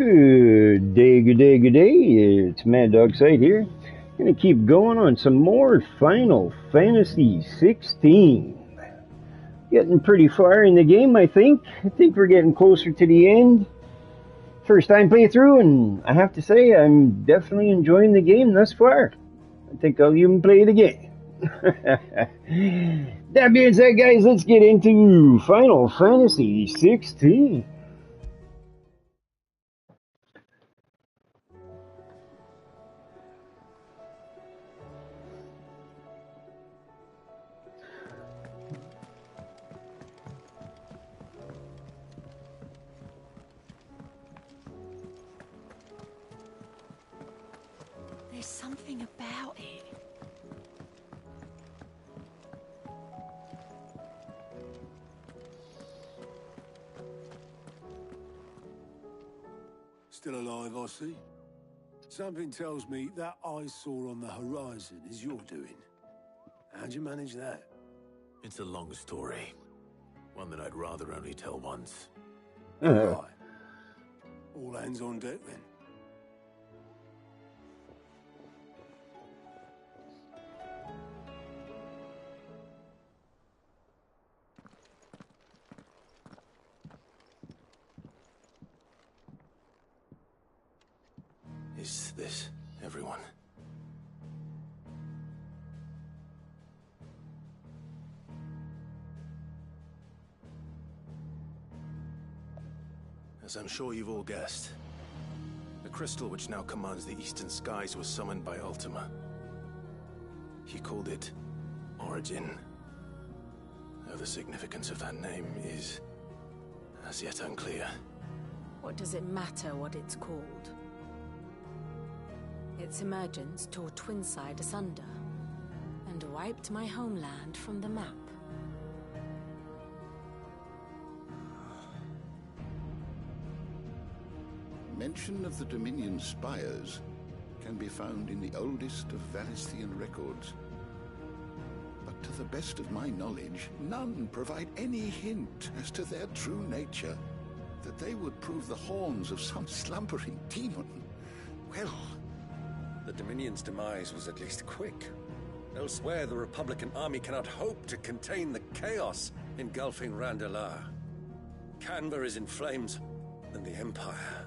Good day, good day, good day. It's Mad Dog Side here. Gonna keep going on some more Final Fantasy XVI. Getting pretty far in the game, I think. I think we're getting closer to the end. First time playthrough, and I have to say, I'm definitely enjoying the game thus far. I think I'll even play it again. That being said, guys, let's get into Final Fantasy XVI. There's something about it. Still alive, I see. Something tells me that eyesore on the horizon is your doing. How'd you manage that? It's a long story. One that I'd rather only tell once. Right. All hands on deck then. Is this everyone? As I'm sure you've all guessed, the crystal which now commands the eastern skies was summoned by Ultima. He called it Origin. Though the significance of that name is as yet unclear. What does it matter what it's called? Its emergence tore Twinside asunder and wiped my homeland from the map. Mention of the Dominion spires can be found in the oldest of Valisthean records. But to the best of my knowledge, none provide any hint as to their true nature. That they would prove the horns of some slumbering demon. Well, the Dominion's demise was at least quick. Elsewhere, the Republican army cannot hope to contain the chaos engulfing Randalar. Canberra is in flames, and the Empire.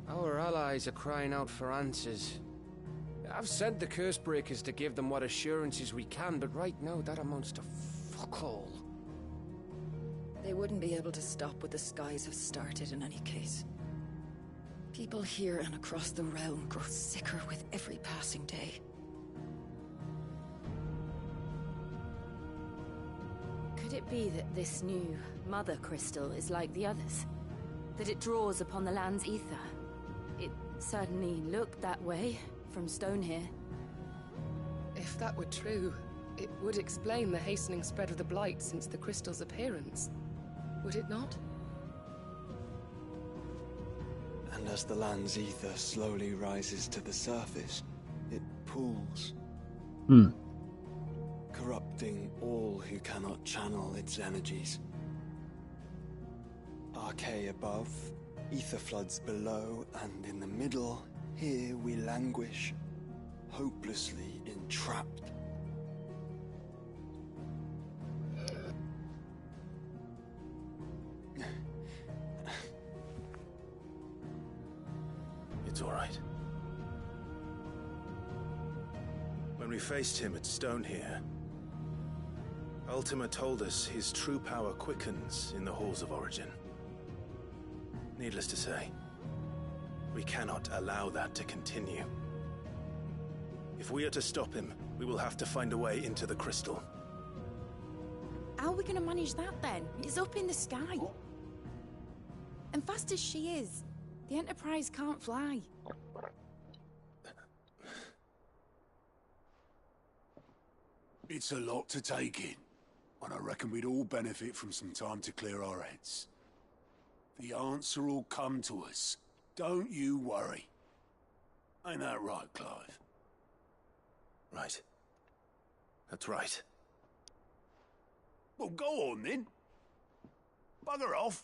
Our allies are crying out for answers. I've sent the Cursebreakers to give them what assurances we can, but right now that amounts to fuck all. They wouldn't be able to stop what the skies have started in any case. People here and across the realm grow sicker with every passing day. Could it be that this new Mother Crystal is like the others? That it draws upon the land's ether? It certainly looked that way from stone here. If that were true, it would explain the hastening spread of the Blight since the crystal's appearance. Would it not? And as the land's ether slowly rises to the surface, it pools. Corrupting all who cannot channel its energies. Archay above, ether floods below, and in the middle, here we languish, hopelessly entrapped. It's all right. When we faced him at Stone here, Ultima told us his true power quickens in the halls of Origin. Needless to say, we cannot allow that to continue. If we are to stop him, we will have to find a way into the crystal. How are we going to manage that then? It's up in the sky. And fast as she is, the Enterprise can't fly. It's a lot to take in, and I reckon we'd all benefit from some time to clear our heads. The answer will come to us. Don't you worry. Ain't that right, Clive? Right. That's right. Well, go on then. Bugger off.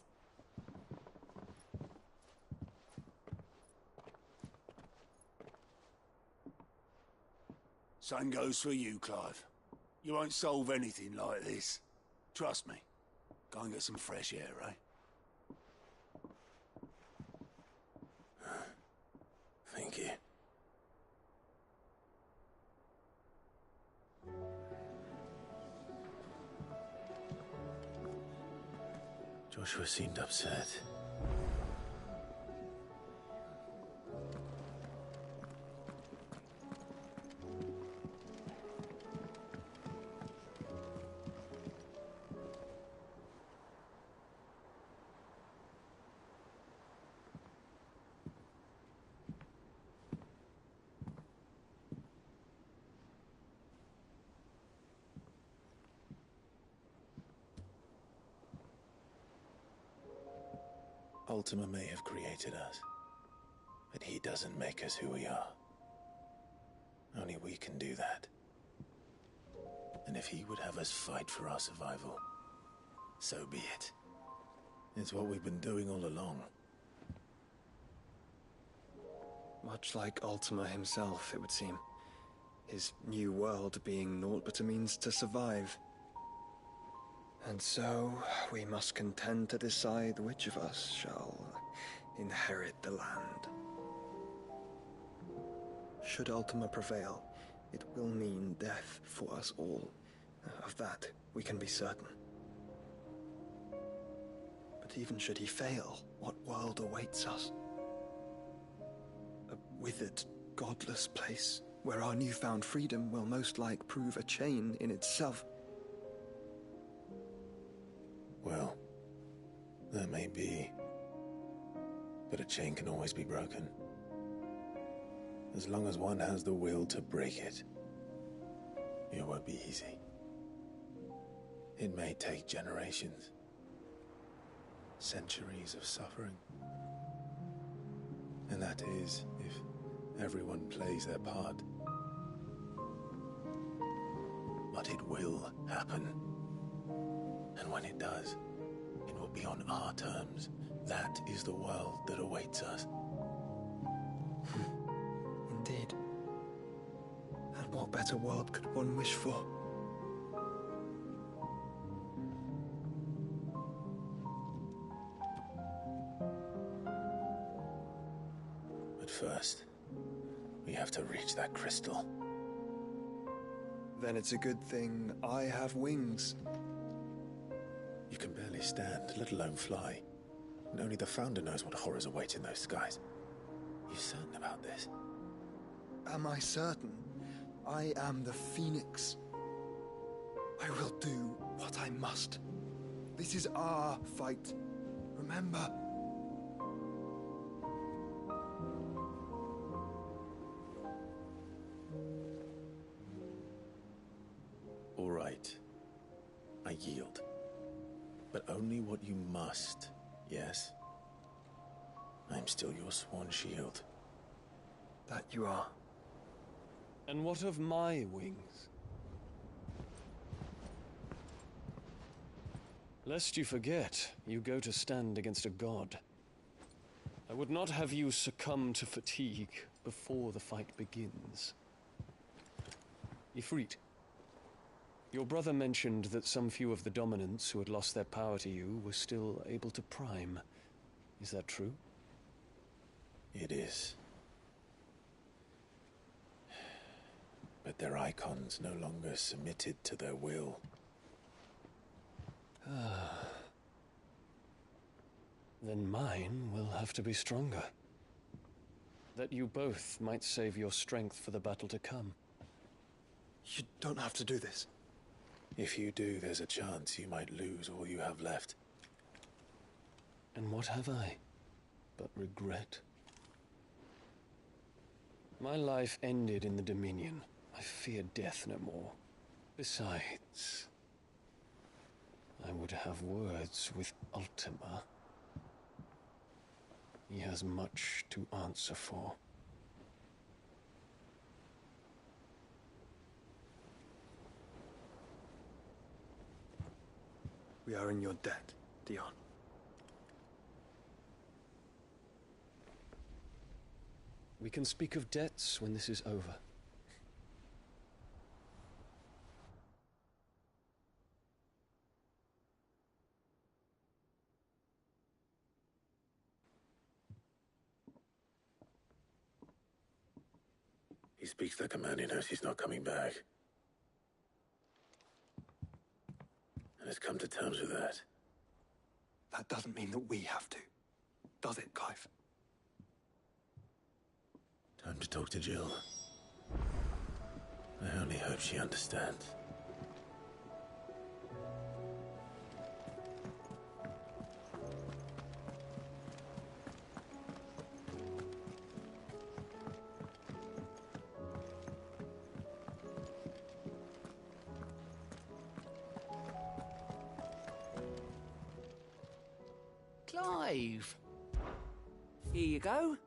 Same goes for you, Clive. You won't solve anything like this. Trust me. Go and get some fresh air, eh? Thank you. Joshua seemed upset. Ultima may have created us, but he doesn't make us who we are. Only we can do that. And if he would have us fight for our survival, so be it. It's what we've been doing all along. Much like Ultima himself, it would seem. His new world being naught but a means to survive. And so, we must contend to decide which of us shall inherit the land. Should Ultima prevail, it will mean death for us all. Of that, we can be certain. But even should he fail, what world awaits us? A withered, godless place, where our newfound freedom will most like prove a chain in itself. Well, that may be, but a chain can always be broken. As long as one has the will to break it, it won't be easy. It may take generations, centuries of suffering. And that is, if everyone plays their part. But it will happen. And when it does, it will be on our terms. That is the world that awaits us. Indeed. And what better world could one wish for? But first, we have to reach that crystal. Then it's a good thing I have wings. You can barely stand, let alone fly. And only the Founder knows what horrors await in those skies. You certain about this? Am I certain? I am the Phoenix. I will do what I must. This is our fight. Remember? All right. I yield. But only what you must, yes? I'm still your sworn shield. That you are. And what of my wings? Lest you forget, you go to stand against a god. I would not have you succumb to fatigue before the fight begins. Ifrit, your brother mentioned that some few of the dominants who had lost their power to you were still able to prime. Is that true? It is. But their icons no longer submitted to their will. Then mine will have to be stronger. That you both might save your strength for the battle to come. You don't have to do this. If you do, there's a chance you might lose all you have left. And what have I but regret? My life ended in the Dominion. I fear death no more. Besides, I would have words with Ultima. He has much to answer for. We are in your debt, Dion. We can speak of debts when this is over. speaks like a man who knows he's not coming back. And has come to terms with that. That doesn't mean that we have to, does it, Clive? Time to talk to Jill. I only hope she understands. Clive! Here you go.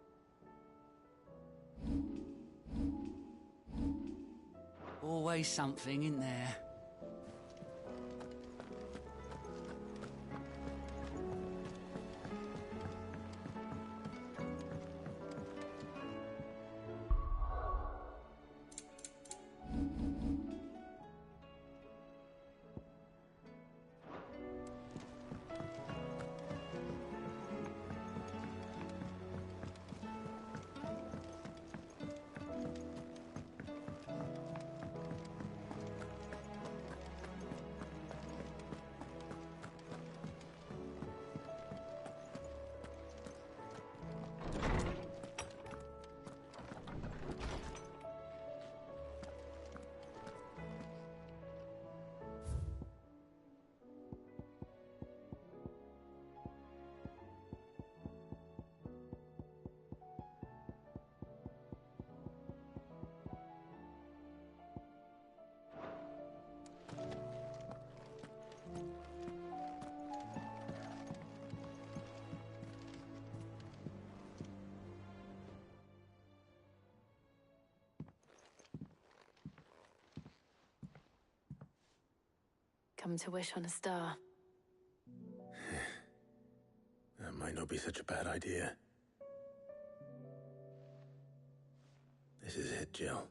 Always something, isn't there? Come to wish on a star. That might not be such a bad idea. This is it, Jill.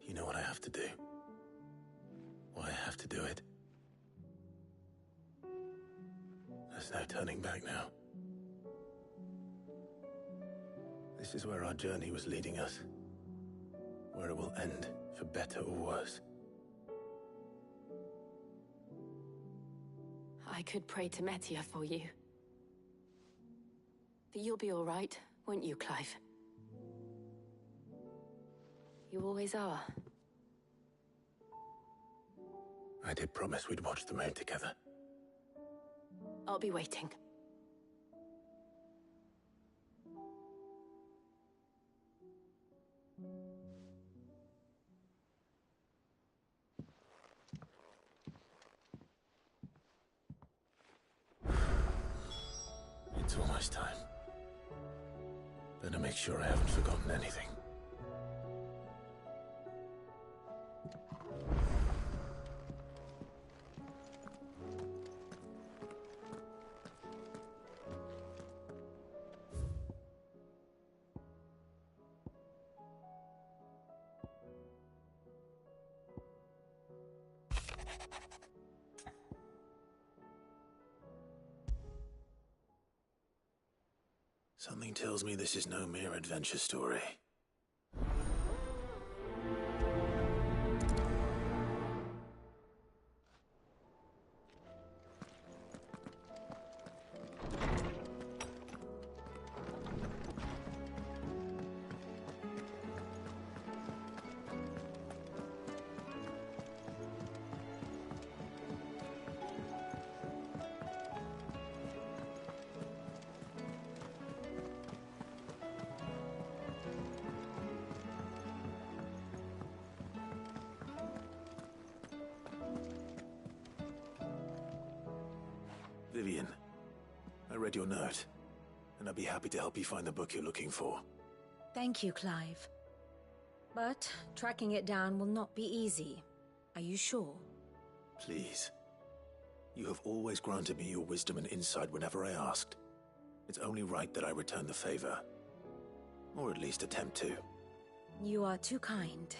You know what I have to do. Why I have to do it. There's no turning back now. This is where our journey was leading us. Where it will end, for better or worse. I could pray to Metia for you. But you'll be all right, won't you, Clive? You always are. I did promise we'd watch the moon together. I'll be waiting. It's almost time. Better make sure I haven't forgotten anything. Something tells me this is no mere adventure story. Vivian, I read your note, and I'd be happy to help you find the book you're looking for. Thank you, Clive. But tracking it down will not be easy. Are you sure? Please. You have always granted me your wisdom and insight whenever I asked. It's only right that I return the favor. Or at least attempt to. You are too kind.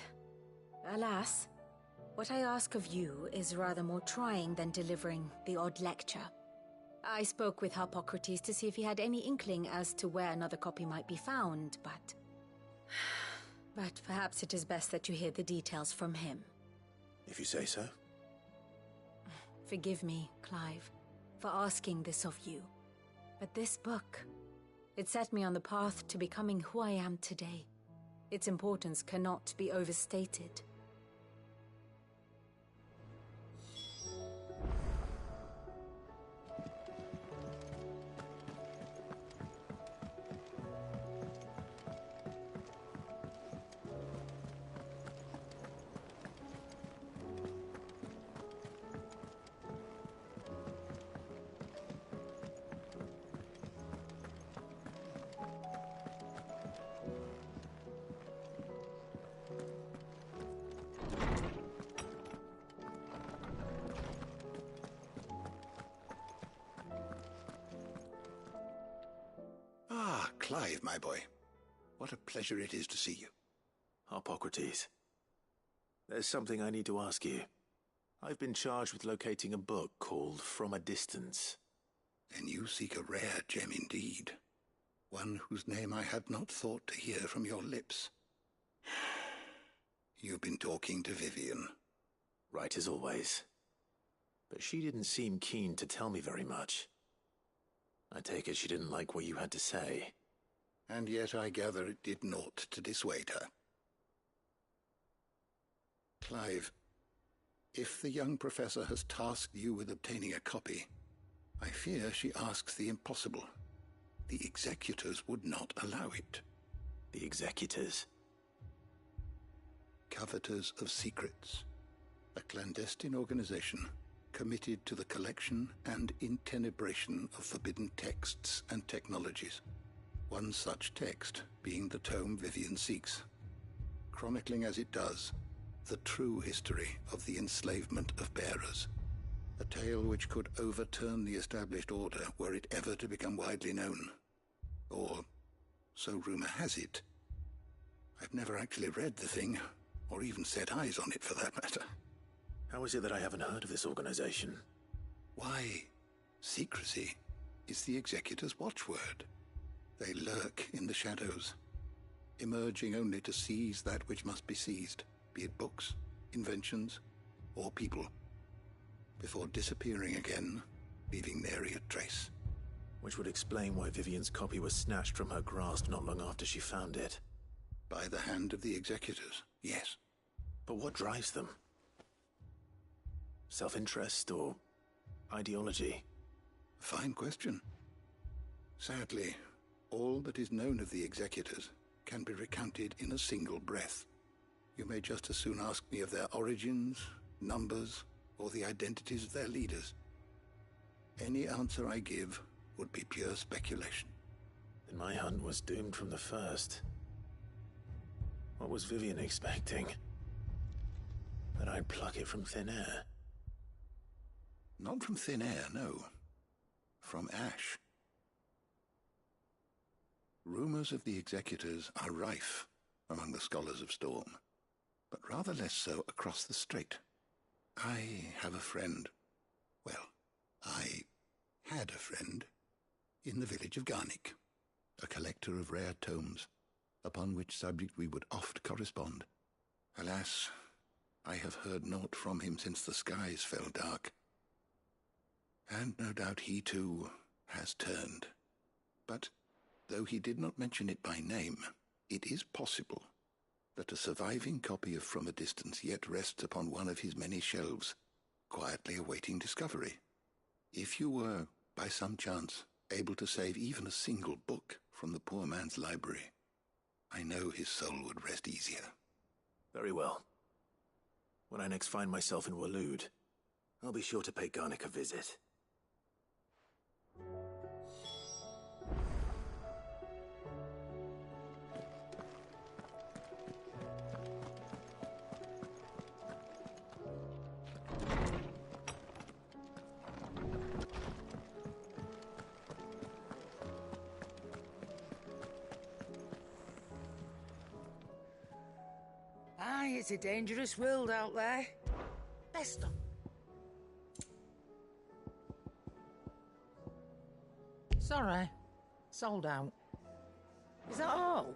Alas, what I ask of you is rather more trying than delivering the odd lecture. I spoke with Hippocrates to see if he had any inkling as to where another copy might be found, but... But perhaps it is best that you hear the details from him. If you say so. Forgive me, Clive, for asking this of you. But this book, it set me on the path to becoming who I am today. Its importance cannot be overstated. Ah, Clive, my boy. What a pleasure it is to see you. Hippocrates. There's something I need to ask you. I've been charged with locating a book called From a Distance. Then you seek a rare gem indeed. One whose name I had not thought to hear from your lips. You've been talking to Vivian. Right as always. But she didn't seem keen to tell me very much. I take it she didn't like what you had to say. And yet I gather it did naught to dissuade her. Clive, if the young professor has tasked you with obtaining a copy, I fear she asks the impossible. The executors would not allow it. The executors? Coveters of Secrets. A clandestine organization committed to the collection and intenebration of forbidden texts and technologies. One such text being the tome Vivian seeks, chronicling as it does the true history of the enslavement of bearers, a tale which could overturn the established order were it ever to become widely known. Or, so rumor has it. I've never actually read the thing, or even set eyes on it for that matter. How is it that I haven't heard of this organization? Why, secrecy is the executor's watchword. They lurk in the shadows, emerging only to seize that which must be seized, be it books, inventions, or people, before disappearing again, leaving nary a trace. Which would explain why Vivian's copy was snatched from her grasp not long after she found it. By the hand of the executors, yes. But what drives them? Self-interest or ideology? A fine question. Sadly, all that is known of the executors can be recounted in a single breath. You may just as soon ask me of their origins, numbers, or the identities of their leaders. Any answer I give would be pure speculation. Then my hunt was doomed from the first. What was Vivian expecting? That I'd pluck it from thin air? Not from thin air, no. From ash. Rumors of the executors are rife among the scholars of Storm, but rather less so across the strait. I have a friend. Well, I had a friend in the village of Garnick, a collector of rare tomes, upon which subject we would oft correspond. Alas, I have heard naught from him since the skies fell dark. And no doubt he, too, has turned. But, though he did not mention it by name, it is possible that a surviving copy of From a Distance yet rests upon one of his many shelves, quietly awaiting discovery. If you were, by some chance, able to save even a single book from the poor man's library, I know his soul would rest easier. Very well. When I next find myself in Waloed, I'll be sure to pay Garnick a visit. Aye, it's a dangerous world out there. Best of. Sorry. Sold out. Is that all?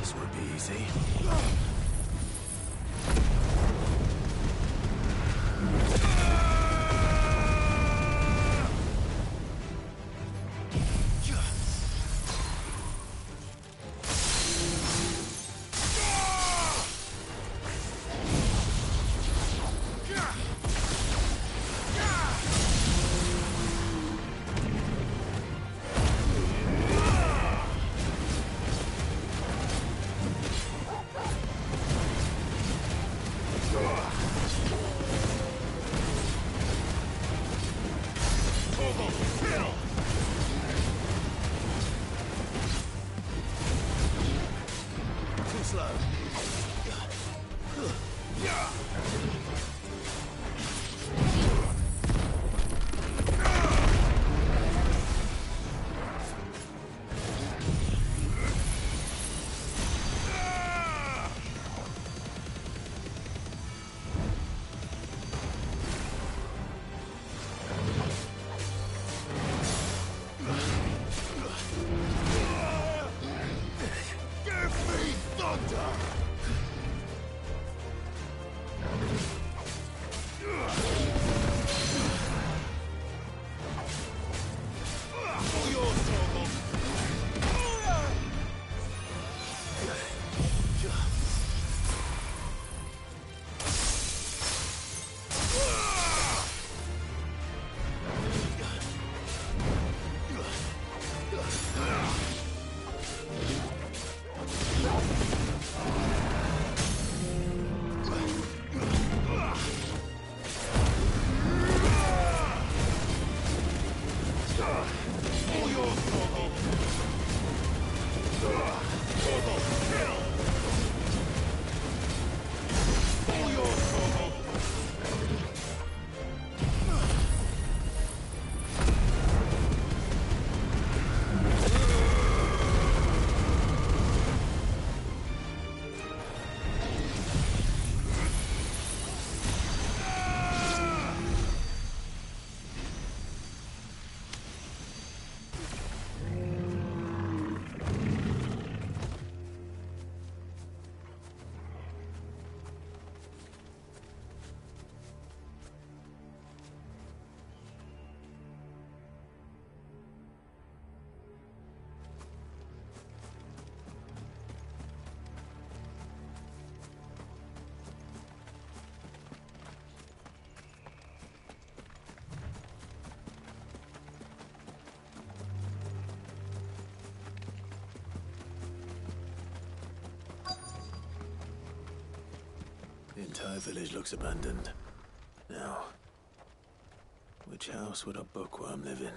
This won't be easy. entire village looks abandoned. Now, which house would a bookworm live in?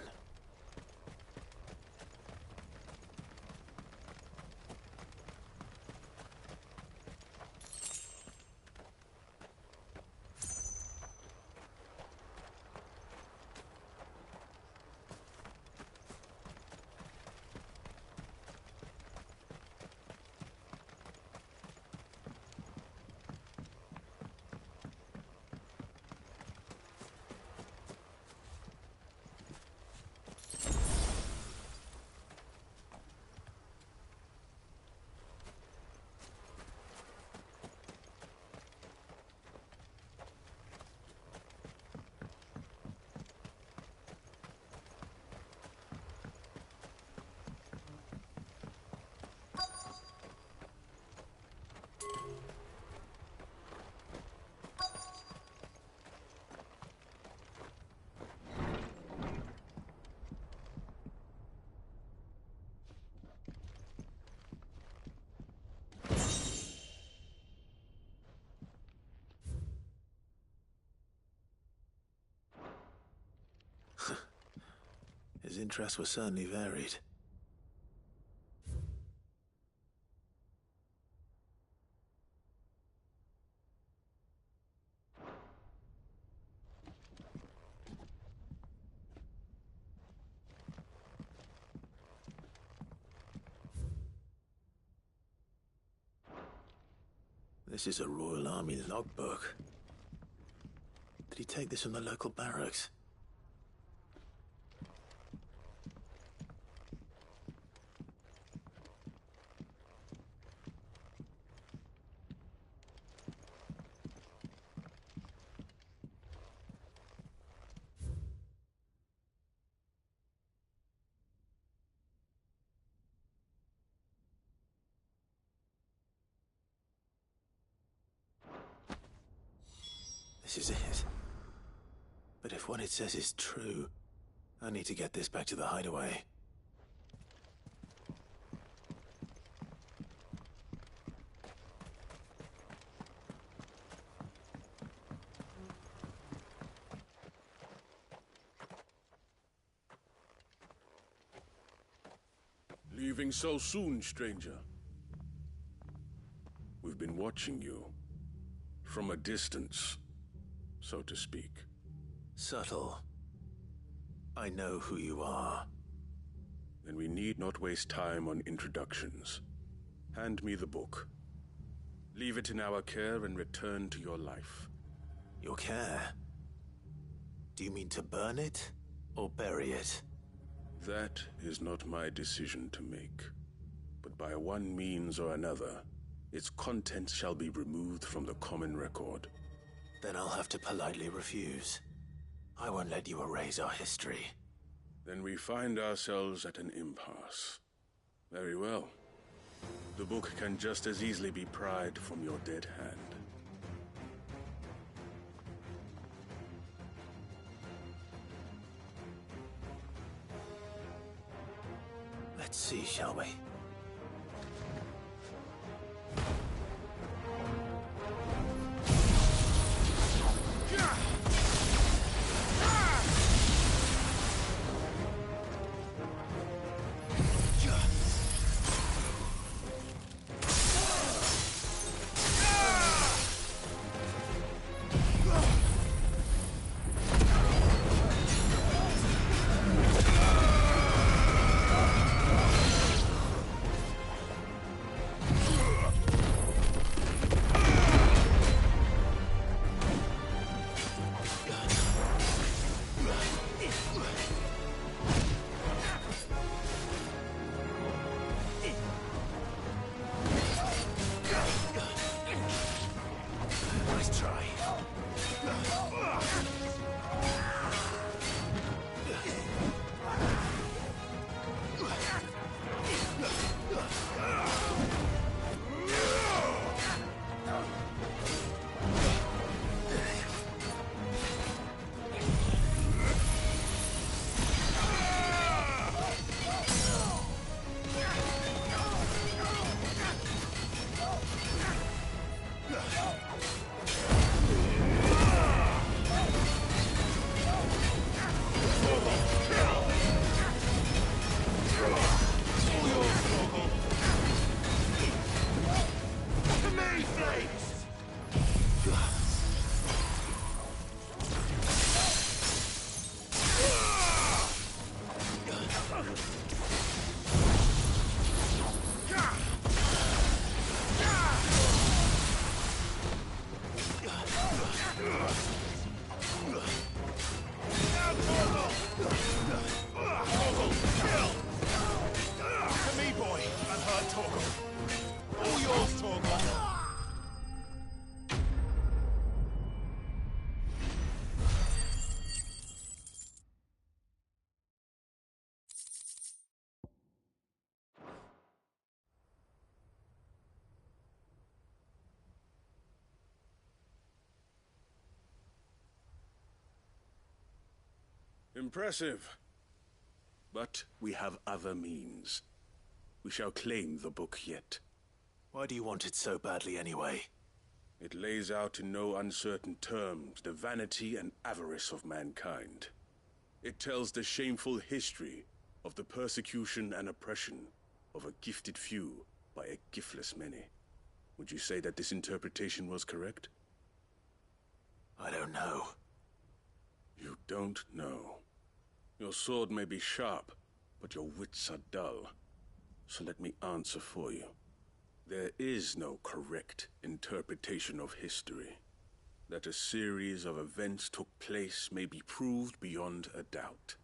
His interests were certainly varied. This is a Royal Army logbook. Did he take this from the local barracks? This is it. But if what it says is true, I need to get this back to the hideaway. Leaving so soon, stranger? We've been watching you. From a distance, so to speak. Subtle. I know who you are. Then we need not waste time on introductions. Hand me the book. Leave it in our care and return to your life. Your care? Do you mean to burn it, or bury it? That is not my decision to make. But by one means or another, its contents shall be removed from the common record. Then I'll have to politely refuse. I won't let you erase our history. Then we find ourselves at an impasse. Very well. The book can just as easily be pried from your dead hand. Let's see, shall we? Impressive. But we have other means. We shall claim the book yet. Why do you want it so badly anyway? It lays out in no uncertain terms the vanity and avarice of mankind. It tells the shameful history of the persecution and oppression of a gifted few by a giftless many. Would you say that this interpretation was correct? I don't know. You don't know. Your sword may be sharp, but your wits are dull. So let me answer for you. There is no correct interpretation of history. That a series of events took place may be proved beyond a doubt.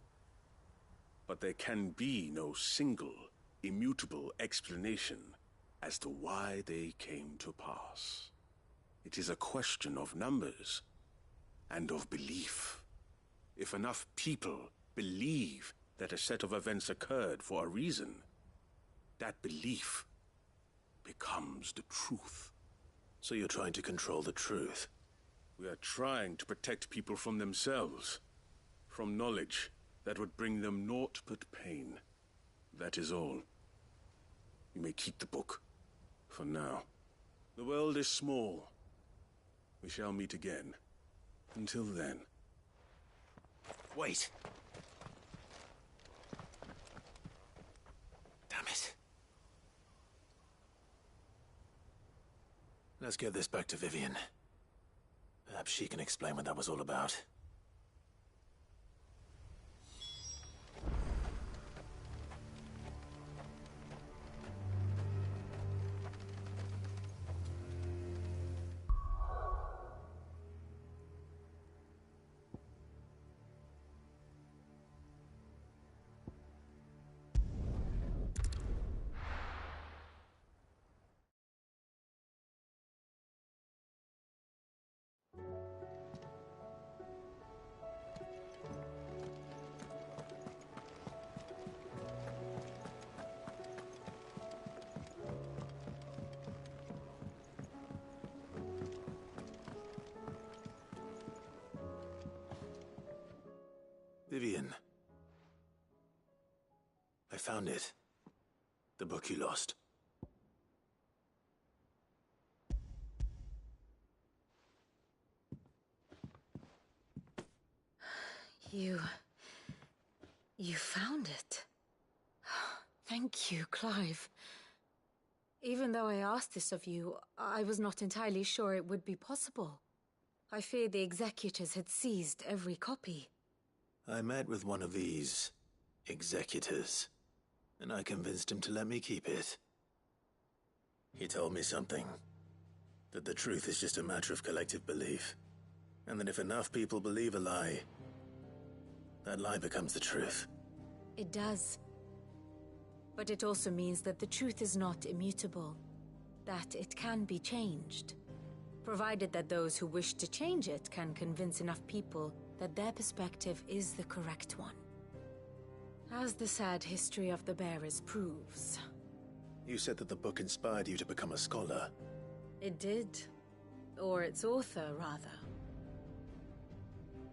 But there can be no single, immutable explanation as to why they came to pass. It is a question of numbers and of belief. If enough people believe that a set of events occurred for a reason, that belief becomes the truth. So you're trying to control the truth? We are trying to protect people from themselves, from knowledge that would bring them naught but pain. That is all. You may keep the book, for now. The world is small. We shall meet again. Until then. Wait! Damn it. Let's get this back to Vivian. Perhaps she can explain what that was all about. Vivian. I found it. The book you lost. You found it. Thank you, Clive. Even though I asked this of you, I was not entirely sure it would be possible. I feared the executors had seized every copy. I met with one of these executors, and I convinced him to let me keep it. He told me something. That the truth is just a matter of collective belief. And that if enough people believe a lie, that lie becomes the truth. It does. But it also means that the truth is not immutable. That it can be changed. Provided that those who wish to change it can convince enough people that their perspective is the correct one. As the sad history of the bearers proves. You said that the book inspired you to become a scholar. It did. Or its author, rather.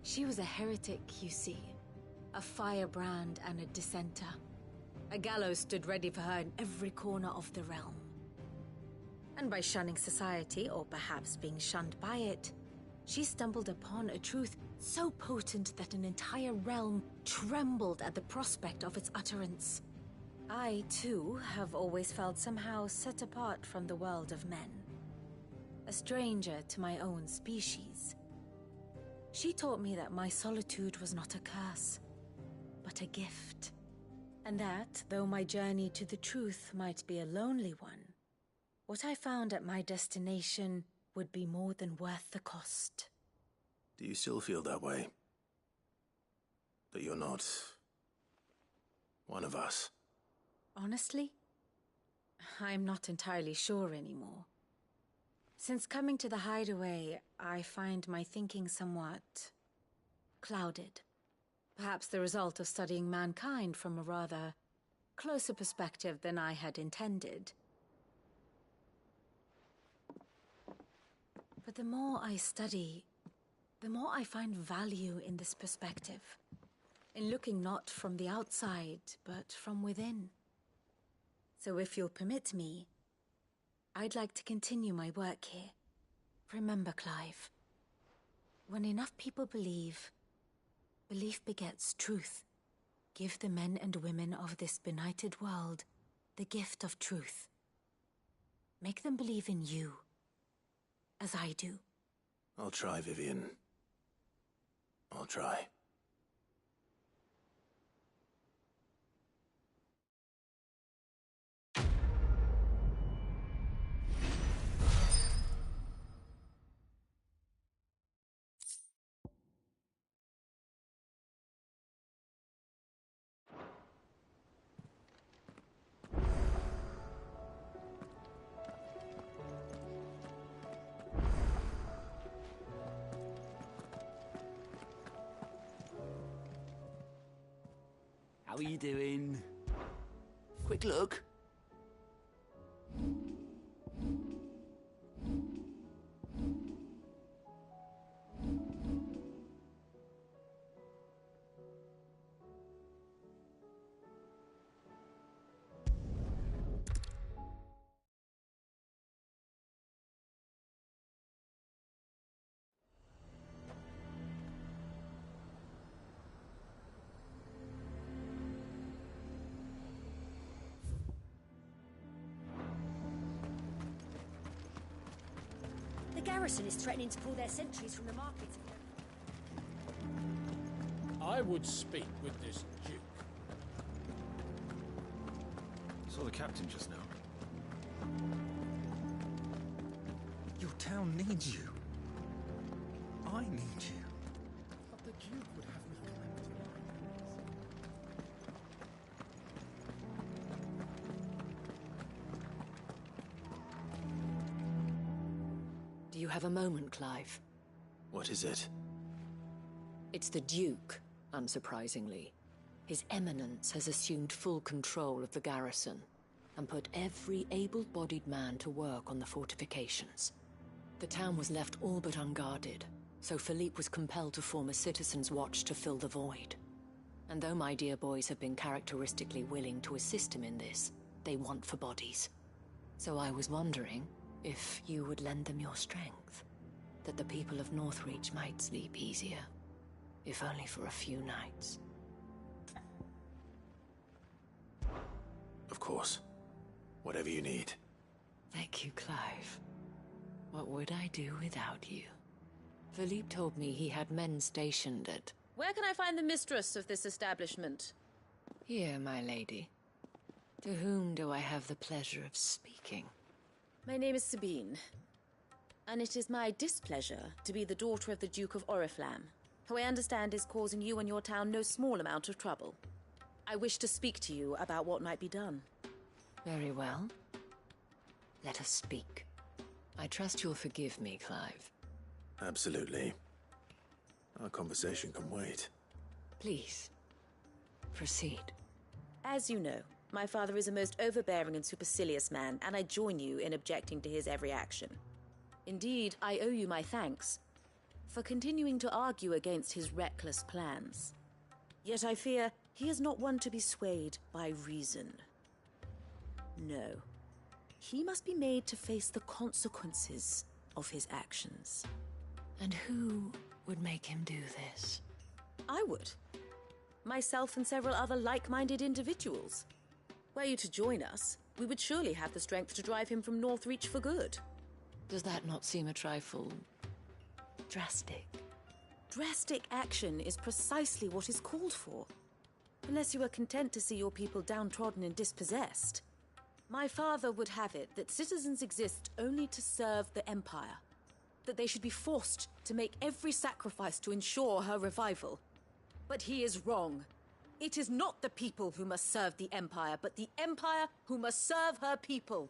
She was a heretic, you see. A firebrand and a dissenter. A gallows stood ready for her in every corner of the realm. And by shunning society, or perhaps being shunned by it, she stumbled upon a truth so potent that an entire realm trembled at the prospect of its utterance. I, too, have always felt somehow set apart from the world of men. A stranger to my own species. She taught me that my solitude was not a curse, but a gift. And that, though my journey to the truth might be a lonely one, what I found at my destination would be more than worth the cost. Do you still feel that way? That you're not one of us? Honestly, I'm not entirely sure anymore. Since coming to the hideaway, I find my thinking somewhat clouded. Perhaps the result of studying mankind from a rather closer perspective than I had intended. But the more I study, the more I find value in this perspective. in looking not from the outside, but from within. So if you'll permit me, I'd like to continue my work here. Remember, Clive, when enough people believe, belief begets truth. Give the men and women of this benighted world the gift of truth. Make them believe in you, as I do. I'll try, Vivian. I'll try. How are you doing? Quick look. The garrison is threatening to pull their sentries from the market. I would speak with this duke. Saw the captain just now. Your town needs you. I need you. But the duke would have me Do you have a moment, Clive? What is it? It's the Duke, unsurprisingly. His Eminence has assumed full control of the garrison and put every able-bodied man to work on the fortifications. The town was left all but unguarded, so Philippe was compelled to form a citizens' watch to fill the void. And though my dear boys have been characteristically willing to assist him in this, they want for bodies. So I was wondering if you would lend them your strength, that the people of Northreach might sleep easier, if only for a few nights. Of course. Whatever you need. Thank you, Clive. What would I do without you? Philippe told me he had men stationed at... Where can I find the mistress of this establishment? Here, my lady. To whom do I have the pleasure of speaking? My name is Sabine, and it is my displeasure to be the daughter of the Duke of Oriflamme, who I understand is causing you and your town no small amount of trouble. I wish to speak to you about what might be done. Very well. Let us speak. I trust you'll forgive me, Clive. Absolutely. Our conversation can wait. Please, proceed. As you know, my father is a most overbearing and supercilious man, and I join you in objecting to his every action. Indeed, I owe you my thanks for continuing to argue against his reckless plans. Yet I fear he is not one to be swayed by reason. No. He must be made to face the consequences of his actions. And who would make him do this? I would. Myself and several other like-minded individuals. Were you to join us, we would surely have the strength to drive him from Northreach for good. Does that not seem a trifle... drastic? Drastic action is precisely what is called for. Unless you are content to see your people downtrodden and dispossessed. My father would have it that citizens exist only to serve the Empire. That they should be forced to make every sacrifice to ensure her revival. But he is wrong. It is not the people who must serve the Empire, but the Empire who must serve her people.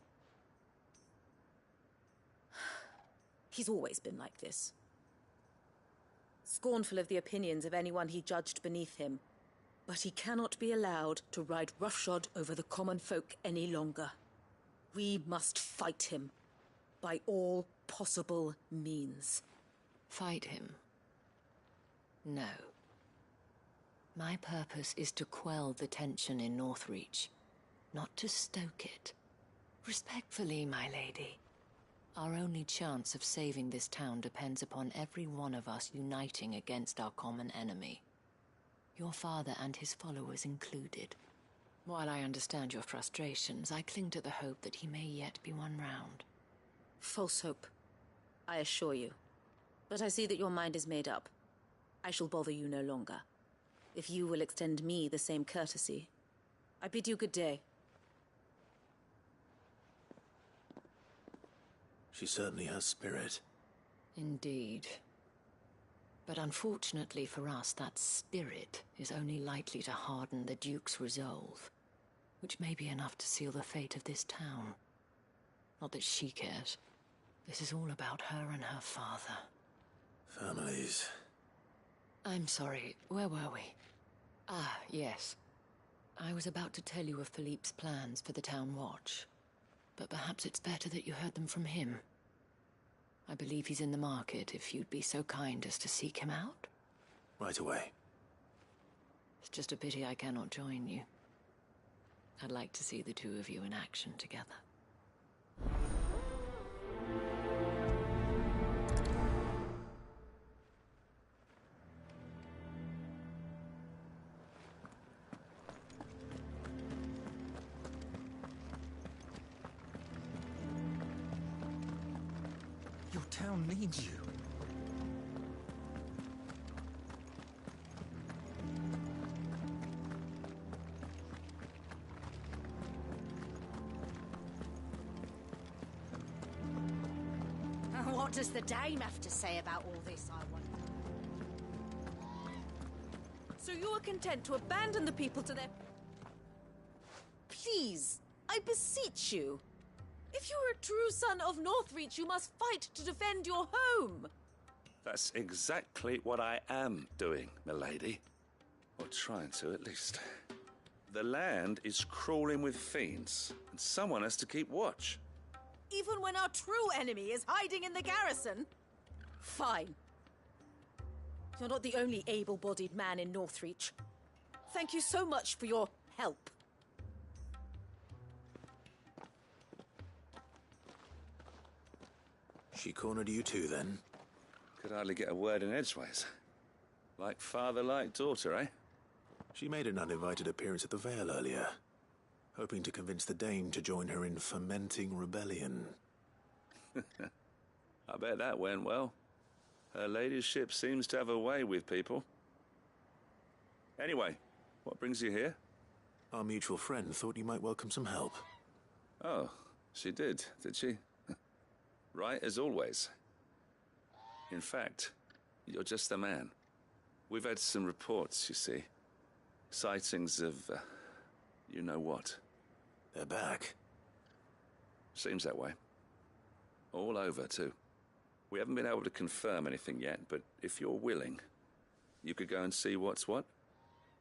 He's always been like this. Scornful of the opinions of anyone he judged beneath him. But he cannot be allowed to ride roughshod over the common folk any longer. We must fight him. By all possible means. Fight him? No. My purpose is to quell the tension in Northreach, not to stoke it. Respectfully, my lady. Our only chance of saving this town depends upon every one of us uniting against our common enemy. Your father and his followers included. While I understand your frustrations, I cling to the hope that he may yet be won round. False hope, I assure you. But I see that your mind is made up. I shall bother you no longer. If you will extend me the same courtesy, I bid you good day. She certainly has spirit. Indeed. But unfortunately for us, that spirit is only likely to harden the Duke's resolve, which may be enough to seal the fate of this town. Not that she cares. This is all about her and her father. Families. I'm sorry, where were we? Ah, yes. I was about to tell you of Philippe's plans for the town watch, but perhaps it's better that you heard them from him. I believe he's in the market, if you'd be so kind as to seek him out. Right away. It's just a pity I cannot join you. I'd like to see the two of you in action together. Your town needs you. What does the dame have to say about all this, I wonder? So you are content to abandon the people to their... Please, I beseech you. If you are a true son of Northreach, you must fight to defend your home. That's exactly what I am doing, milady. Or trying to, at least. The land is crawling with fiends, and someone has to keep watch. Even when our true enemy is hiding in the garrison? Fine. You're not the only able-bodied man in Northreach. Thank you so much for your help. She cornered you too, then? Could hardly get a word in edgeways. Like father, like daughter, eh? She made an uninvited appearance at the Vale earlier, hoping to convince the Dame to join her in fomenting rebellion. I bet that went well. Her ladyship seems to have a way with people. Anyway, what brings you here? Our mutual friend thought you might welcome some help. Oh, she did she? Right as always. In fact, you're just the man. We've had some reports, you see. Sightings of, you know what. They're back. Seems that way. All over, too. We haven't been able to confirm anything yet, but if you're willing, you could go and see what's what.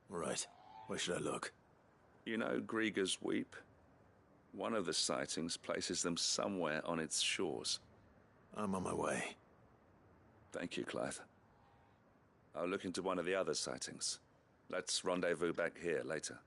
Right. Where should I look? You know Grieger's Weep? One of the sightings places them somewhere on its shores. I'm on my way. Thank you, Clive. I'll look into one of the other sightings. Let's rendezvous back here later.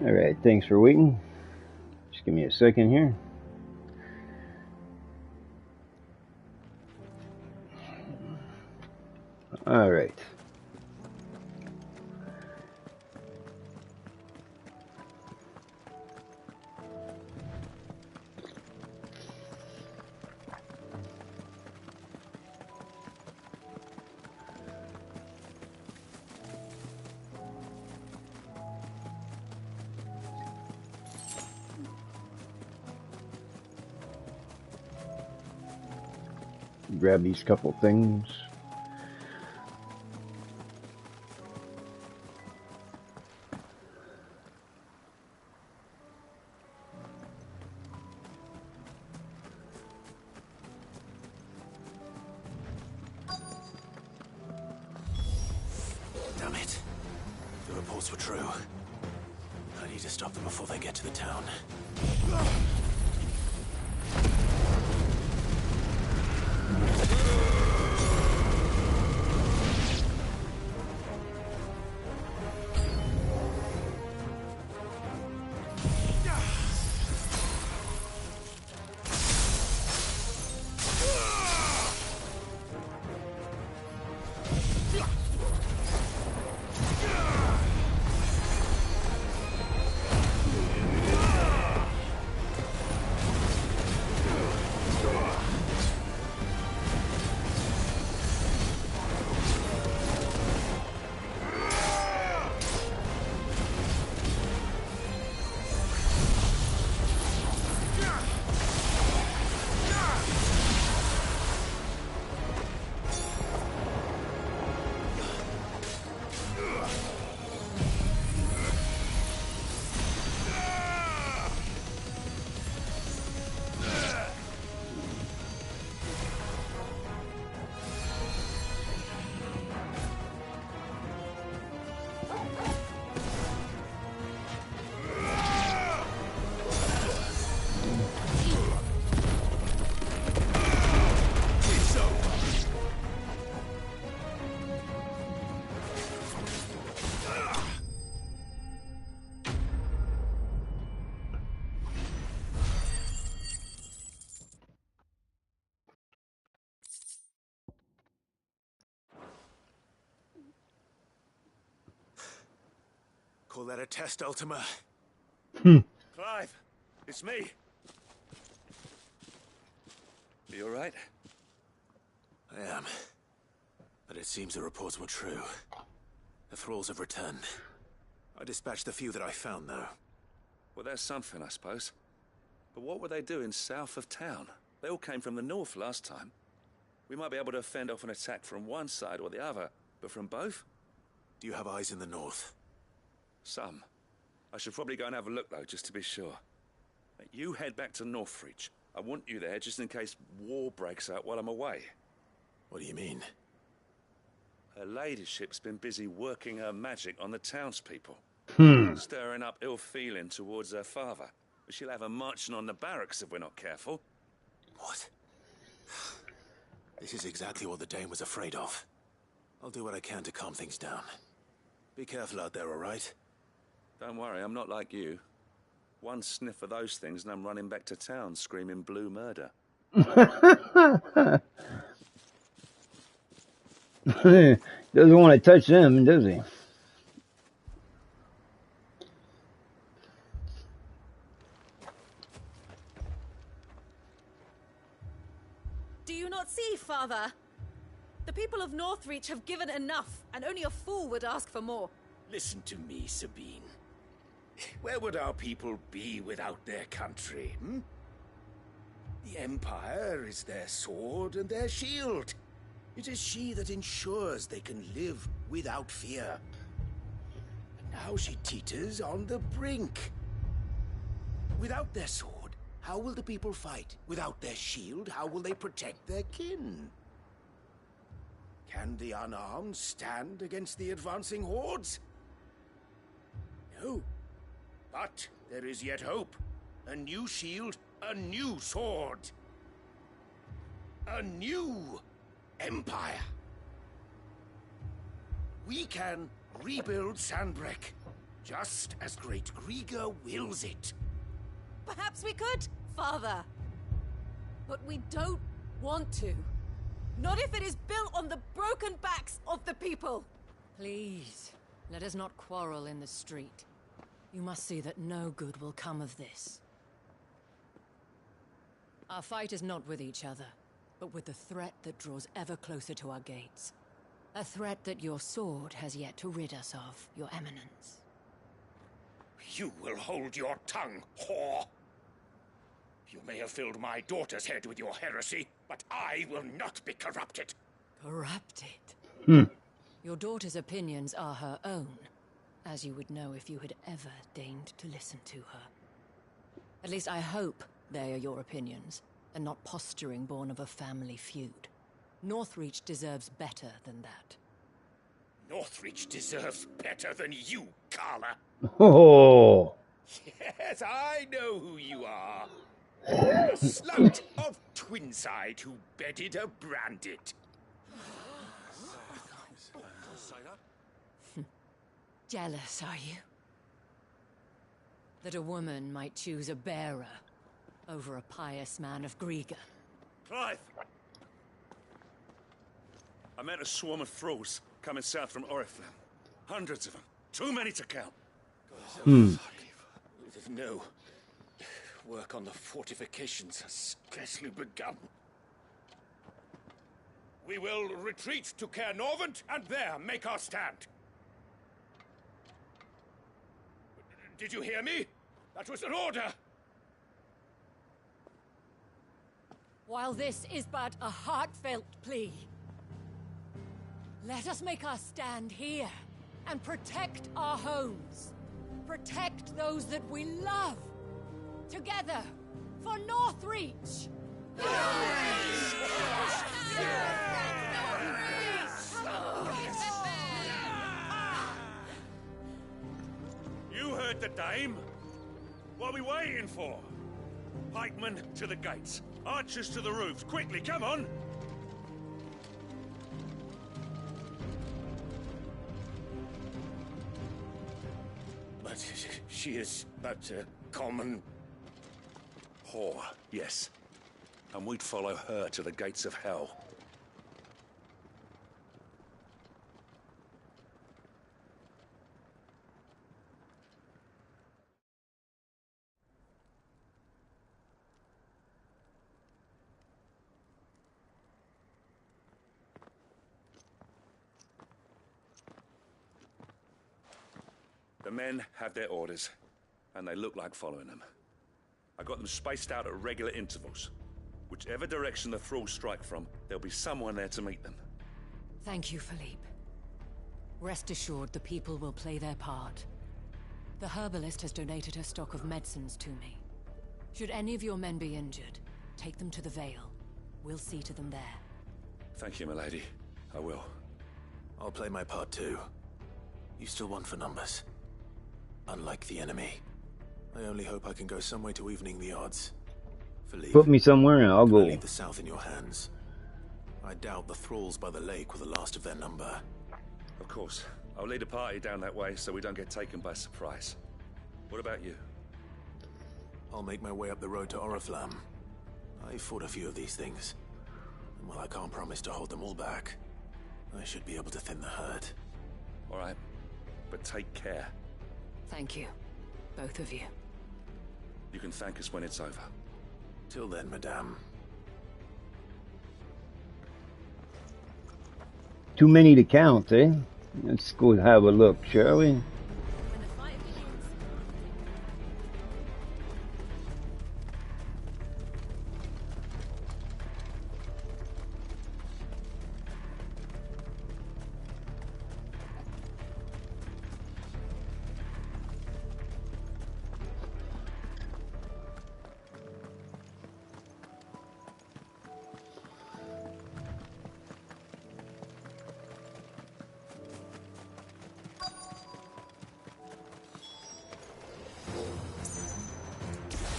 Alright, thanks for waiting. Just give me a second here. Alright. Grab these couple things. Damn it. The reports were true. I need to stop them before they get to the town. Call that a test, Ultima? Clive, it's me. Are you alright? I am. But it seems the reports were true. The thralls have returned. I dispatched the few that I found, though. Well, that's something, I suppose. But what were they doing south of town? They all came from the north last time. We might be able to fend off an attack from one side or the other, but from both? Do you have eyes in the north? Some. I should probably go and have a look, though, just to be sure. You head back to Northreach. I want you there just in case war breaks out while I'm away. What do you mean? Her ladyship's been busy working her magic on the townspeople. Stirring up ill feeling towards her father. She'll have her marching on the barracks if we're not careful. What? This is exactly what the Dame was afraid of. I'll do what I can to calm things down. Be careful out there, all right? Don't worry, I'm not like you. One sniff of those things and I'm running back to town screaming blue murder. Doesn't want to touch them, does he? Do you not see, Father? The people of Northreach have given enough, and only a fool would ask for more. Listen to me, Sabine. Where would our people be without their country, hmm? The Empire is their sword and their shield. It is she that ensures they can live without fear. And now she teeters on the brink. Without their sword, how will the people fight? Without their shield, how will they protect their kin? Can the unarmed stand against the advancing hordes? No. But there is yet hope. A new shield, a new sword. A new empire. We can rebuild Sandbreck. just as Great Griga wills it. Perhaps we could, Father. But we don't want to. Not if it is built on the broken backs of the people. Please, let us not quarrel in the street. You must see that no good will come of this. Our fight is not with each other, but with the threat that draws ever closer to our gates. A threat that your sword has yet to rid us of, Your Eminence. You will hold your tongue, whore! You may have filled my daughter's head with your heresy, but I will not be corrupted. Corrupted? Your daughter's opinions are her own, as you would know if you had ever deigned to listen to her. At least I hope they are your opinions, and not posturing born of a family feud. Northreach deserves better than that. Northreach deserves better than you, Carla. Oh. Yes, I know who you are. A slut of Twinside who bedded a branded. Jealous, are you? That a woman might choose a bearer over a pious man of Griga. Clive! I met a swarm of thralls coming south from Oriflamme. Hundreds of them. Too many to count. No. Work on the fortifications has scarcely begun. We will retreat to Caer Norvent and there make our stand. Did you hear me? That was an order. While this is but a heartfelt plea, let us make our stand here and protect our homes. Protect those that we love. Together, for Northreach! You heard the dame. What are we waiting for? Pikemen to the gates. Archers to the roofs. Quickly, come on! But she is but a common... whore, yes. And we'd follow her to the gates of hell. The men have their orders, and they look like following them. I got them spaced out at regular intervals. Whichever direction the thralls strike from, there'll be someone there to meet them. Thank you, Philippe. Rest assured the people will play their part. The herbalist has donated her stock of medicines to me. Should any of your men be injured, take them to the Vale. We'll see to them there. Thank you, milady. I will. I'll play my part too. You still want for numbers. Unlike the enemy. I only hope I can go some way to evening the odds. Philippe, put me somewhere and I'll go. leave the south in your hands. I doubt the thralls by the lake were the last of their number. Of course. I'll lead a party down that way so we don't get taken by surprise. What about you? I'll make my way up the road to Oriflamme. I fought a few of these things. And while I can't promise to hold them all back, I should be able to thin the herd. All right. But take care. Thank you. Both of you. You can thank us when it's over. Till then, madame. Too many to count, eh? Let's go have a look, shall we?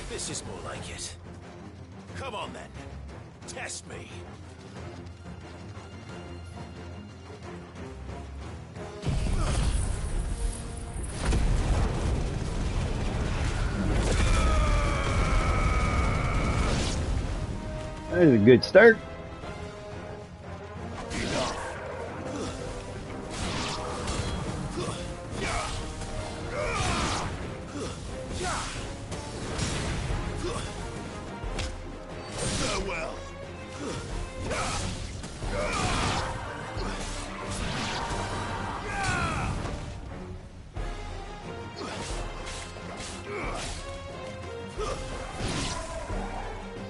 This is more like it. Come on then. Test me. That is a good start. Farewell.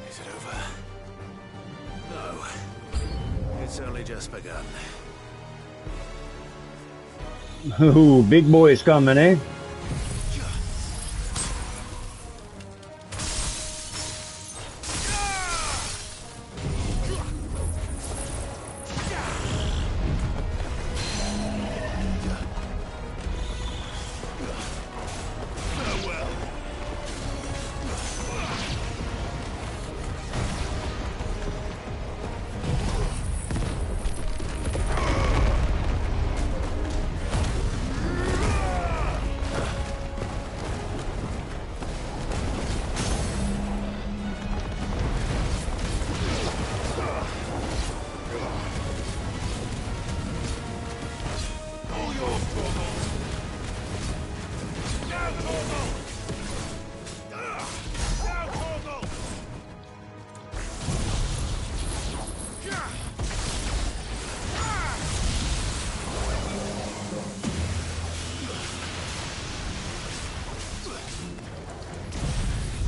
Is it over? No. It's only just begun. Ooh, big boy's coming, eh?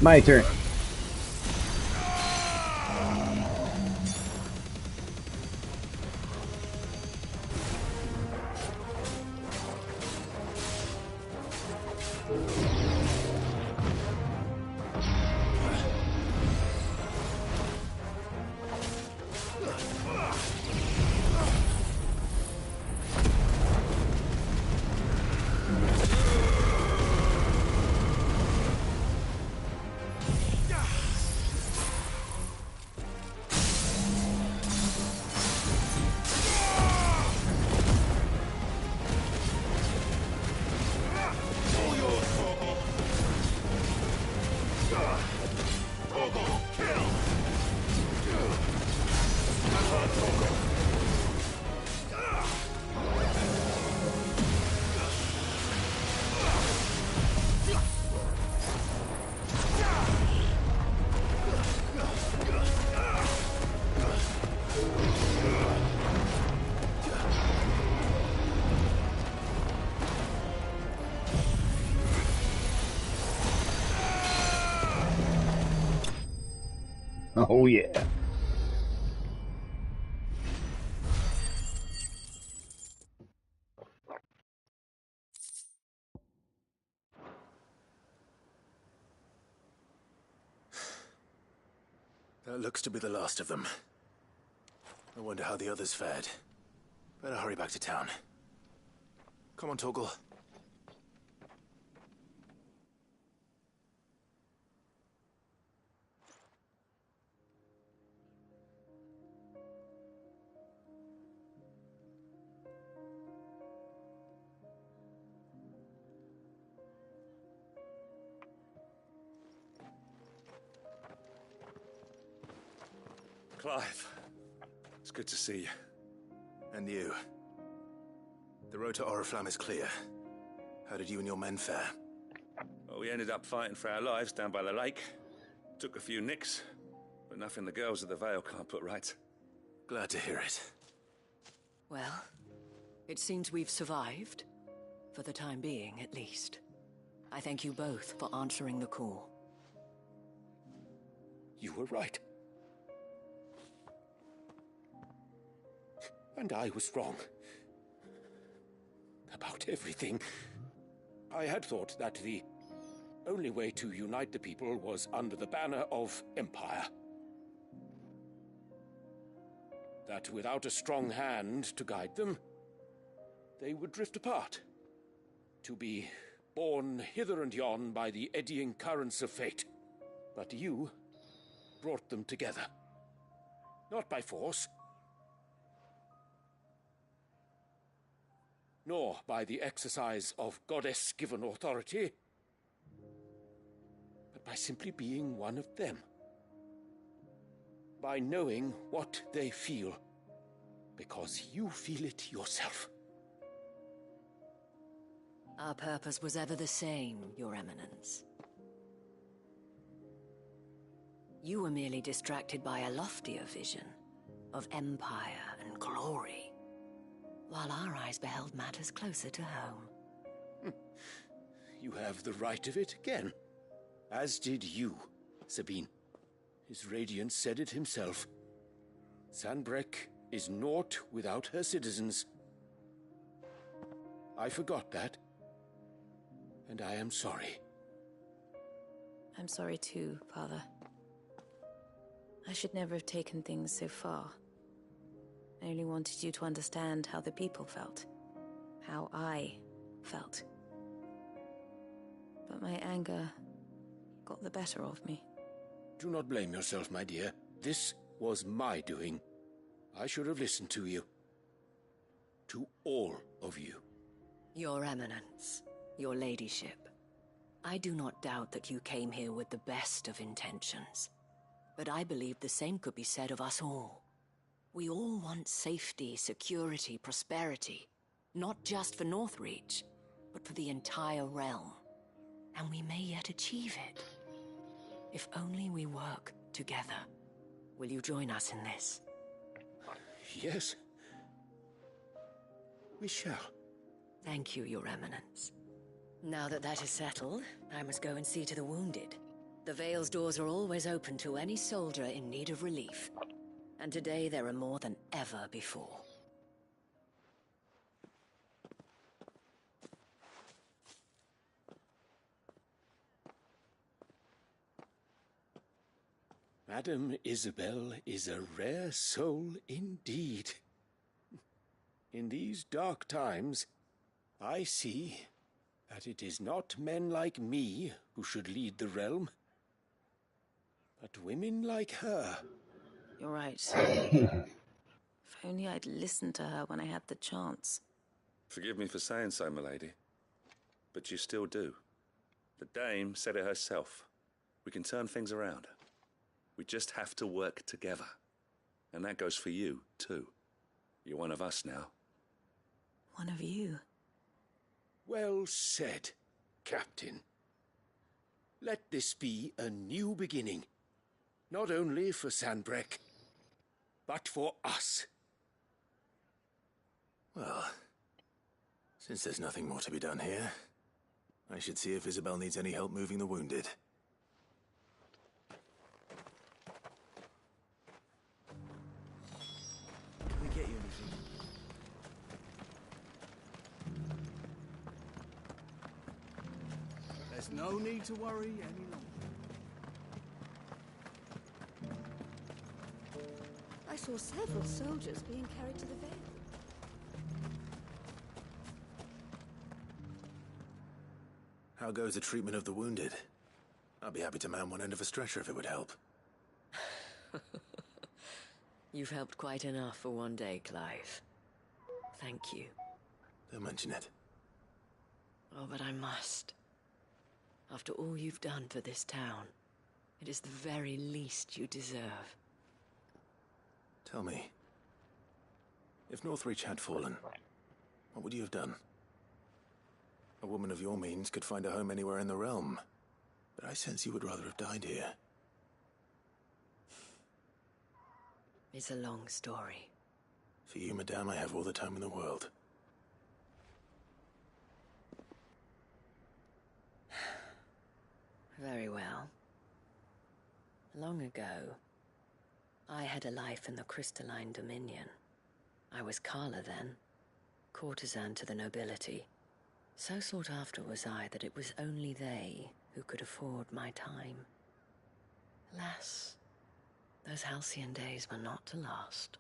My turn. Oh yeah. That looks to be the last of them. I wonder how the others fared. Better hurry back to town. Come on, Torgal. Clive, it's good to see you. And you. The road to Oriflamme is clear. How did you and your men fare? Well, we ended up fighting for our lives down by the lake. Took a few nicks, but nothing the girls of the Vale can't put right. Glad to hear it. Well, it seems we've survived. For the time being, at least. I thank you both for answering the call. You were right. And I was wrong. About everything. I had thought that the only way to unite the people was under the banner of Empire. That without a strong hand to guide them, they would drift apart. To be borne hither and yon by the eddying currents of fate. But you brought them together. Not by force, nor by the exercise of goddess-given authority, but by simply being one of them. by knowing what they feel, because you feel it yourself. Our purpose was ever the same, Your Eminence. You were merely distracted by a loftier vision of empire and glory, while our eyes beheld matters closer to home. You have the right of it again. As did you, Sabine. His Radiance said it himself. Sanbreque is naught without her citizens. I forgot that. And I am sorry. I'm sorry too, Father. I should never have taken things so far. I only wanted you to understand how the people felt. How I felt. But my anger got the better of me. Do not blame yourself, my dear. This was my doing. I should have listened to you. To all of you. Your Eminence, your Ladyship, I do not doubt that you came here with the best of intentions. But I believe the same could be said of us all. We all want safety, security, prosperity. Not just for Northreach, but for the entire realm. And we may yet achieve it. If only we work together. Will you join us in this? Yes. We shall. Thank you, Your Eminence. Now that that is settled, I must go and see to the wounded. The Vale's doors are always open to any soldier in need of relief. And today there are more than ever before. Madame Isabel is a rare soul indeed. In these dark times, I see that it is not men like me who should lead the realm, but women like her. You're right. If only I'd listened to her when I had the chance. Forgive me for saying so, milady, but you still do. The Dame said it herself. We can turn things around. We just have to work together. And that goes for you, too. You're one of us now. One of you. Well said, Captain. Let this be a new beginning. Not only for Sanbreque, but for us. Well, since there's nothing more to be done here, I should see if Isabel needs any help moving the wounded. Can we get you anything? There's no need to worry any longer. I saw several soldiers being carried to the Vale. How goes the treatment of the wounded? I'd be happy to man one end of a stretcher if it would help. You've helped quite enough for one day, Clive. Thank you. Don't mention it. Oh, but I must. After all you've done for this town, it is the very least you deserve. Tell me, if Northreach had fallen, what would you have done? A woman of your means could find a home anywhere in the realm, but I sense you would rather have died here. It's a long story. For you, madame, I have all the time in the world. Very well. Long ago, I had a life in the Crystalline Dominion. I was Carla then, courtesan to the nobility. So sought after was I that it was only they who could afford my time. Alas, those halcyon days were not to last.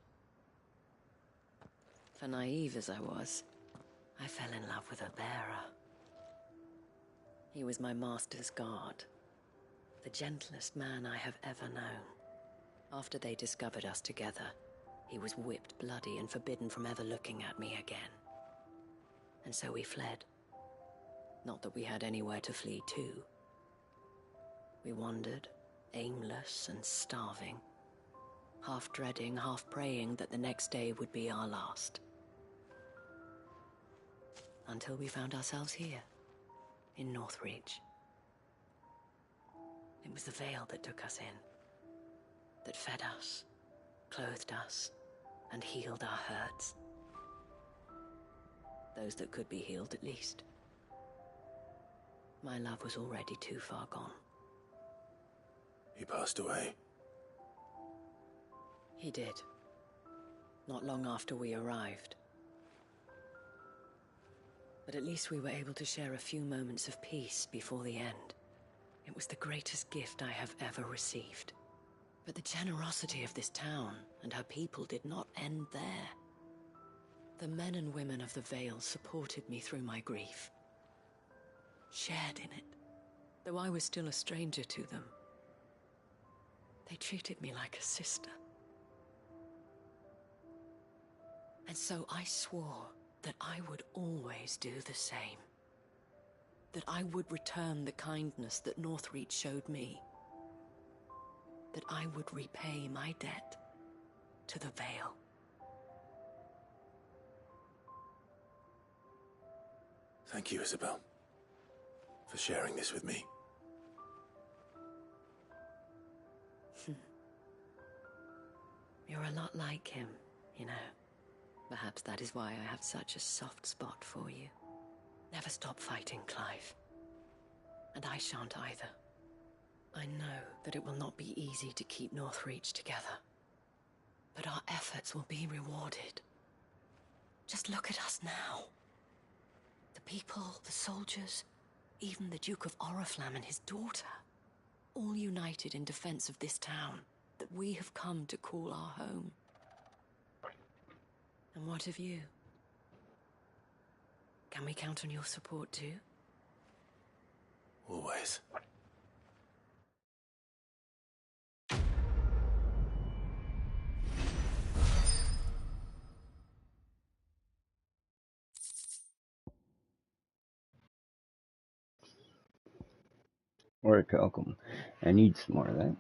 For naive as I was, I fell in love with a bearer. He was my master's guard, the gentlest man I have ever known. After they discovered us together, he was whipped bloody and forbidden from ever looking at me again. And so we fled. Not that we had anywhere to flee to. We wandered, aimless and starving, half dreading, half praying that the next day would be our last. Until we found ourselves here, in Northreach. It was the veil that took us in, that fed us, clothed us, and healed our hurts. Those that could be healed, at least. My love was already too far gone. He passed away. He did. Not long after we arrived. But at least we were able to share a few moments of peace before the end. It was the greatest gift I have ever received. But the generosity of this town and her people did not end there. The men and women of the Vale supported me through my grief. Shared in it, though I was still a stranger to them. They treated me like a sister. And so I swore that I would always do the same. That I would return the kindness that Northreach showed me. That I would repay my debt to the Vale. Thank you, Isabel, for sharing this with me. You're a lot like him, you know. Perhaps that is why I have such a soft spot for you. Never stop fighting, Clive. And I shan't either. I know that it will not be easy to keep Northreach together. But our efforts will be rewarded. Just look at us now. The people, the soldiers, even the Duke of Oriflamme and his daughter. All united in defense of this town that we have come to call our home. And what of you? Can we count on your support too? Always. Orichalcum. I need some more of that.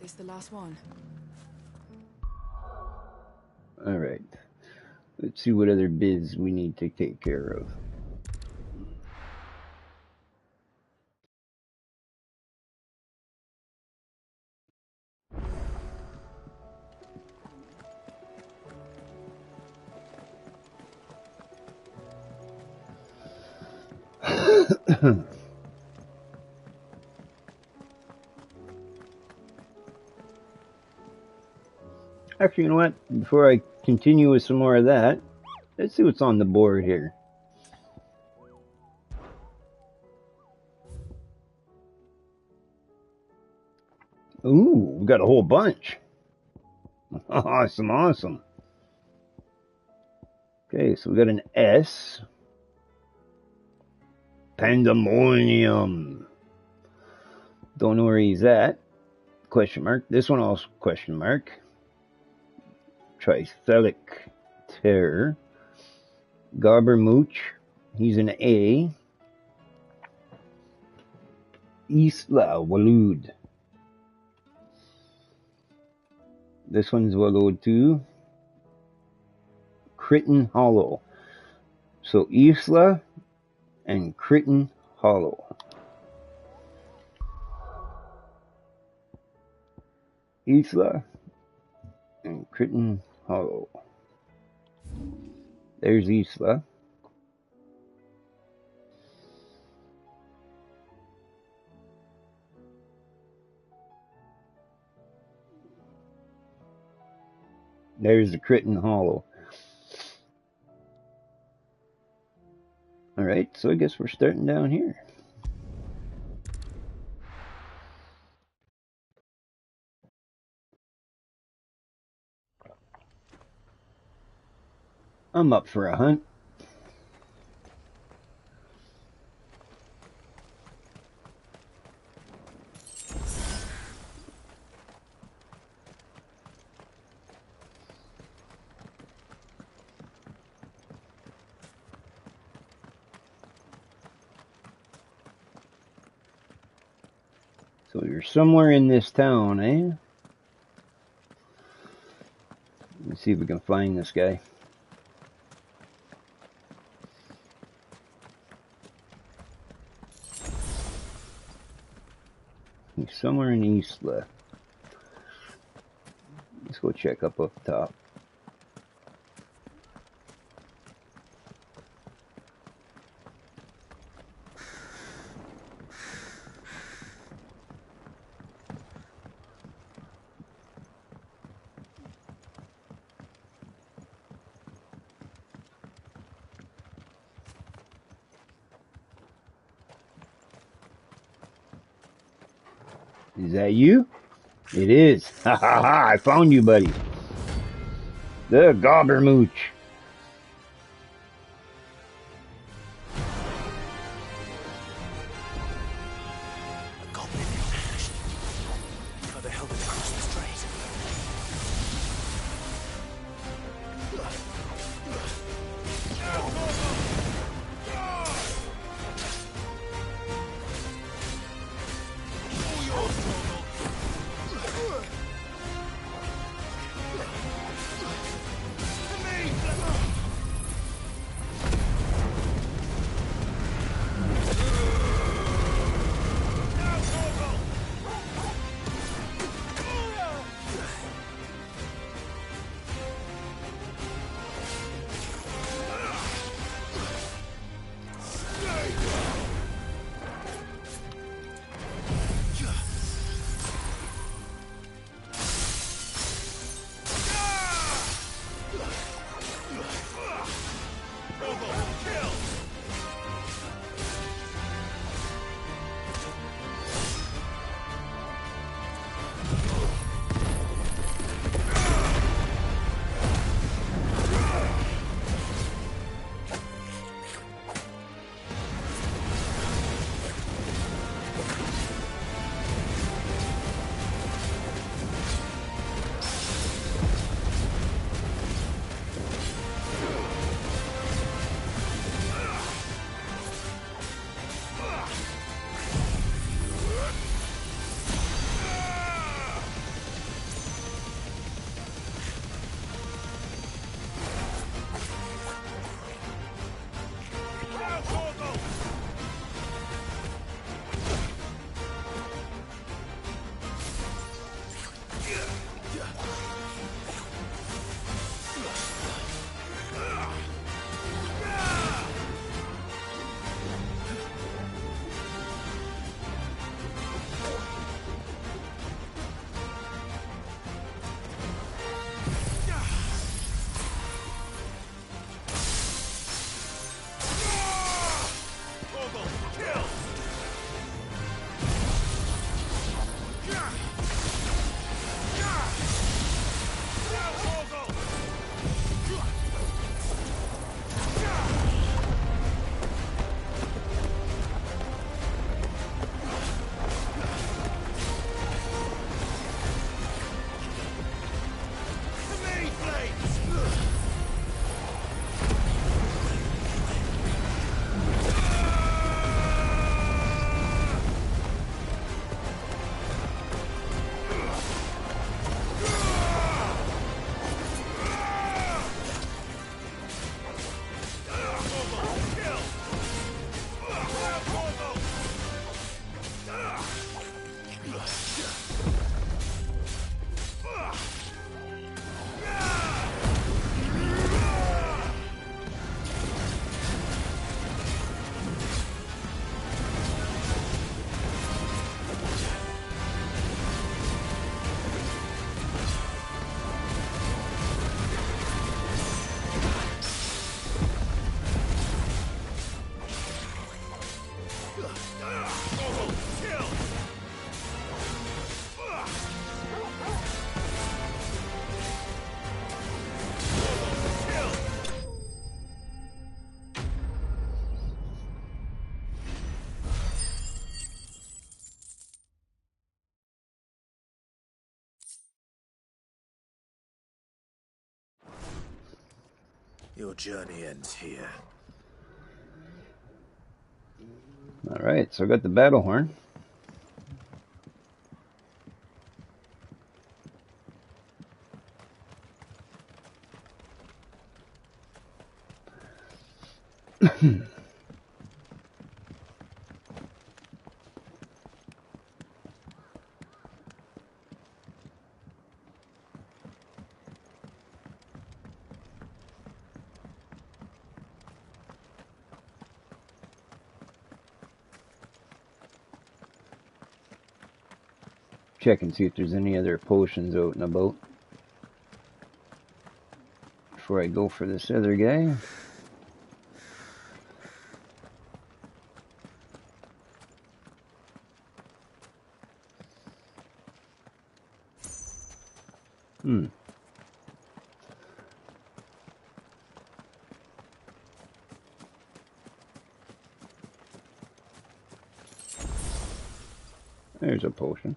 This the last one? Alright. Let's see what other biz we need to take care of. Actually, you know what? Before I continue with some more of that, let's see what's on the board here. Ooh, we got a whole bunch. Awesome, awesome. Okay, so we got an S. Pandemonium. Don't know where he's at. Question mark. This one also question mark. Trithelic Terror. Garbermooch. He's an A. Isla Walud. This one's Walud too. Crichton Hollow. So Isla and Crichton Hollow. Isla and Crichton Hollow. There's Isla. There's the Crichton Hollow. Alright, so I guess we're starting down here. I'm up for a hunt. So you're somewhere in this town, eh? Let's see if we can find this guy. He's somewhere in Eastla. Let's go check up top. Is that you? It is. Ha ha ha! I found you, buddy. The Gobbermooch. Your journey ends here. Alright, so I got the battle horn. Check and see if there's any other potions out and about before I go for this other guy. There's a potion.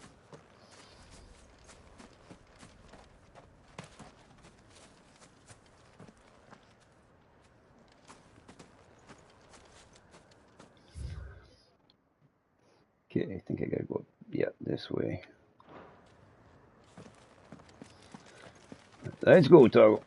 Okay, I think I gotta go, yeah, this way. Let's go, Toggle.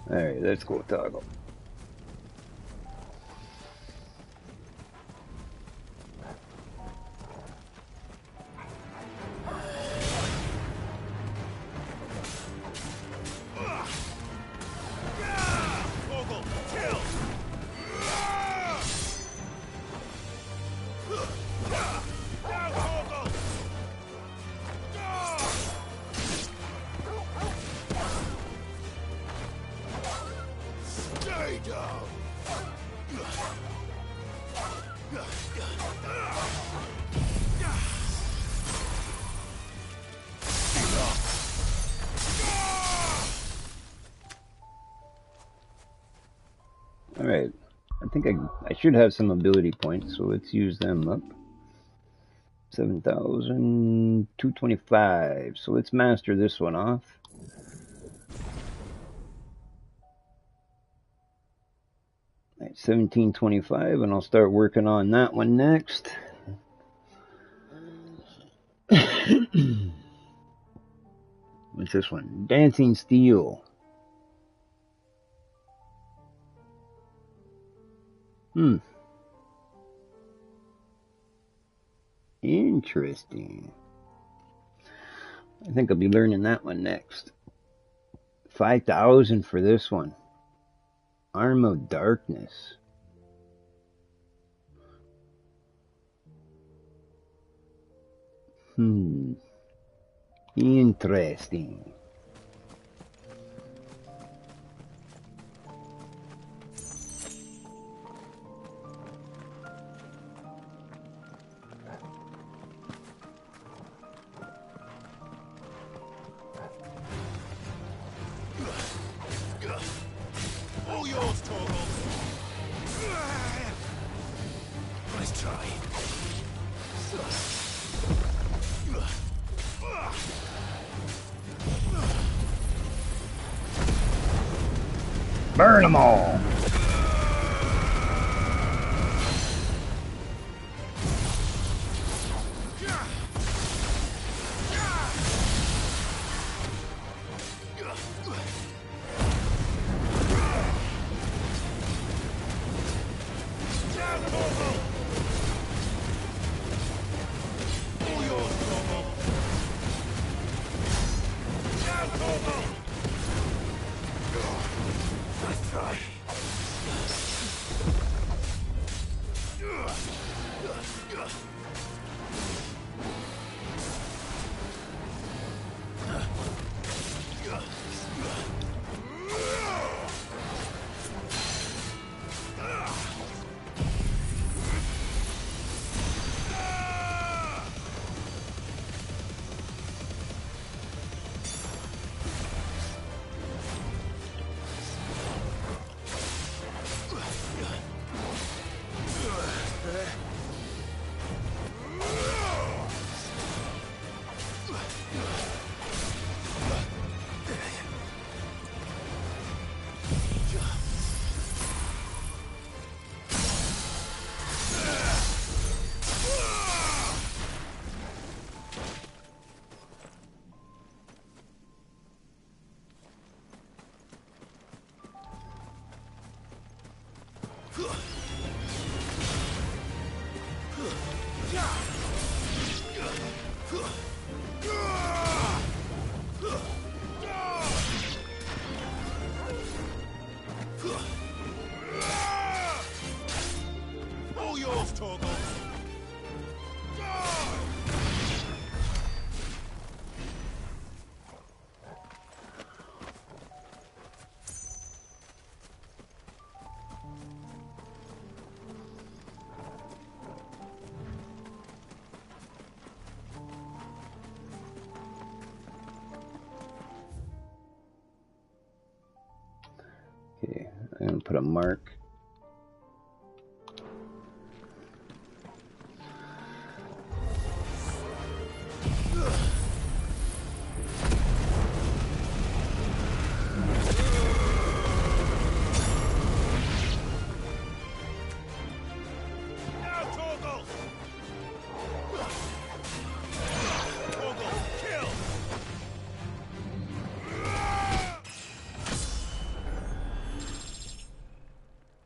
Alright, let's go, Toggle. Alright, I think I should have some ability points, so let's use them up. 7,225. So let's master this one off. Right, 1725, and I'll start working on that one next. What's this one? Dancing Steel. Interesting. I think I'll be learning that one next. 5,000 for this one. Arm of Darkness. Interesting. yours, Torgal. Nice try. Burn them all. All yours, Torgal. Okay, I'm gonna put a mark.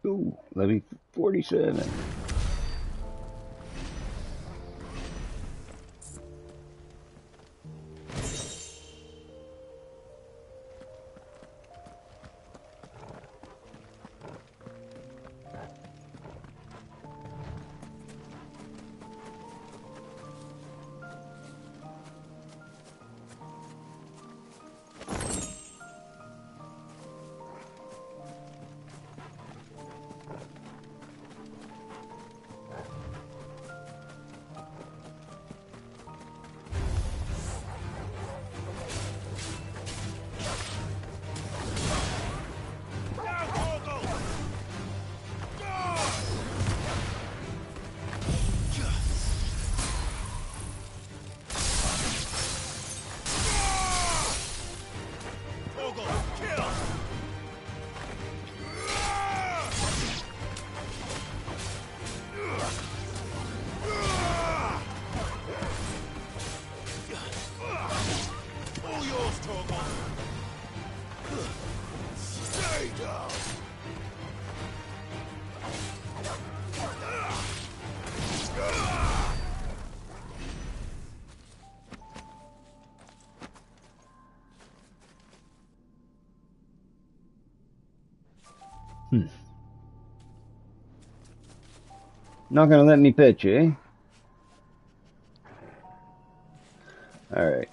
Ooh, level 47. Not gonna let me pitch, eh? Alright.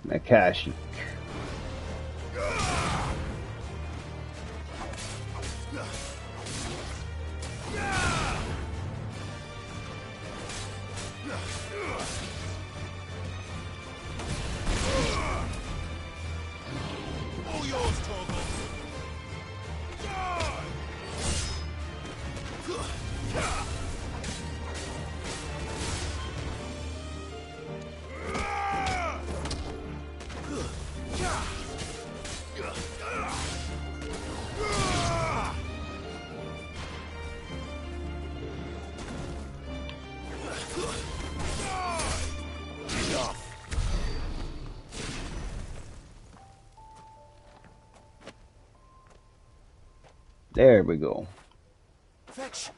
Makashi. All yours, Torgal. There we go. Fetch.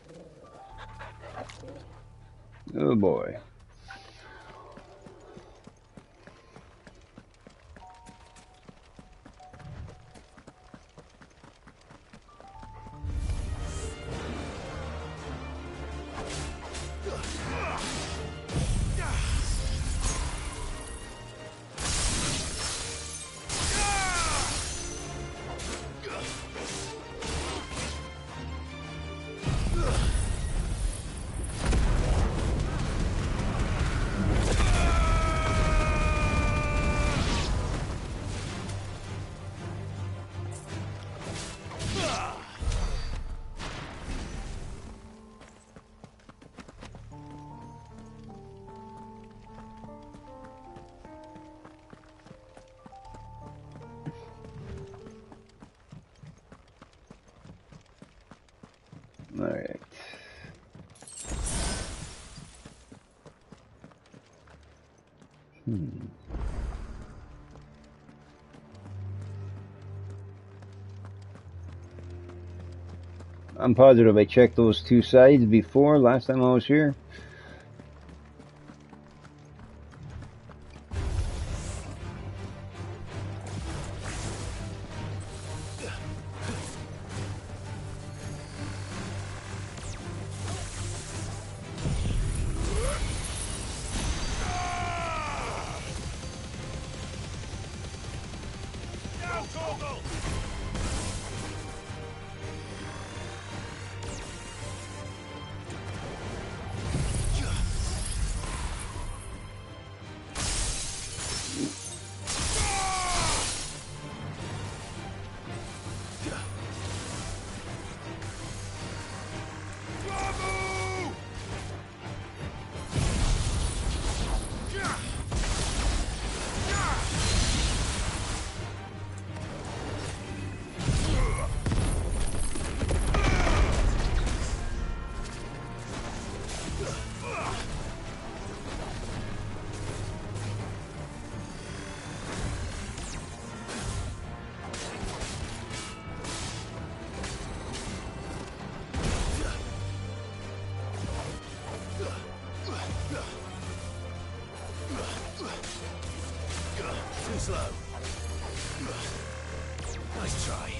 Oh boy. All right. I'm positive I checked those two sides before last time I was here. Too slow. Nice try.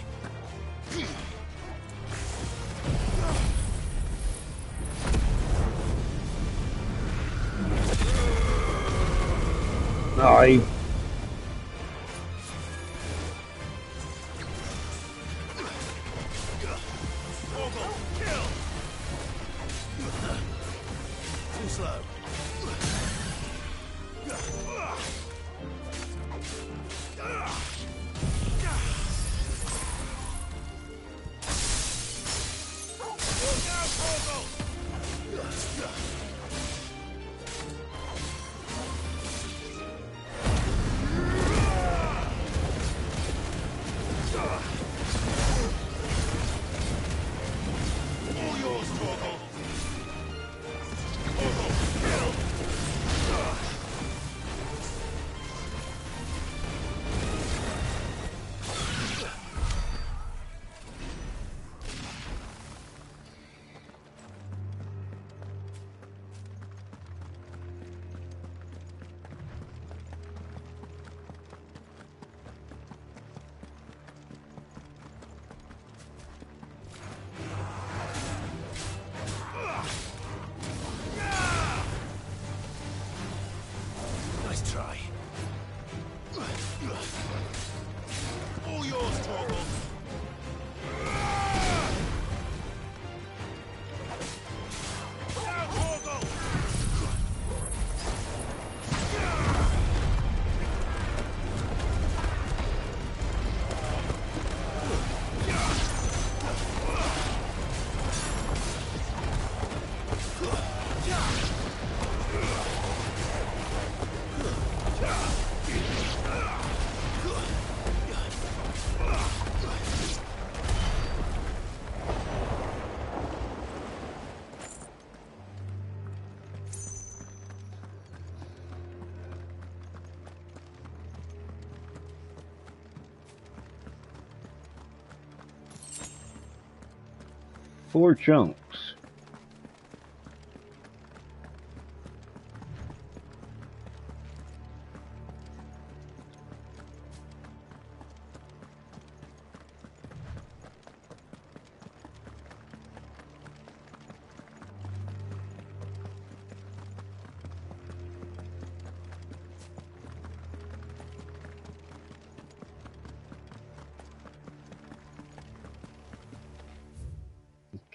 I Too slow. All yours, Torgal. 4 chunks.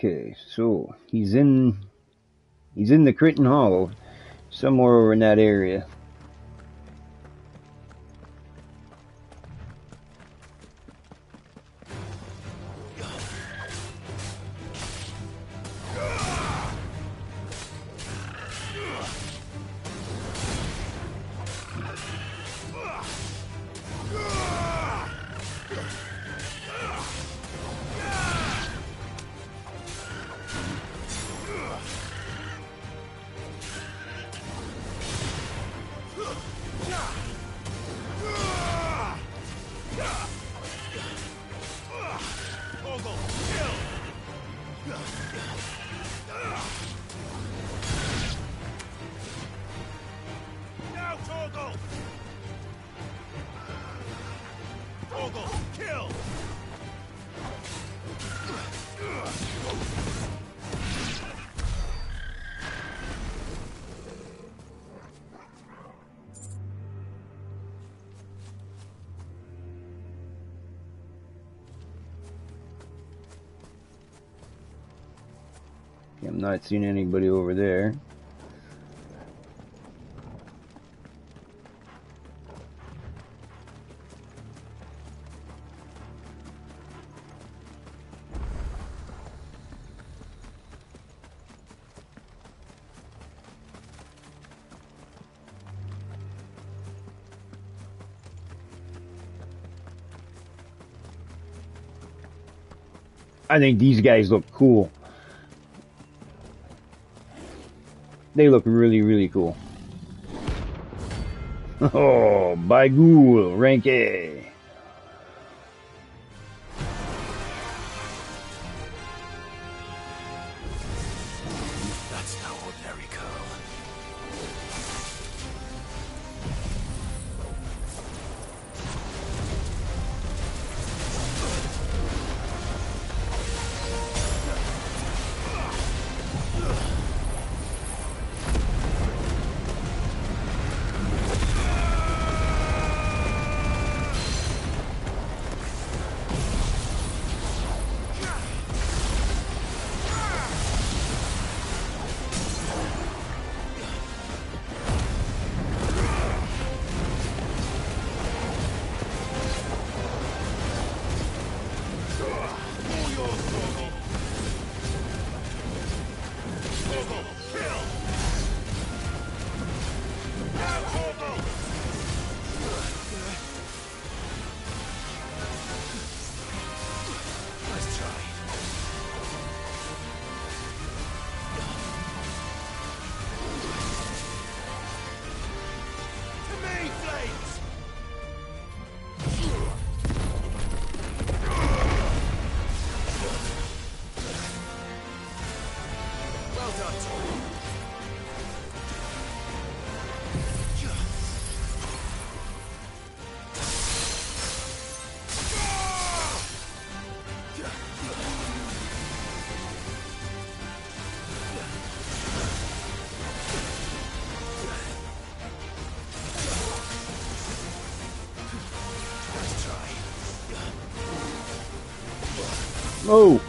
Okay, so he's in the Crichton Hollow, somewhere over in that area. I'm not seeing anybody over there. I think these guys look cool. They look really, really cool. Oh, Baigul, rank A. That's no ordinary girl. Oh!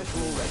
special already.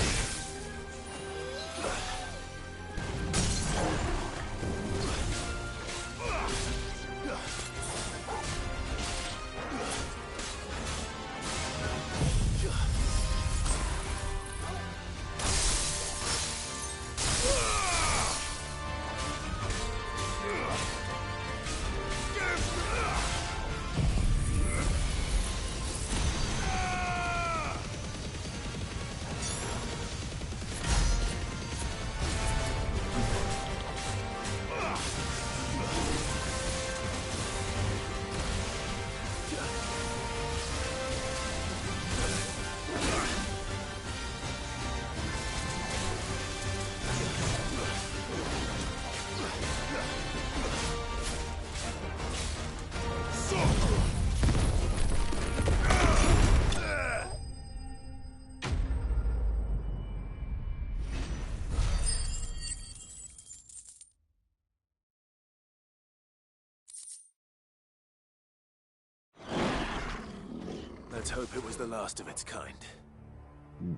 Let's hope it was the last of its kind.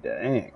Dang.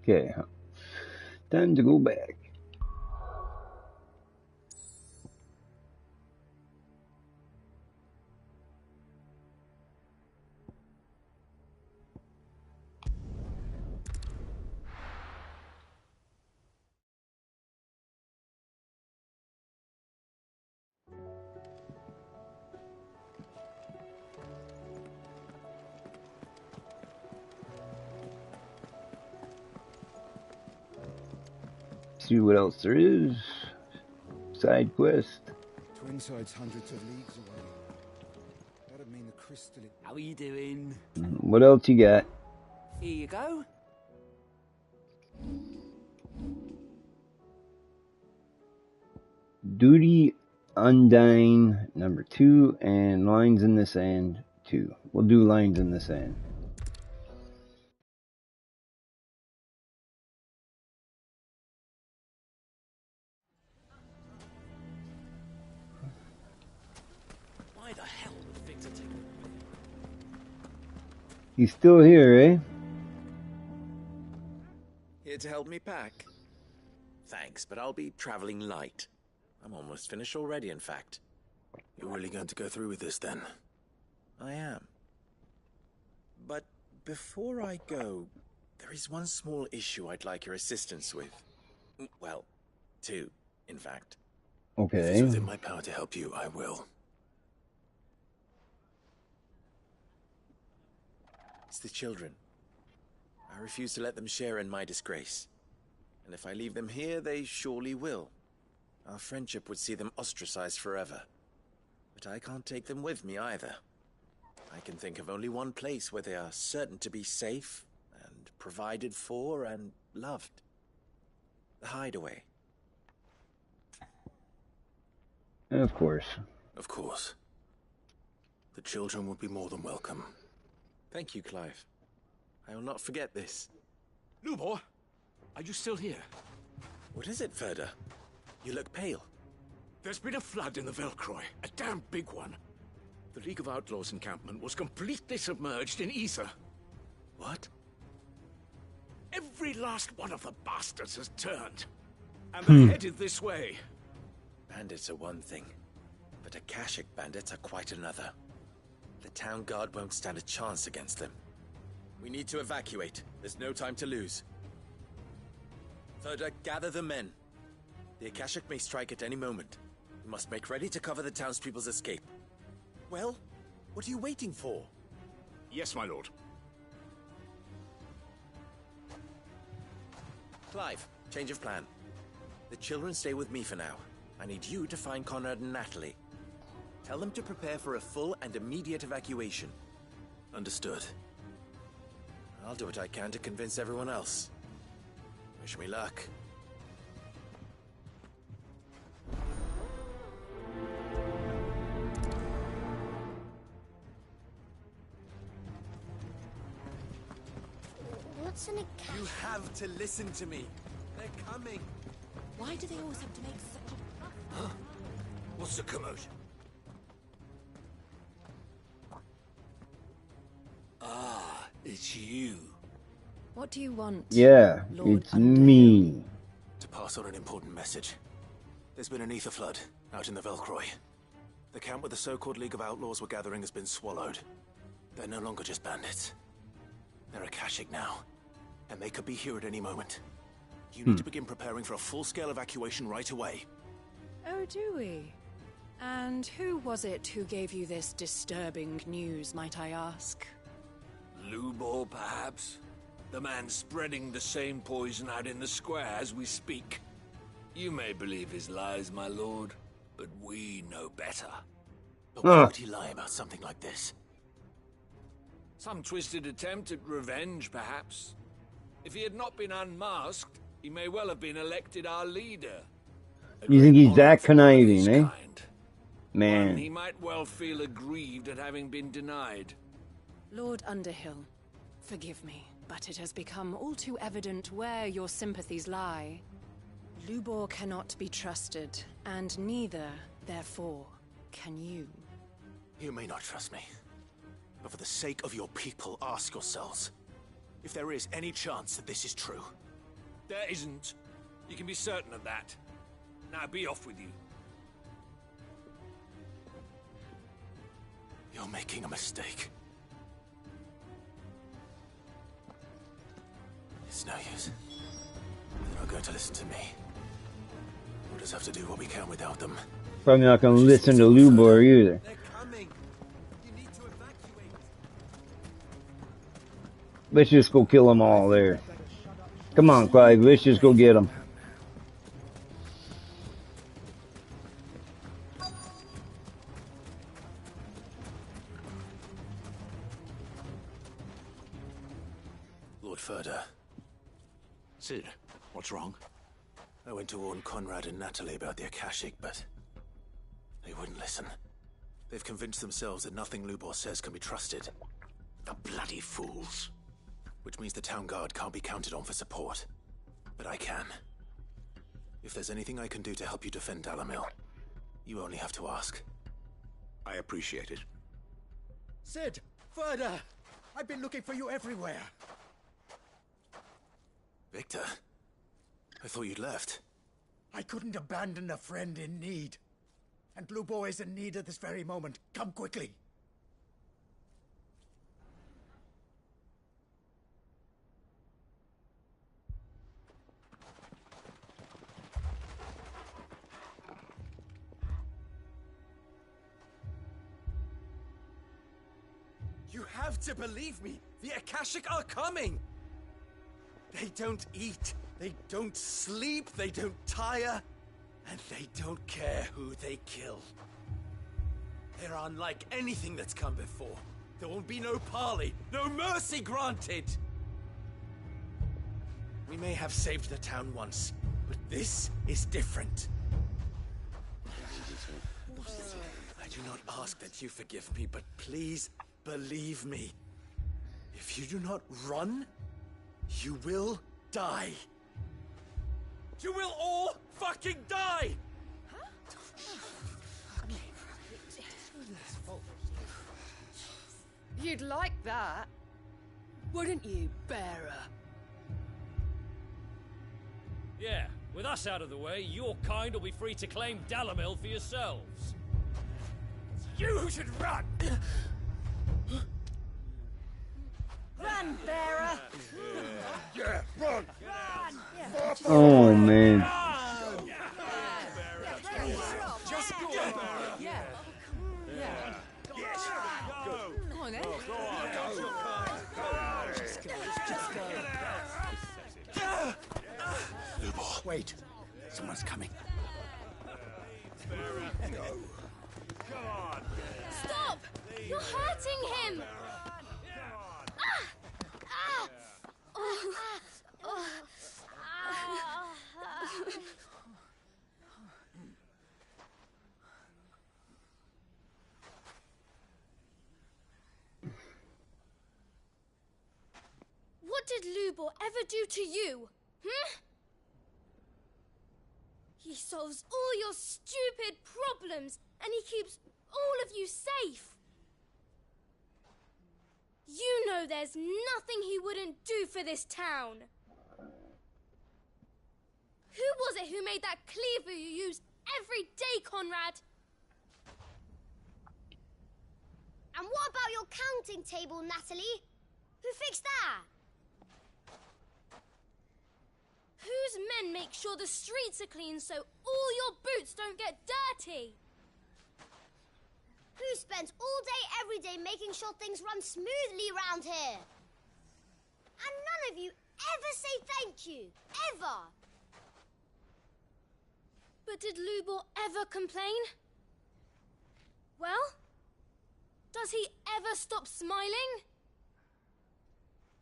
Okay, time to go back. See what else there is. Side quest. Twinside's hundreds of leagues away. That'd mean the crystal. How are you doing? What else you got? Here you go. Duty Undying number 2 and Lines in the Sand 2. We'll do Lines in the Sand. Why the hell would Victor take it? He's still here, eh? Here to help me pack? Thanks, but I'll be traveling light. I'm almost finished already, in fact. You're really going to go through with this, then? I am. But before I go, there is one small issue I'd like your assistance with. Well, two, in fact. Okay. If it's within my power to help you, I will. It's the children. I refuse to let them share in my disgrace. And if I leave them here, they surely will. Our friendship would see them ostracized forever. But I can't take them with me either. I can think of only one place where they are certain to be safe and provided for and loved. The Hideaway. Of course. Of course. The children would be more than welcome. Thank you, Clive. I will not forget this. Lubor, are you still here? What is it, Ferda? You look pale. There's been a flood in the Velcroy, a damn big one. The League of Outlaws encampment was completely submerged in ether. What? Every last one of the bastards has turned. And they're headed this way. Bandits are one thing, but Akashic bandits are quite another. The town guard won't stand a chance against them. We need to evacuate. There's no time to lose. Ferda, gather the men. The Akashic may strike at any moment. We must make ready to cover the townspeople's escape. Well, what are you waiting for? Yes, my lord. Clive, change of plan. The children stay with me for now. I need you to find Conrad and Natalie. Tell them to prepare for a full and immediate evacuation. Understood. I'll do what I can to convince everyone else. Wish me luck. What's in a cache? You have to listen to me. They're coming. Why do they always have to make such a... Huh? What's the commotion? Ah, it's you. What do you want? Yeah, Lord it's me. To pass on an important message. There's been an ether flood out in the Velcroy. The camp where the so-called League of Outlaws were gathering has been swallowed. They're no longer just bandits. They're Akashic now, and they could be here at any moment. You need to begin preparing for a full-scale evacuation right away. Oh, do we? And who was it who gave you this disturbing news, might I ask? Lubor, perhaps? The man spreading the same poison out in the square as we speak. You may believe his lies, my lord, but we know better. But why would he lie about something like this? Some twisted attempt at revenge, perhaps. If he had not been unmasked, he may well have been elected our leader. You think he's that conniving, eh? Man. He might well feel aggrieved at having been denied. Lord Underhill, forgive me, but it has become all too evident where your sympathies lie. Lubor cannot be trusted, and neither, therefore, can you. You may not trust me, but for the sake of your people, ask yourselves if there is any chance that this is true. There isn't. You can be certain of that. Now be off with you. You're making a mistake. It's no use. They're not going to listen to me. We'll just have to do what we can without them. Probably not going to listen to Lubor either. They're coming. You need to evacuate. Let's just go kill them all there. Come on, Clive. Let's just go get them. Lord Furder. Sid, what's wrong? I went to warn Conrad and Natalie about the Akashic, but they wouldn't listen. They've convinced themselves that nothing Lubor says can be trusted. The bloody fools. Which means the town guard can't be counted on for support. But I can. If there's anything I can do to help you defend Dalamil, you only have to ask. I appreciate it. Sid! Further! I've been looking for you everywhere. Victor? I thought you'd left. I couldn't abandon a friend in need. And Lubor is in need at this very moment. Come quickly. You have to believe me. The Akashic are coming. They don't eat. They don't sleep. They don't tire. And they don't care who they kill. They're unlike anything that's come before. There will be no parley, no mercy granted. We may have saved the town once, but this is different. I do not ask that you forgive me, but please believe me. If you do not run, you will die. You will all fucking die! You'd like that, wouldn't you, bearer? Yeah, with us out of the way, your kind will be free to claim Dalamil for yourselves. You should run! Run, bearer! Yeah, run! Run! Oh, man. Just go, bearer! Yeah. Yeah. Yes! Go! Come on, then. Go on! Just go. Just go. Lubor. Wait. Someone's coming. Go! Come on! Stop! You're hurting him! did Lubor ever do to you? He solves all your stupid problems, and he keeps all of you safe. You know there's nothing he wouldn't do for this town. Who was it who made that cleaver you use every day, Conrad? And what about your counting table, Natalie? Who fixed that? Whose men make sure the streets are clean so all your boots don't get dirty? Who spends all day every day making sure things run smoothly round here? And none of you ever say thank you. Ever. But did Lubor ever complain? Well, does he ever stop smiling?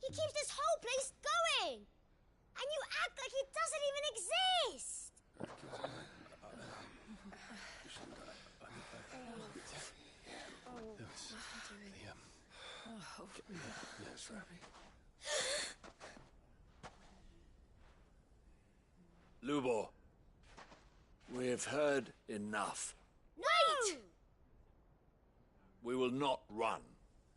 He keeps this whole place going. And you act like it doesn't even exist. Lubor, we've heard enough. Wait! We will not run.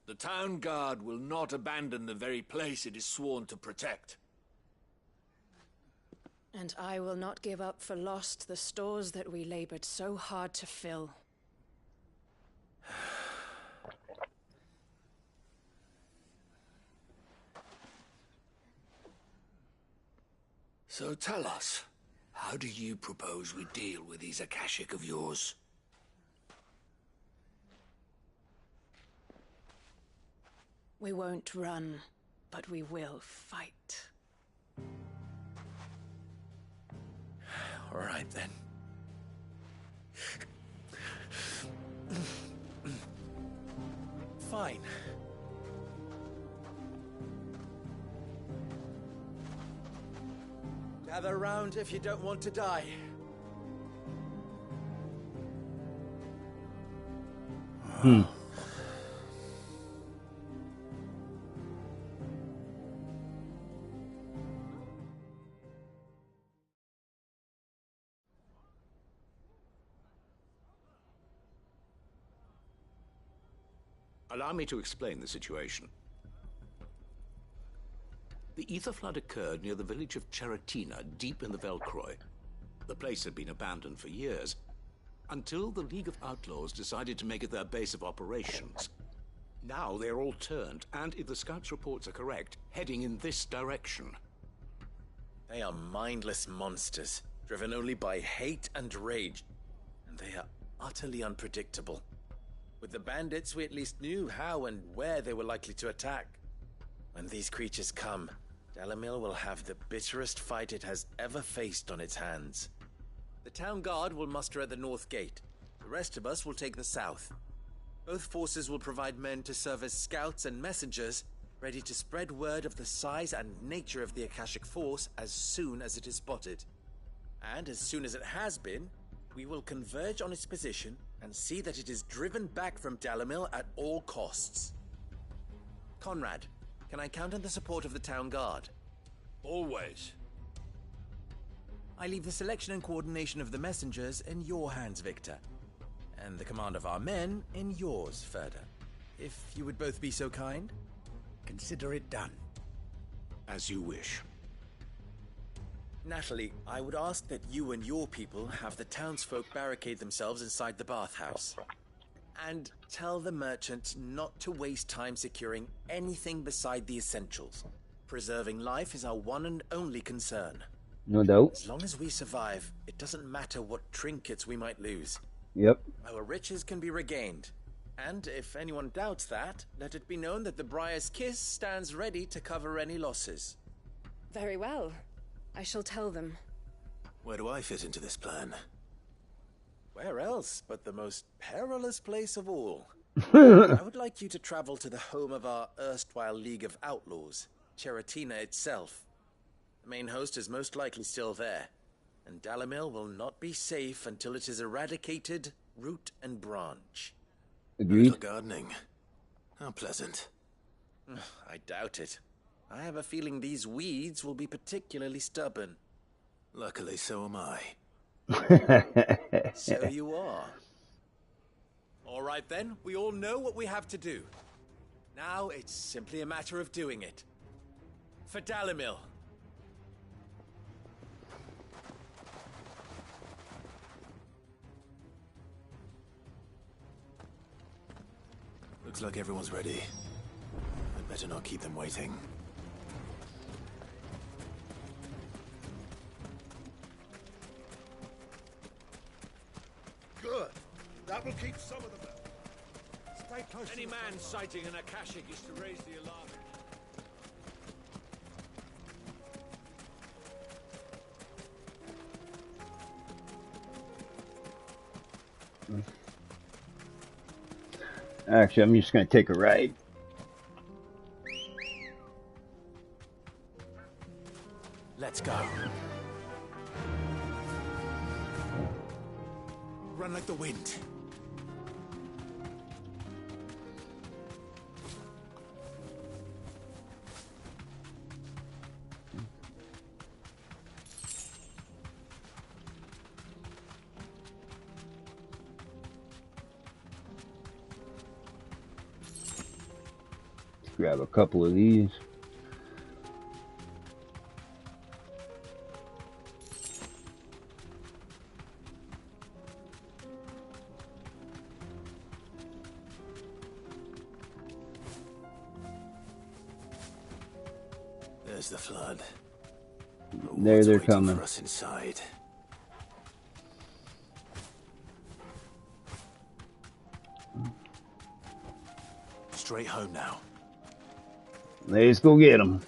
The town guard will not abandon the very place it is sworn to protect. And I will not give up for lost the stores that we labored so hard to fill. So tell us, how do you propose we deal with these Akashic of yours? We won't run, but we will fight. All right, then. Fine. Gather round if you don't want to die. Allow me to explain the situation. The ether flood occurred near the village of Cheratina, deep in the Velcroy. The place had been abandoned for years, until the League of Outlaws decided to make it their base of operations. Now they're all turned, and if the scouts' reports are correct, heading in this direction. They are mindless monsters, driven only by hate and rage, and they are utterly unpredictable. With the bandits, we at least knew how and where they were likely to attack. When these creatures come, Dalamil will have the bitterest fight it has ever faced on its hands. The town guard will muster at the north gate. The rest of us will take the south. Both forces will provide men to serve as scouts and messengers, ready to spread word of the size and nature of the Akashic force as soon as it is spotted. And as soon as it has been, we will converge on its position and see that it is driven back from Dalamil at all costs. Conrad, can I count on the support of the town guard? Always. I leave the selection and coordination of the messengers in your hands, Victor. And the command of our men in yours, Ferda. If you would both be so kind. Consider it done. As you wish. Natalie, I would ask that you and your people have the townsfolk barricade themselves inside the bathhouse. And tell the merchants not to waste time securing anything beside the essentials. Preserving life is our one and only concern. No doubt. As long as we survive, it doesn't matter what trinkets we might lose. Yep. Our riches can be regained. And if anyone doubts that, let it be known that the Briar's Kiss stands ready to cover any losses. Very well. I shall tell them. Where do I fit into this plan? Where else but the most perilous place of all? I would like you to travel to the home of our erstwhile League of Outlaws, Cheratina itself. The main host is most likely still there, and Dalamil will not be safe until it is eradicated, root and branch. Agreed. Gardening. How pleasant. I doubt it. I have a feeling these weeds will be particularly stubborn. Luckily, so am I. So you are. All right then, we all know what we have to do. Now it's simply a matter of doing it. For Dalimil. Looks like everyone's ready. I'd better not keep them waiting. Good. That will keep some of them out. Stay close. Any man sighting an Akashic is to raise the alarm. Actually, I'm just going to take a ride. Let's go. Run like the wind. Grab a couple of these. There's the flood. There they're Waiting coming. for us inside. Straight home now. Let's go get them.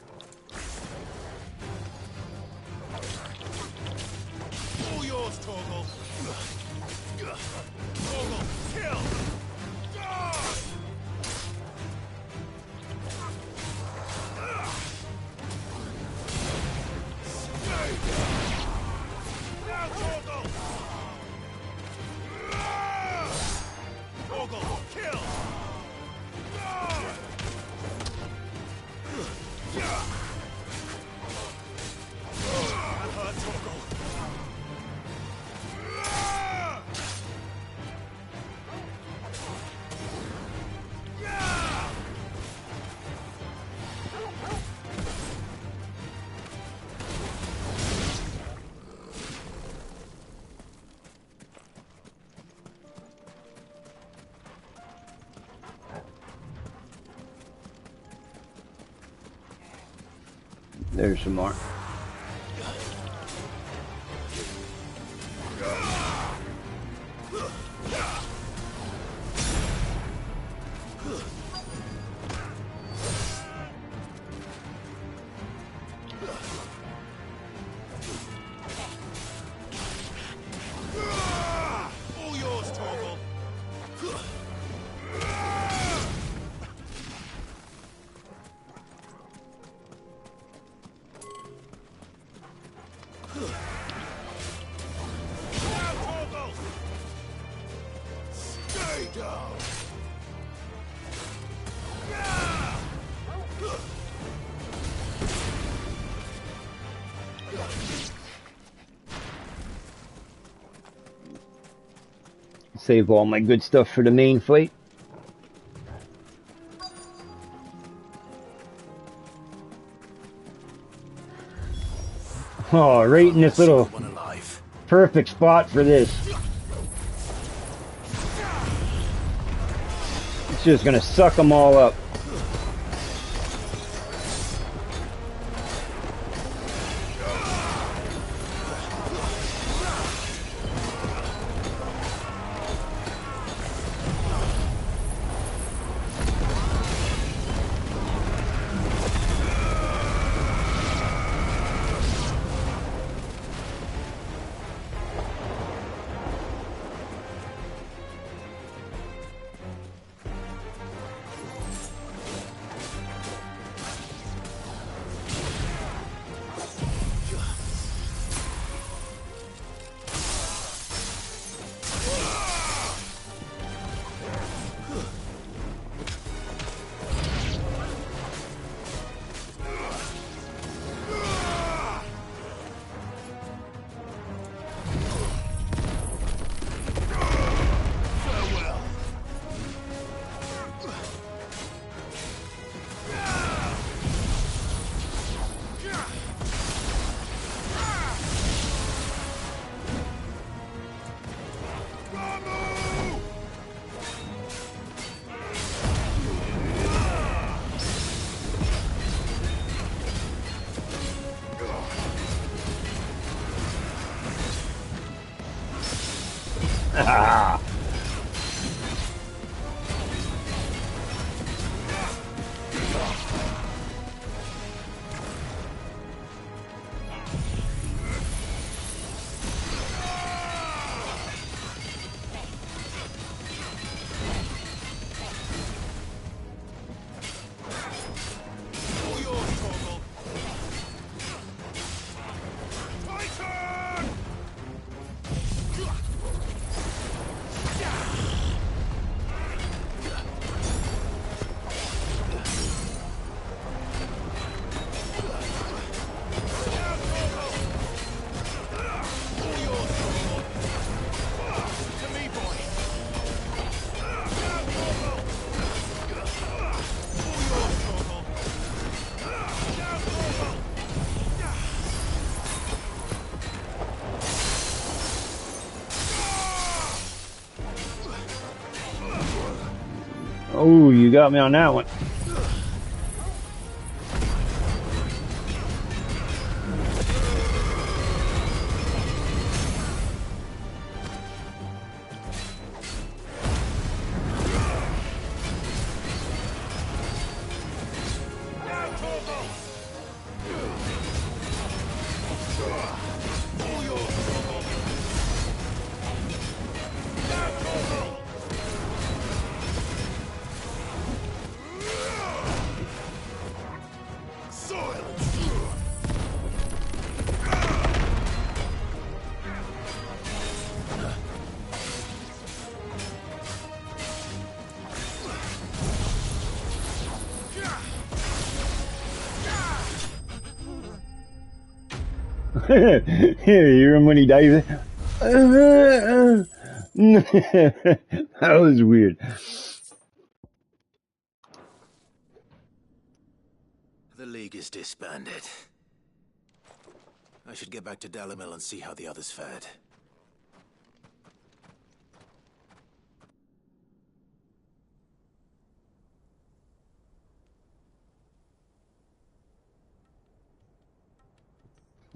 All yours, Torgal. Torgal, kill! Die! Stay down! Now, Torgal! Torgal, kill! Die! That hurt, Torgal. There's some more. All yours, Torgal. Now, Torgal. Stay down. Save all my good stuff for the main fight. Oh, right in this little perfect spot for this. It's just gonna suck them all up. Oh, you got me on that one. You hear him when he dives. That was weird. The League is disbanded. I should get back to Dalimil and see how the others fared.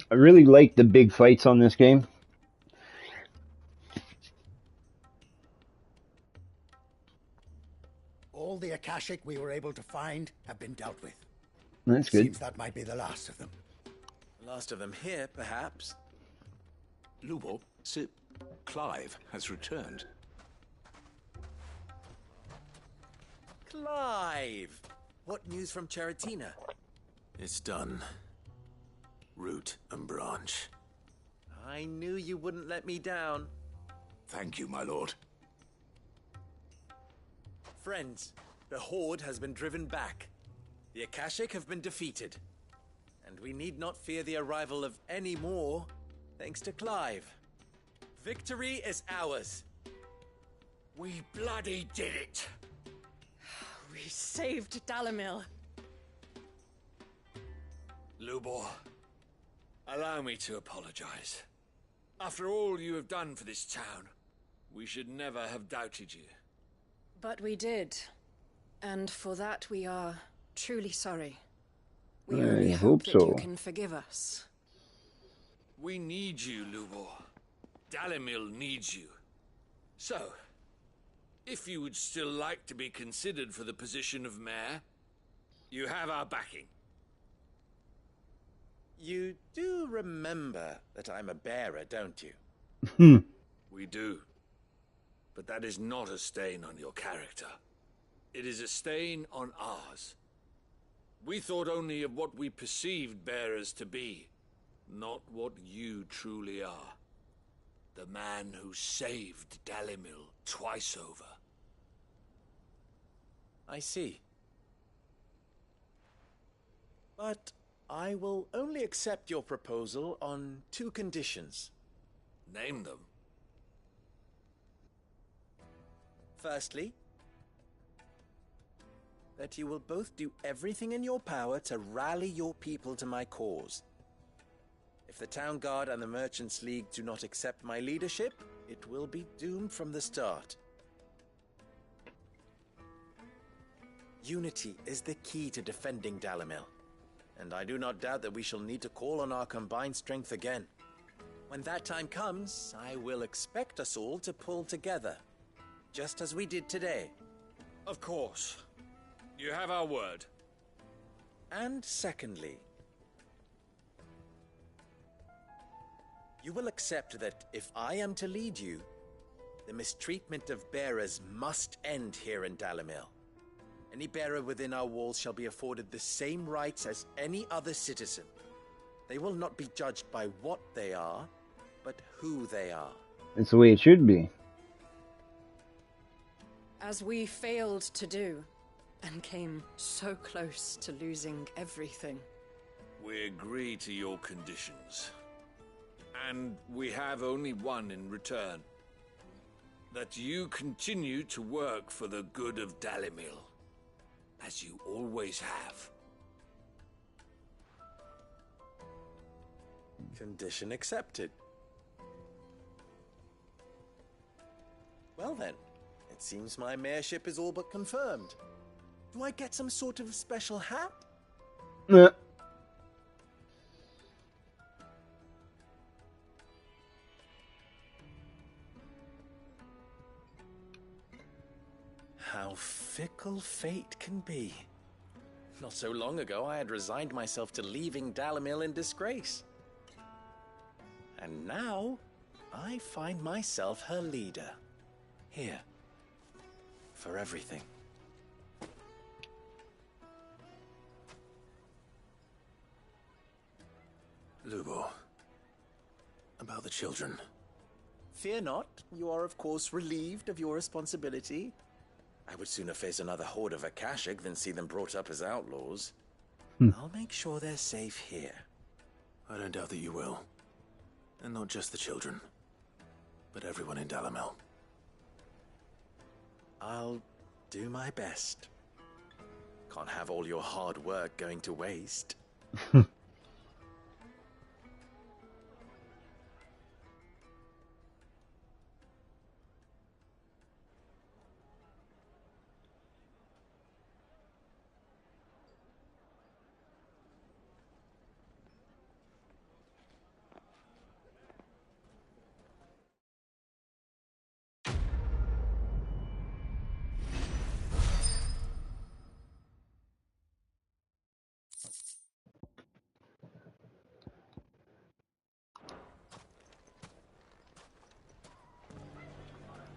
I really like the big fights on this game. All the Akashic we were able to find have been dealt with. That's good. Seems that might be the last of them. Last of them here, perhaps. Lubo, Sir Clive has returned. Clive! What news from Charatina? It's done. Root and branch. I knew you wouldn't let me down. Thank you, my lord. Friends, the Horde has been driven back. The Akashic have been defeated. And we need not fear the arrival of any more, thanks to Clive. Victory is ours. We bloody did it! We saved Dalimil. Lubor, allow me to apologize. After all you have done for this town, we should never have doubted you. But we did. And for that we are truly sorry. We I only hope that so. you can forgive us. We need you, Lubor. Dalimil needs you. So, if you would still like to be considered for the position of mayor, you have our backing. You do remember that I'm a bearer, don't you? We do. But that is not a stain on your character. It is a stain on ours. We thought only of what we perceived bearers to be, not what you truly are. The man who saved Dalimil twice over. I see. But I will only accept your proposal on 2 conditions. Name them. Firstly, that you will both do everything in your power to rally your people to my cause. If the Town Guard and the Merchants League do not accept my leadership, it will be doomed from the start. Unity is the key to defending Dalimil, and I do not doubt that we shall need to call on our combined strength again. When that time comes, I will expect us all to pull together, just as we did today. Of course. You have our word. And secondly, you will accept that if I am to lead you, the mistreatment of bearers must end here in Dalimil. Any bearer within our walls shall be afforded the same rights as any other citizen. They will not be judged by what they are, but who they are. That's the way it should be. As we failed to do, and came so close to losing everything. We agree to your conditions. And we have only one in return. That you continue to work for the good of Dalimil, as you always have. Condition accepted. Well then, it seems my mayorship is all but confirmed. Do I get some sort of special hat? Nah. How fickle fate can be. Not so long ago, I had resigned myself to leaving Dalimil in disgrace. And now, I find myself her leader. Here. For everything. Lubo, about the children. Fear not, you are of course relieved of your responsibility. I would sooner face another horde of Akashic than see them brought up as outlaws. I'll make sure they're safe here. I don't doubt that you will. And not just the children, but everyone in Dalimil. I'll do my best. Can't have all your hard work going to waste.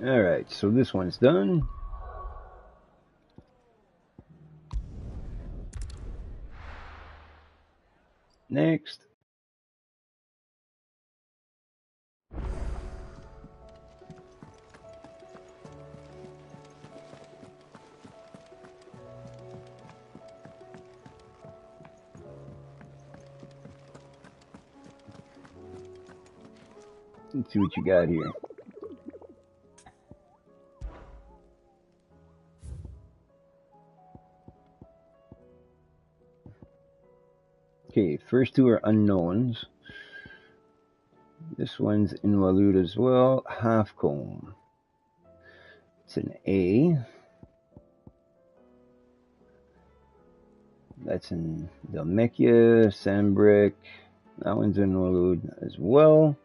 Alright, so this one's done. Next. Let's see what you got here. Okay, first two are unknowns. This one's in Walud as well. Halfcombe. It's an A. That's in Delmekia, Sambrick. That one's in Walud as well.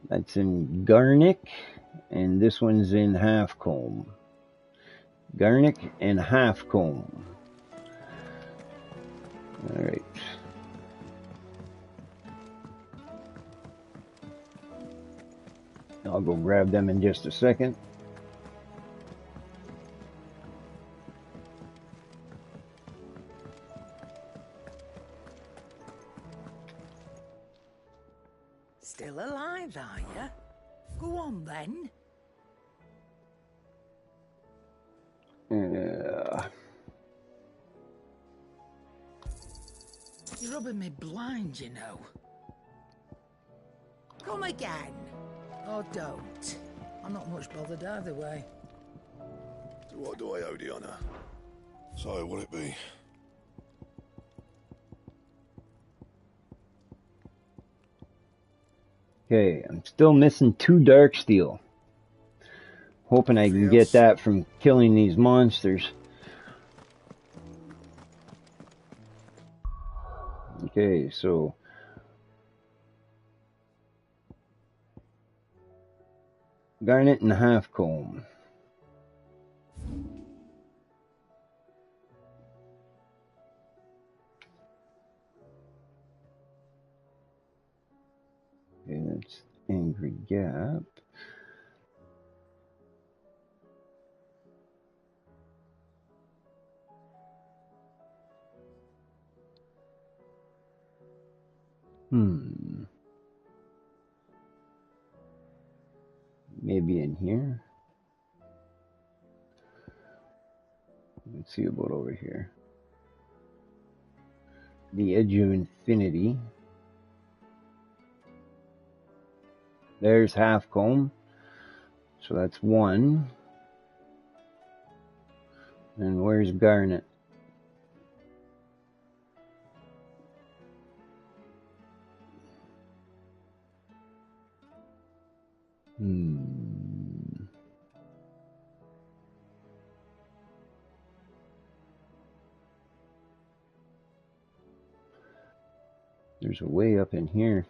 That's in Garnick. And this one's in Halfcombe. Garnick and Halfcombe. Alright. I'll go grab them in just a second. Still alive, are you? Go on then. Yeah. You're rubbing me blind, you know. Come again. Or don't. I'm not much bothered either way. To what do I owe the honour? So, will it be? Okay, I'm still missing 2 Darksteel. Hoping I can get that from killing these monsters. Okay, so Garnet and Halfcomb. Okay, that's Angry Gap. Maybe in here. Let's see about over here. The Edge of Infinity. There's Halfcomb. So that's one. And where's Garnet? There's a way up in here.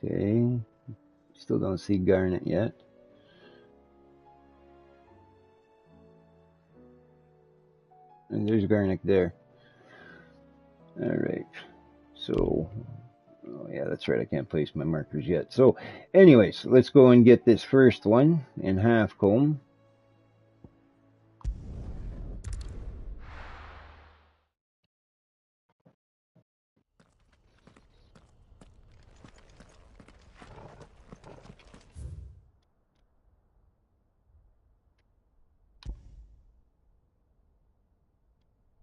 Okay. Still don't see Garnet yet. And there's Garnet there. Alright. So, oh yeah, that's right. I can't place my markers yet. So, anyways, let's go and get this first one in Halfcomb.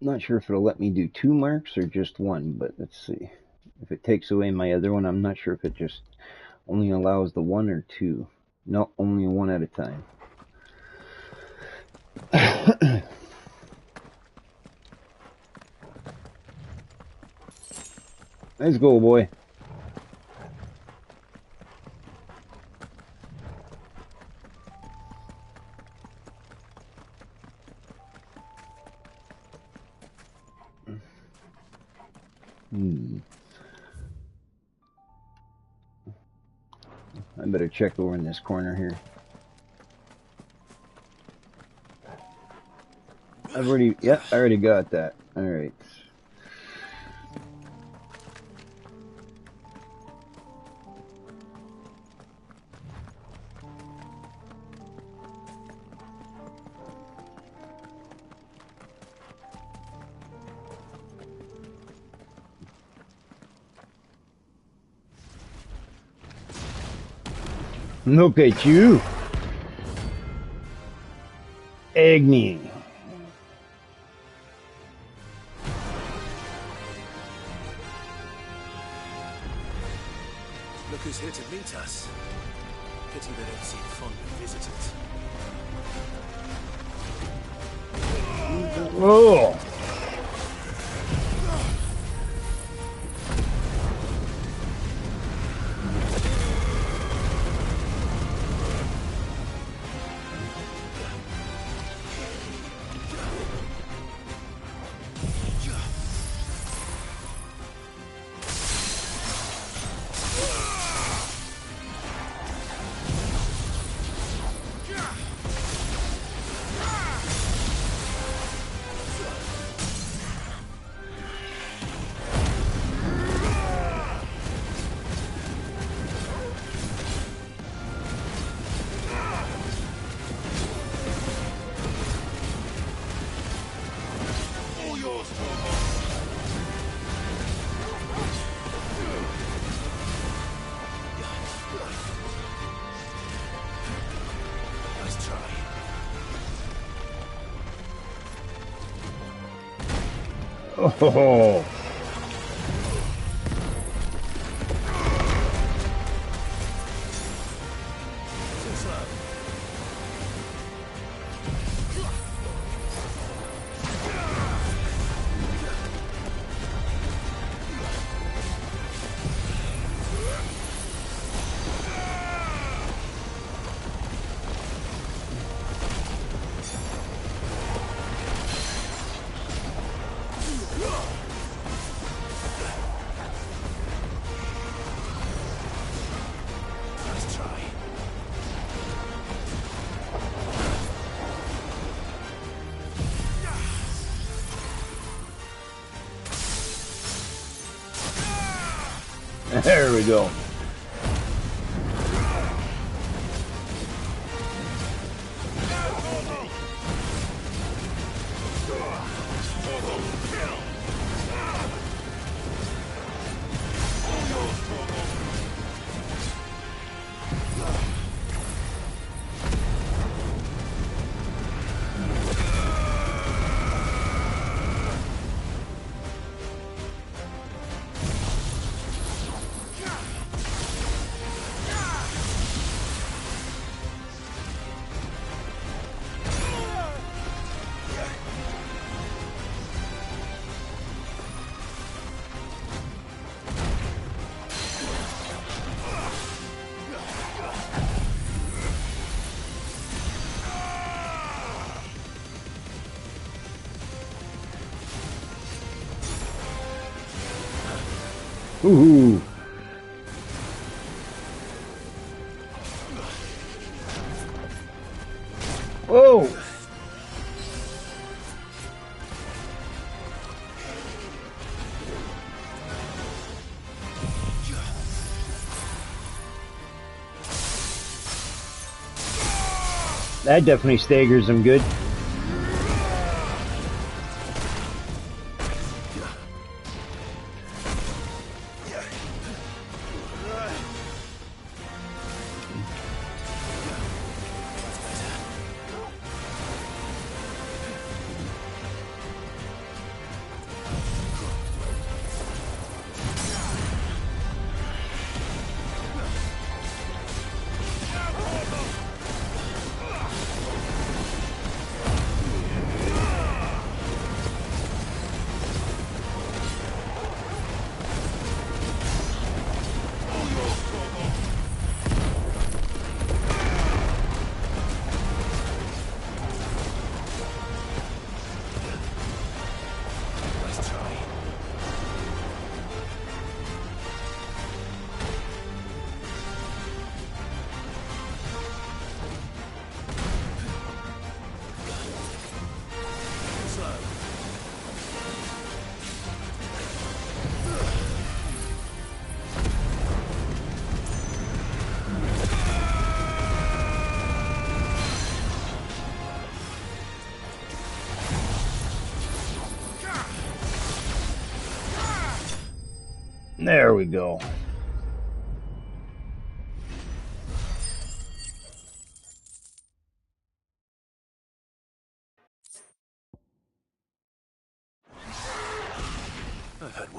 Not sure if it'll let me do 2 marks or just 1, but let's see. If it takes away my other one, I'm not sure if it just only allows the 1 or 2. No, only 1 at a time. Let's go, boy. I better check over in this corner here. I already got that. All right. Look at you, Agni. Look who's here to meet us. Pity they don't seem fond of visitors. Oh. Oh. There we go. Ooh. Whoa. That definitely staggers him good. There we go.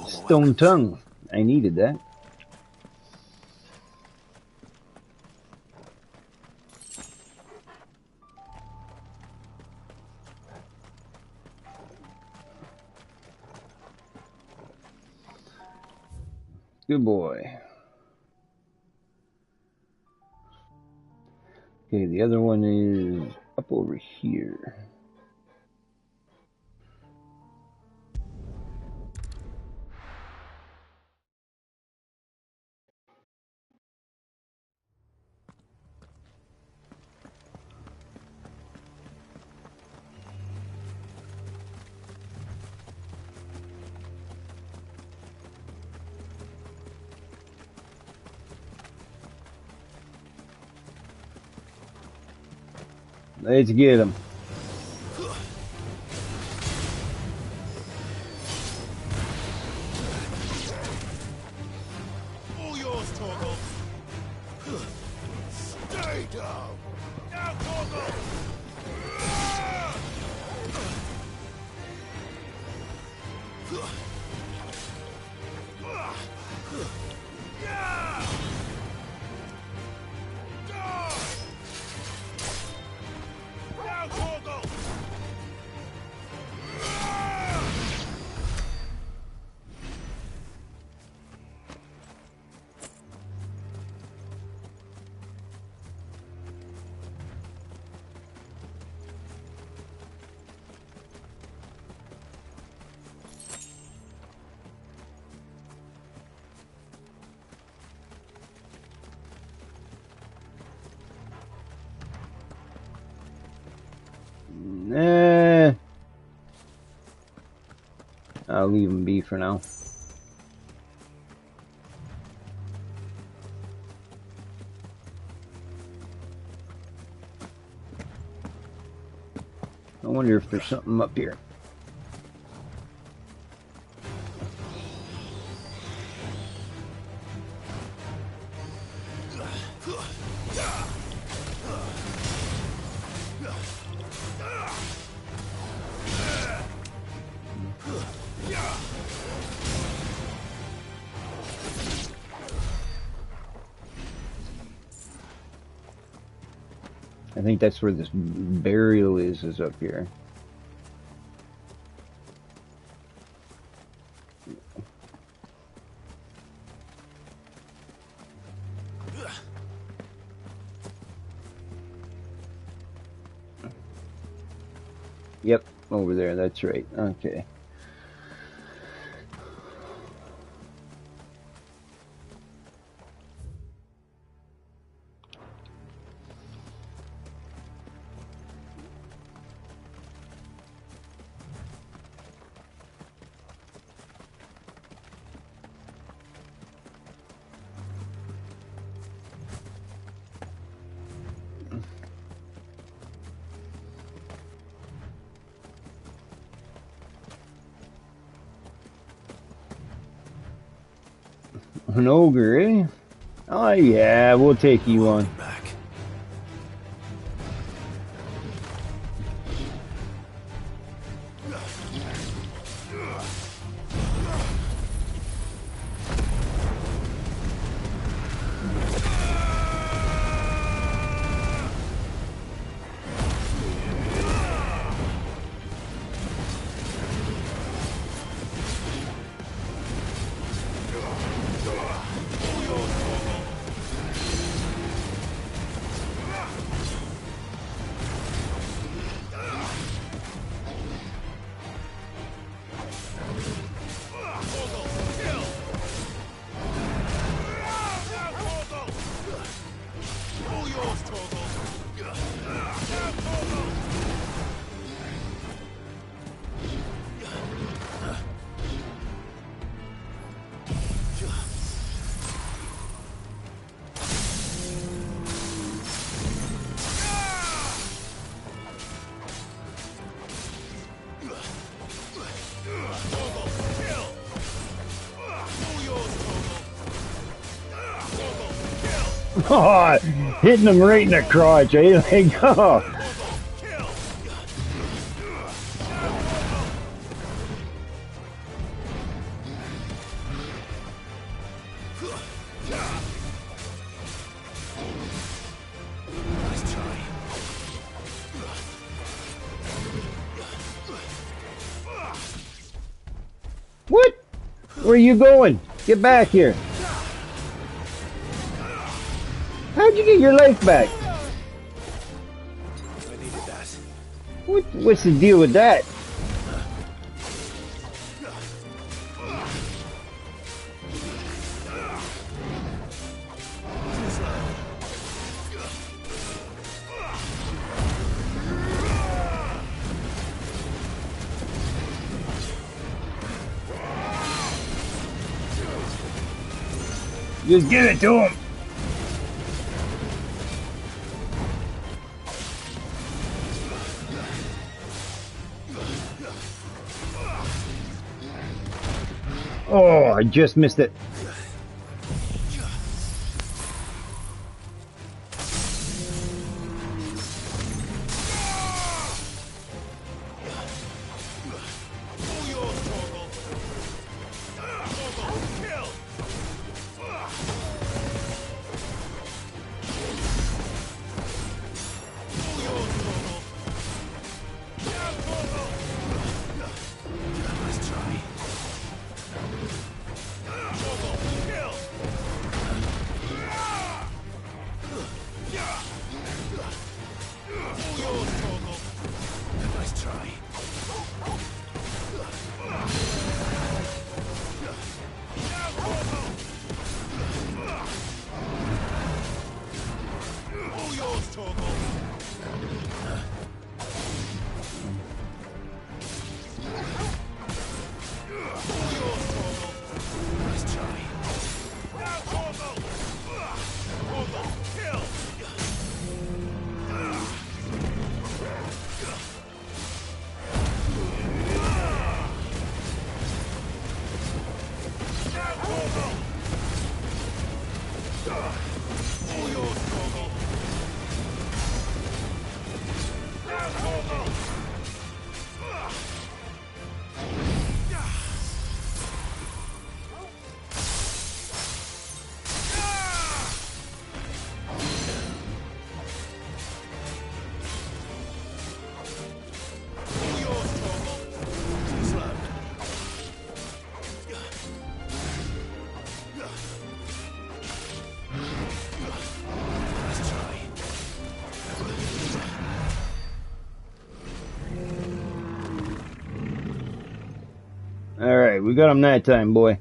Stone tongue. I needed that. Good boy. Okay, the other one is up over here. Let's get him. All yours, Torgal. Stay down. Now, Torgal. I'll leave him be for now. I wonder if there's something up here. I think that's where this burial is up here. Yep, over there, that's right. Okay. An ogre, eh? Oh yeah, we'll take you on. Oh, hitting him right in the crotch, eh? Like, oh. What? Where are you going? Get back here. How'd you get your life back? I needed that. What's the deal with that? Just give it to him. Oh, I just missed it. Alright, we got him that time, boy.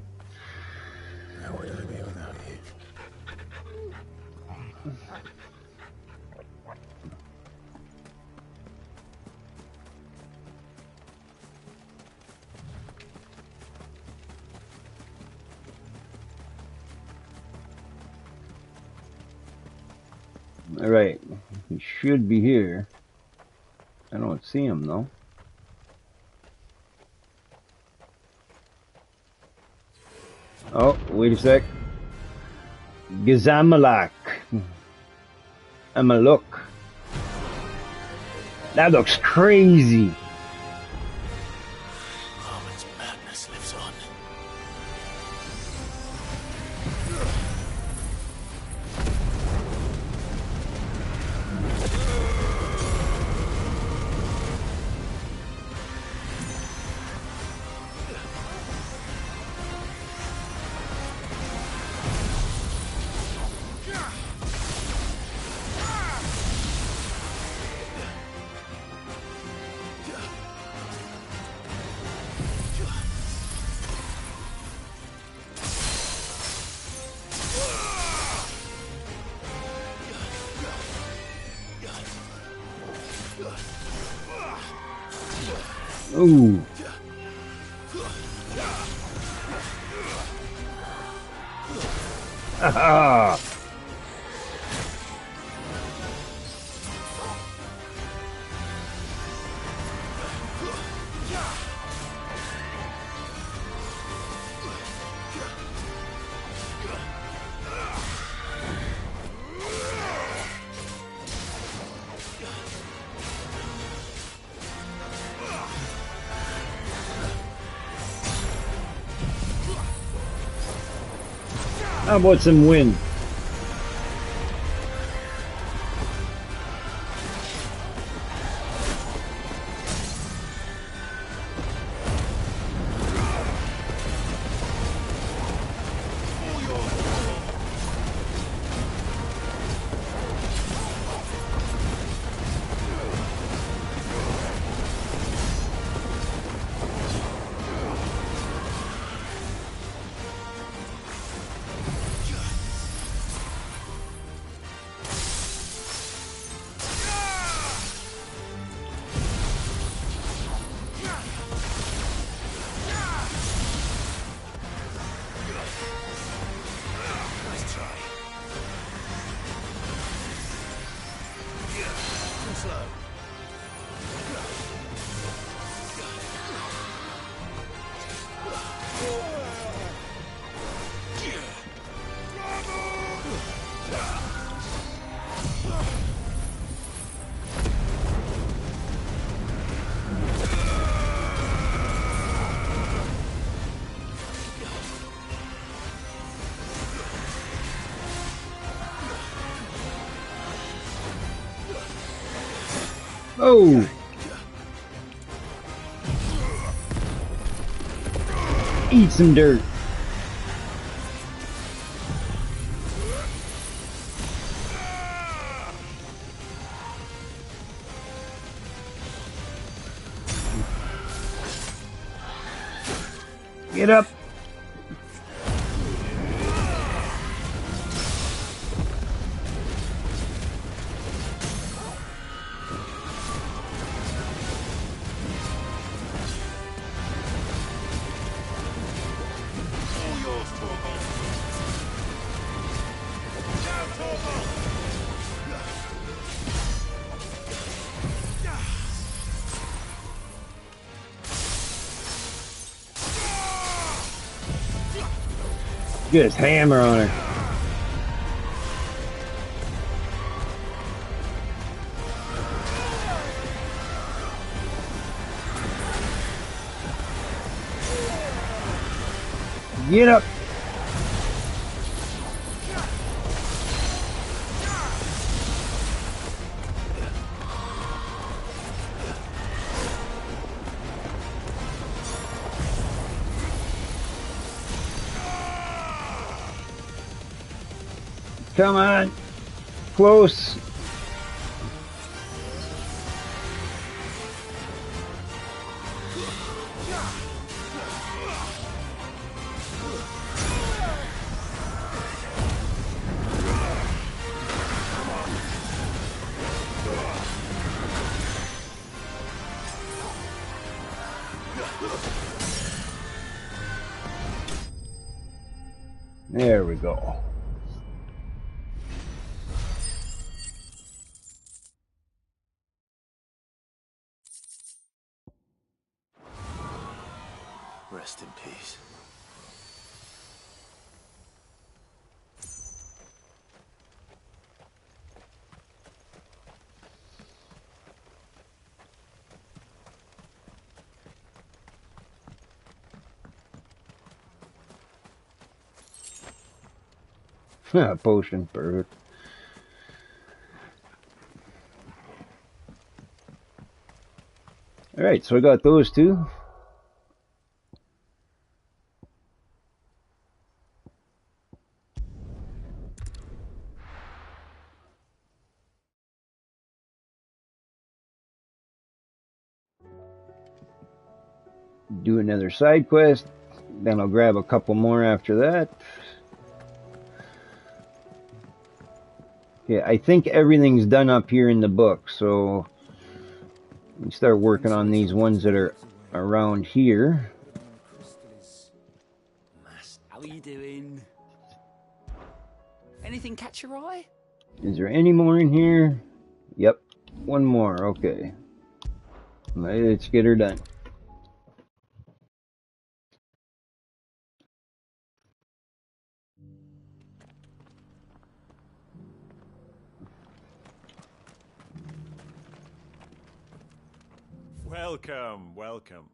Now where do I be without you? Alright, he should be here. I don't see him though. Oh, wait a sec. Gizamalak. I'ma look. That looks crazy. Harmon's madness lives on. Ooh. Haha. How about some wind? Oh! Eat some dirt. Get up. Just hammer on her. Get up. Come on. Close. go. Rest in peace. Potion, perfect. Alright, so I got those two. Do another side quest, then I'll grab a couple more after that. Yeah, I think everything's done up here in the book, so we start working on these ones that are around here. How are you doing? Anything catch your eye? Is there any more in here? Yep, one more, okay. Let's get her done. Welcome, welcome.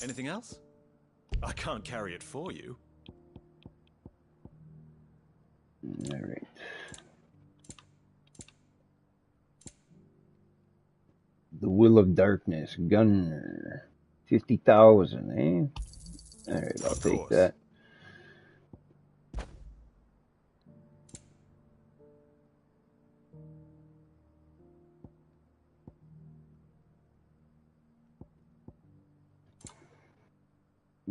Anything else? I can't carry it for you. Alright. The Will of Darkness, Gunner. 50,000, eh? Alright, I'll take that.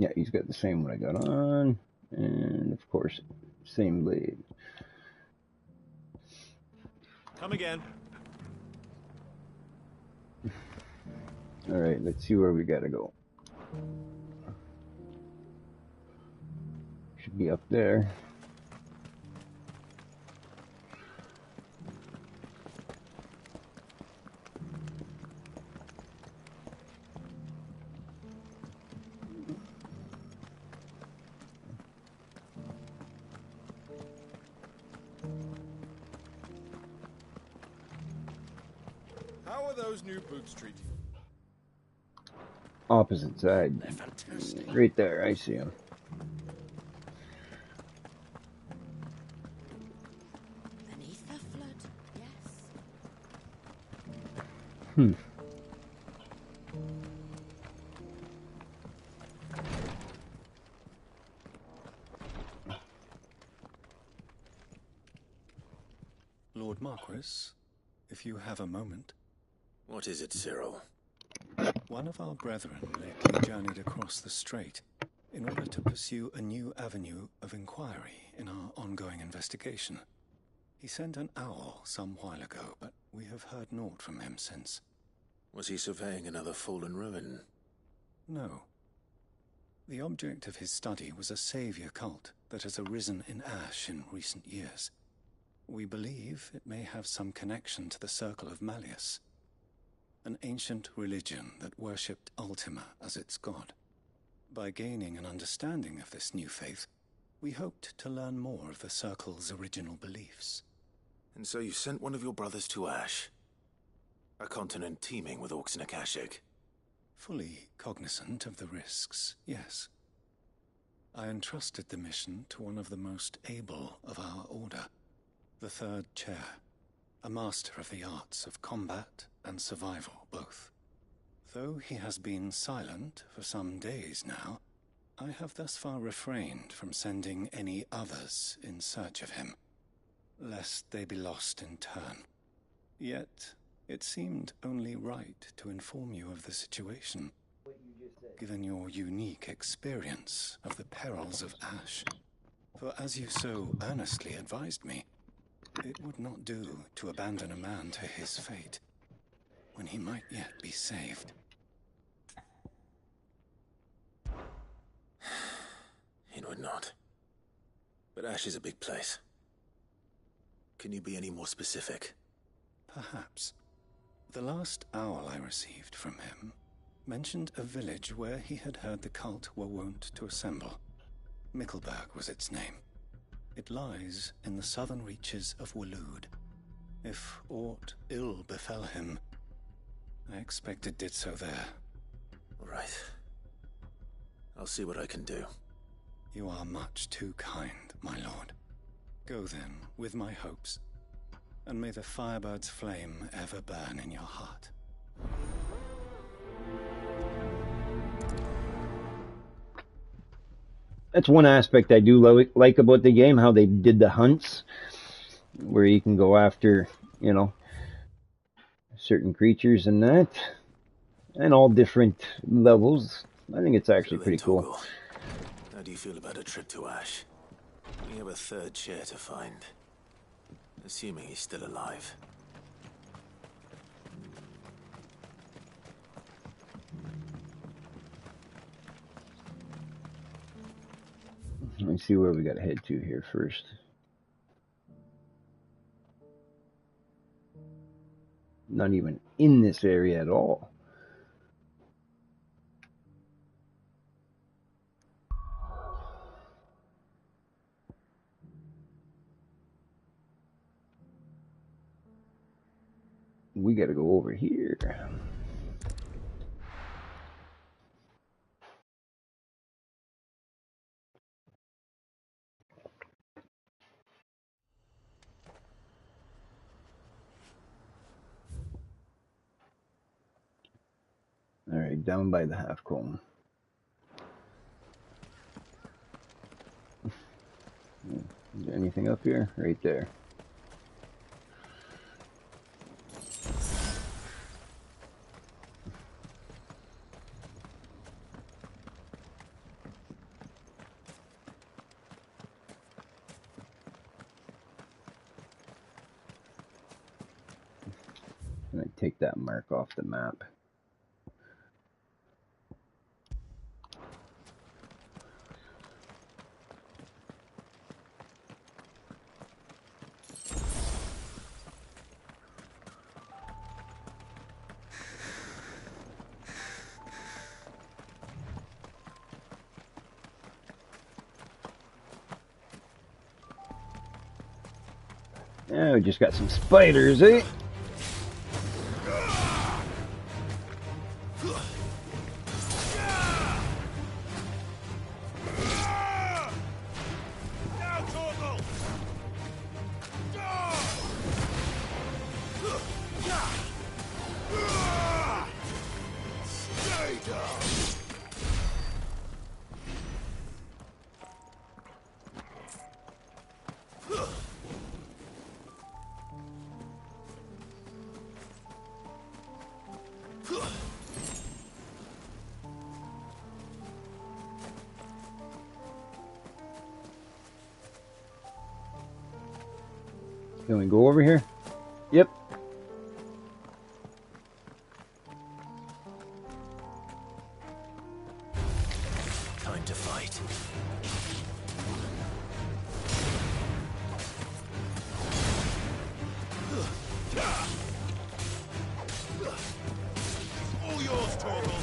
Yeah, he's got the same one I got on. And, of course, same blade. Come again. Alright, let's see where we gotta go. Should be up there. How are those new boots treating you? Opposite side. Right there, I see him. Beneath the flood, yes. Lord Marquis, if you have a moment. What is it, Cyril? One of our brethren lately journeyed across the strait in order to pursue a new avenue of inquiry in our ongoing investigation. He sent an owl some while ago, but we have heard naught from him since. Was he surveying another fallen ruin? No. The object of his study was a savior cult that has arisen in Ash in recent years. We believe it may have some connection to the Circle of Malleus, an ancient religion that worshipped Ultima as its god. By gaining an understanding of this new faith, we hoped to learn more of the Circle's original beliefs. And so you sent one of your brothers to Ash? A continent teeming with orcs and Akashic? Fully cognizant of the risks, yes. I entrusted the mission to one of the most able of our order, the Third Chair, a master of the arts of combat and survival both. Though he has been silent for some days now, I have thus far refrained from sending any others in search of him, lest they be lost in turn. Yet, it seemed only right to inform you of the situation, given your unique experience of the perils of Ash. For as you so earnestly advised me, it would not do to abandon a man to his fate, when he might yet be saved. would not. But Ash is a big place. Can you be any more specific? Perhaps. The last owl I received from him mentioned a village where he had heard the cult were wont to assemble. Mickleburg was its name. It lies in the southern reaches of Waloed. If aught ill befell him, I expect it did so there. Right. I'll see what I can do. You are much too kind, my lord. Go then, with my hopes, and may the Firebird's flame ever burn in your heart. That's one aspect I do like about the game, how they did the hunts, where you can go after, you know, certain creatures and that, and all different levels. I think it's actually pretty cool. How do you feel about a trip to Ash? We have a third chair to find. Assuming he's still alive. Let me see where we got to head to here first. Not even in this area at all. We got to go over here. All right, down by the half cone. Is there anything up here? Right there. And I take that mark off the map. Yeah, we just got some spiders, eh? Can we go over here? Yep. Time to fight. All yours, Torgal.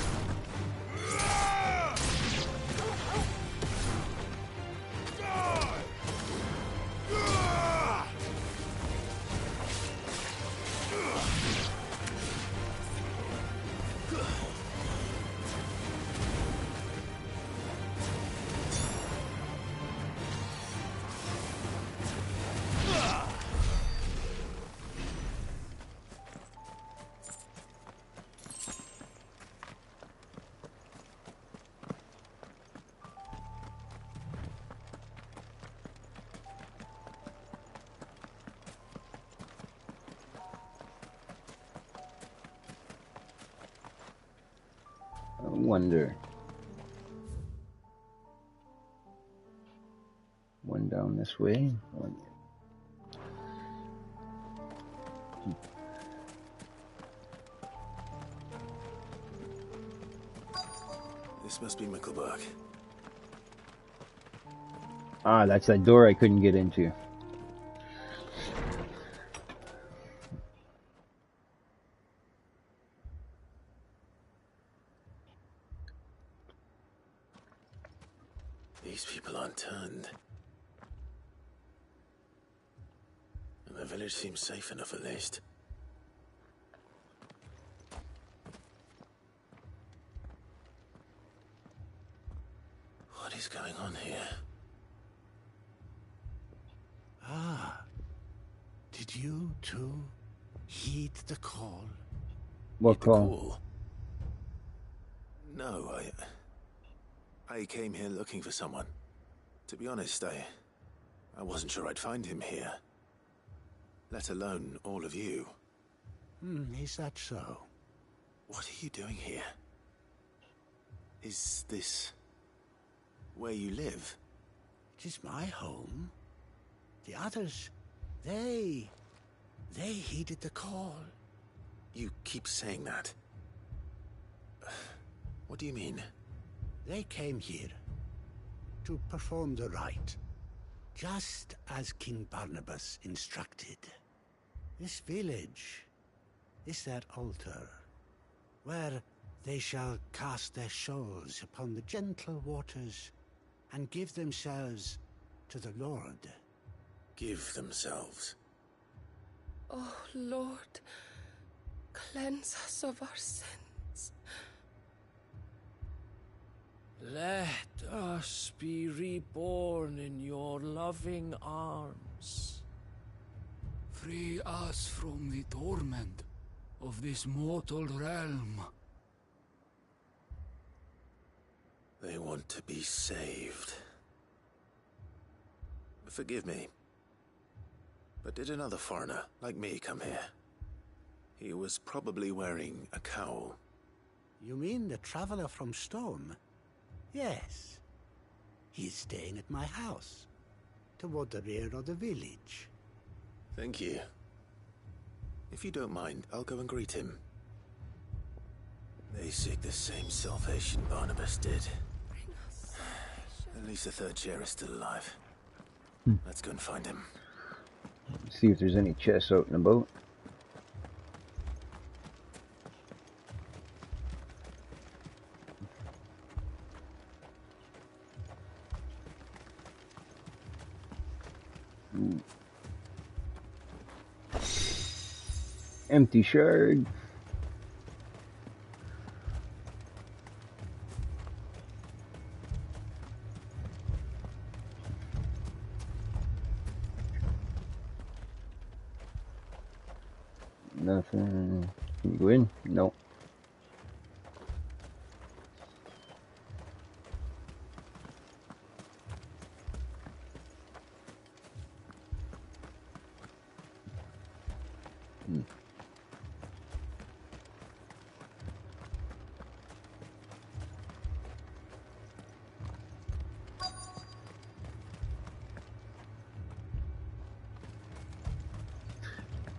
I wonder. One down this way. One. This must be Mickleburg. Ah, that's that door I couldn't get into. These people aren't turned. And the village seems safe enough at least. What is going on here? Ah. Did you too heed the call? What The call? call? No, I came here looking for someone. To be honest, I wasn't sure I'd find him here. Let alone all of you. Is that so? What are you doing here? Is this where you live? It is my home. The others, they heeded the call. You keep saying that. What do you mean? They came here to perform the rite, just as King Barnabas instructed. This village is their altar, where they shall cast their souls upon the gentle waters and give themselves to the Lord. Give themselves? Oh, Lord, cleanse us of our sins. Let us be reborn in your loving arms. Free us from the torment of this mortal realm. They want to be saved. Forgive me, but did another foreigner like me come here? He was probably wearing a cowl. You mean the traveler from Stone? Yes. He's staying at my house, toward the rear of the village. Thank you. If you don't mind, I'll go and greet him. They seek the same salvation Barnabas did. At least the third chair is still alive. Let's go and find him. See if there's any chests out and about. Ooh. Empty shard. Nothing. Can you go in? No.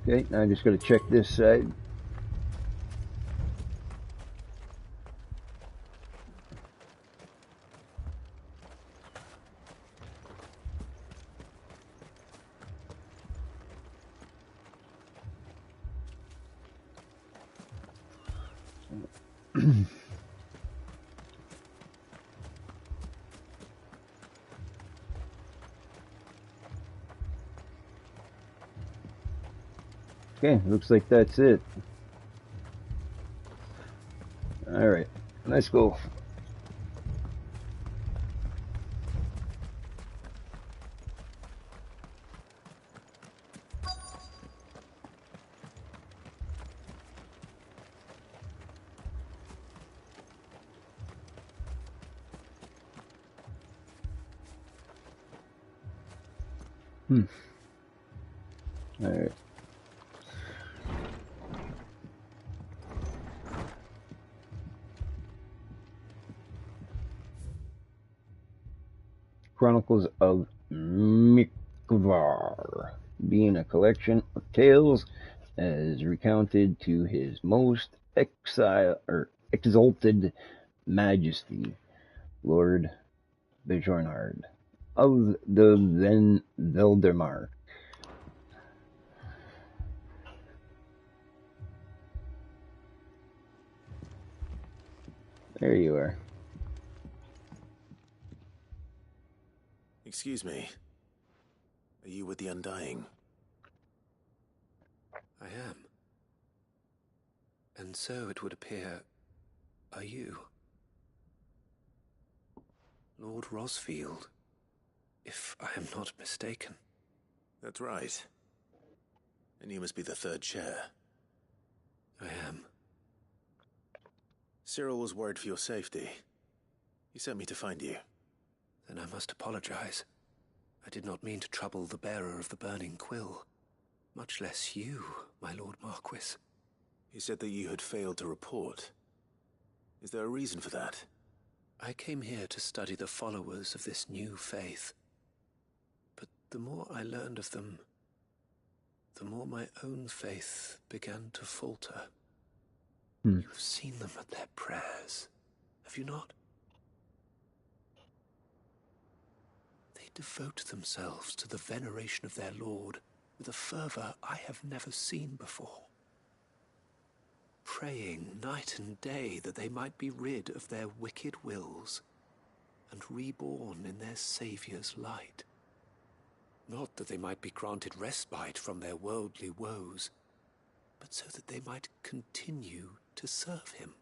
Okay, now I just got to check this side. Okay, looks like that's it. Alright, let's go. Alright. Chronicles of Mikvar, being a collection of tales as recounted to his most exalted majesty, Lord Bejornard. of the Veldemar. There you are. Excuse me. Are you with the Undying? I am. And so it would appear, are you? Lord Rosfield, if I am not mistaken. That's right. And you must be the third chair. I am. Cyril was worried for your safety. He sent me to find you. Then I must apologize. I did not mean to trouble the bearer of the burning quill. Much less you, my Lord Marquis. He said that you had failed to report. Is there a reason for that? I came here to study the followers of this new faith. But the more I learned of them, the more my own faith began to falter. You've seen them at their prayers, have you not? They devote themselves to the veneration of their Lord with a fervor I have never seen before. Praying night and day that they might be rid of their wicked wills and reborn in their Saviour's light. Not that they might be granted respite from their worldly woes, but so that they might continue to serve him.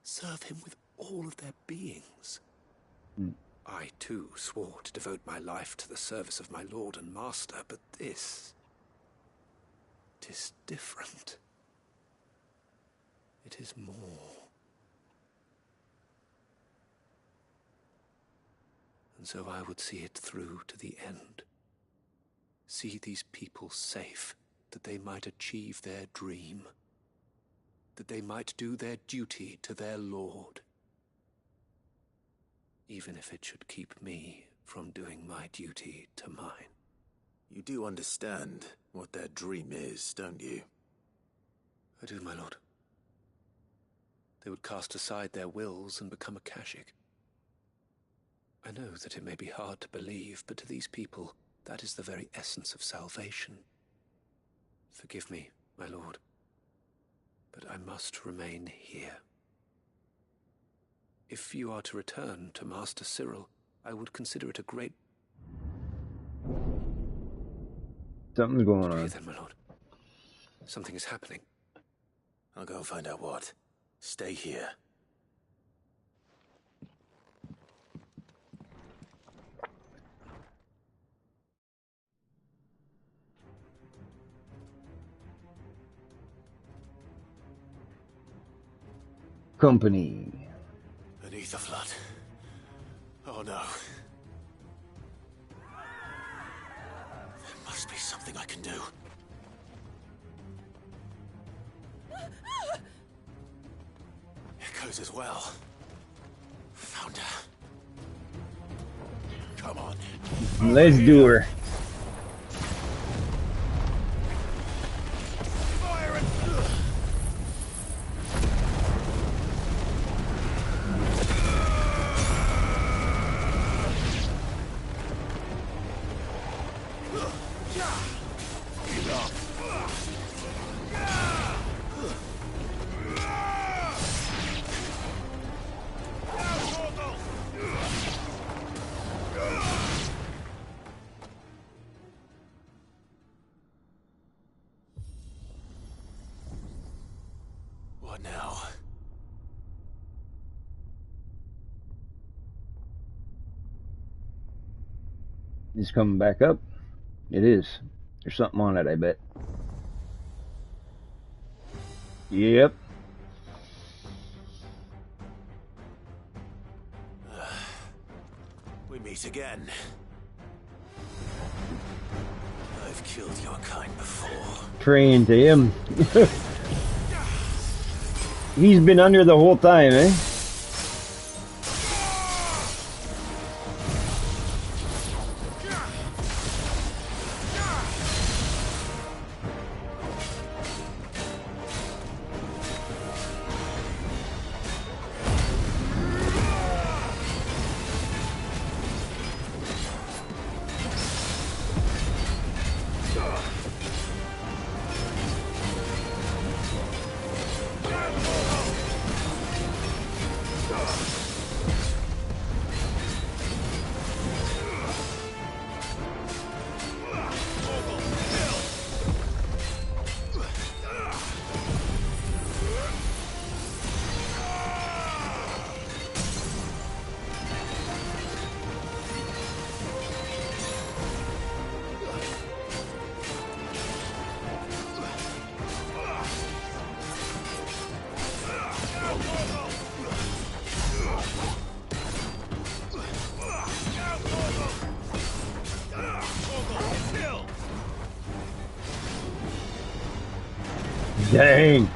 Serve him with all of their beings. I, too, swore to devote my life to the service of my Lord and Master, but this... it is different. It is more. And so I would see it through to the end. See these people safe, that they might achieve their dream. That they might do their duty to their Lord. Even if it should keep me from doing my duty to mine. You do understand what their dream is, don't you? I do, my lord. They would cast aside their wills and become Akashic. I know that it may be hard to believe, but to these people, that is the very essence of salvation. Forgive me, my lord, but I must remain here. If you are to return to Master Cyril, I would consider it a great... Something's going on. Then, my lord. Something is happening. I'll go and find out what. Stay here. Company. Beneath the flood. Oh no. There must be something I can do. Echoes as well. Found her. Come on. Let's do her. What now? Is coming back up? It is. There's something on it, I bet. Yep. We meet again. I've killed your kind before. Praying to him. He's been under the whole time, eh? Dang.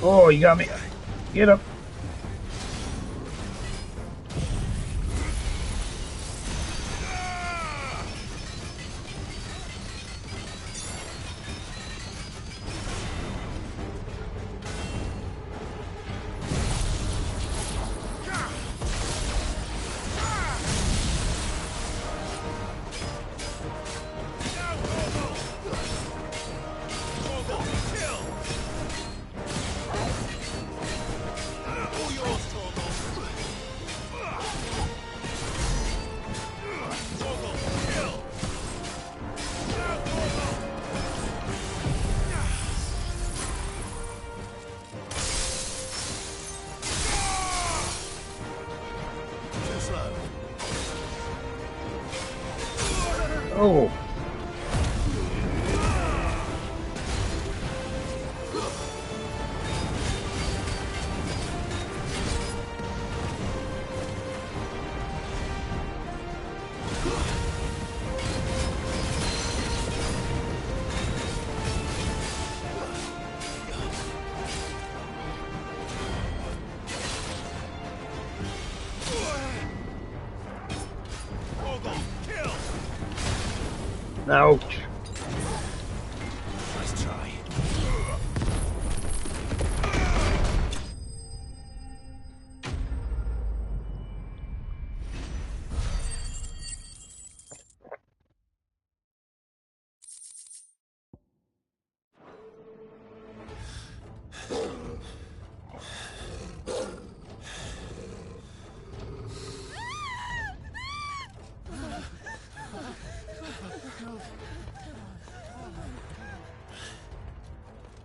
Oh, you got me. Get up. Oh. Ouch. Nice try.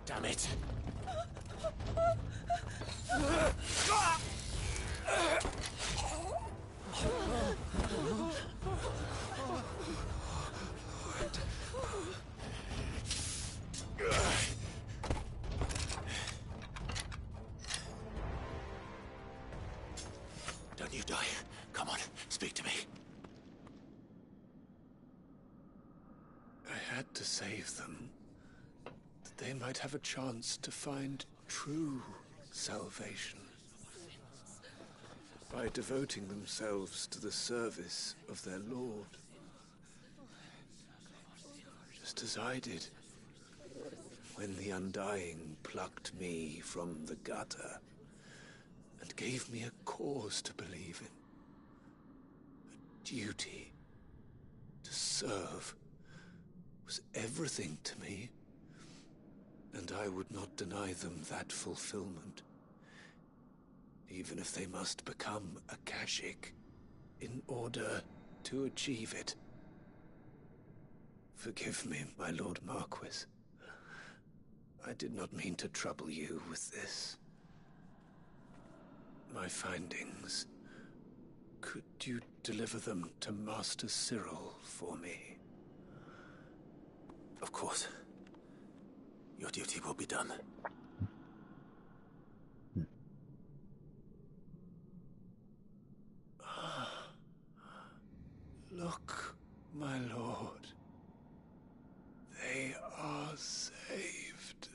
Damn it. Don't you die. Come on, speak to me. I had to save them. They might have a chance to find true salvation by devoting themselves to the service of their Lord, just as I did when the Undying plucked me from the gutter and gave me a cause to believe in. A duty to serve was everything to me. And I would not deny them that fulfillment, even if they must become a Kashik in order to achieve it. Forgive me, my Lord Marquis. I did not mean to trouble you with this. My findings. Could you deliver them to Master Cyril for me? Of course. Your duty will be done. Look, my lord. They are saved.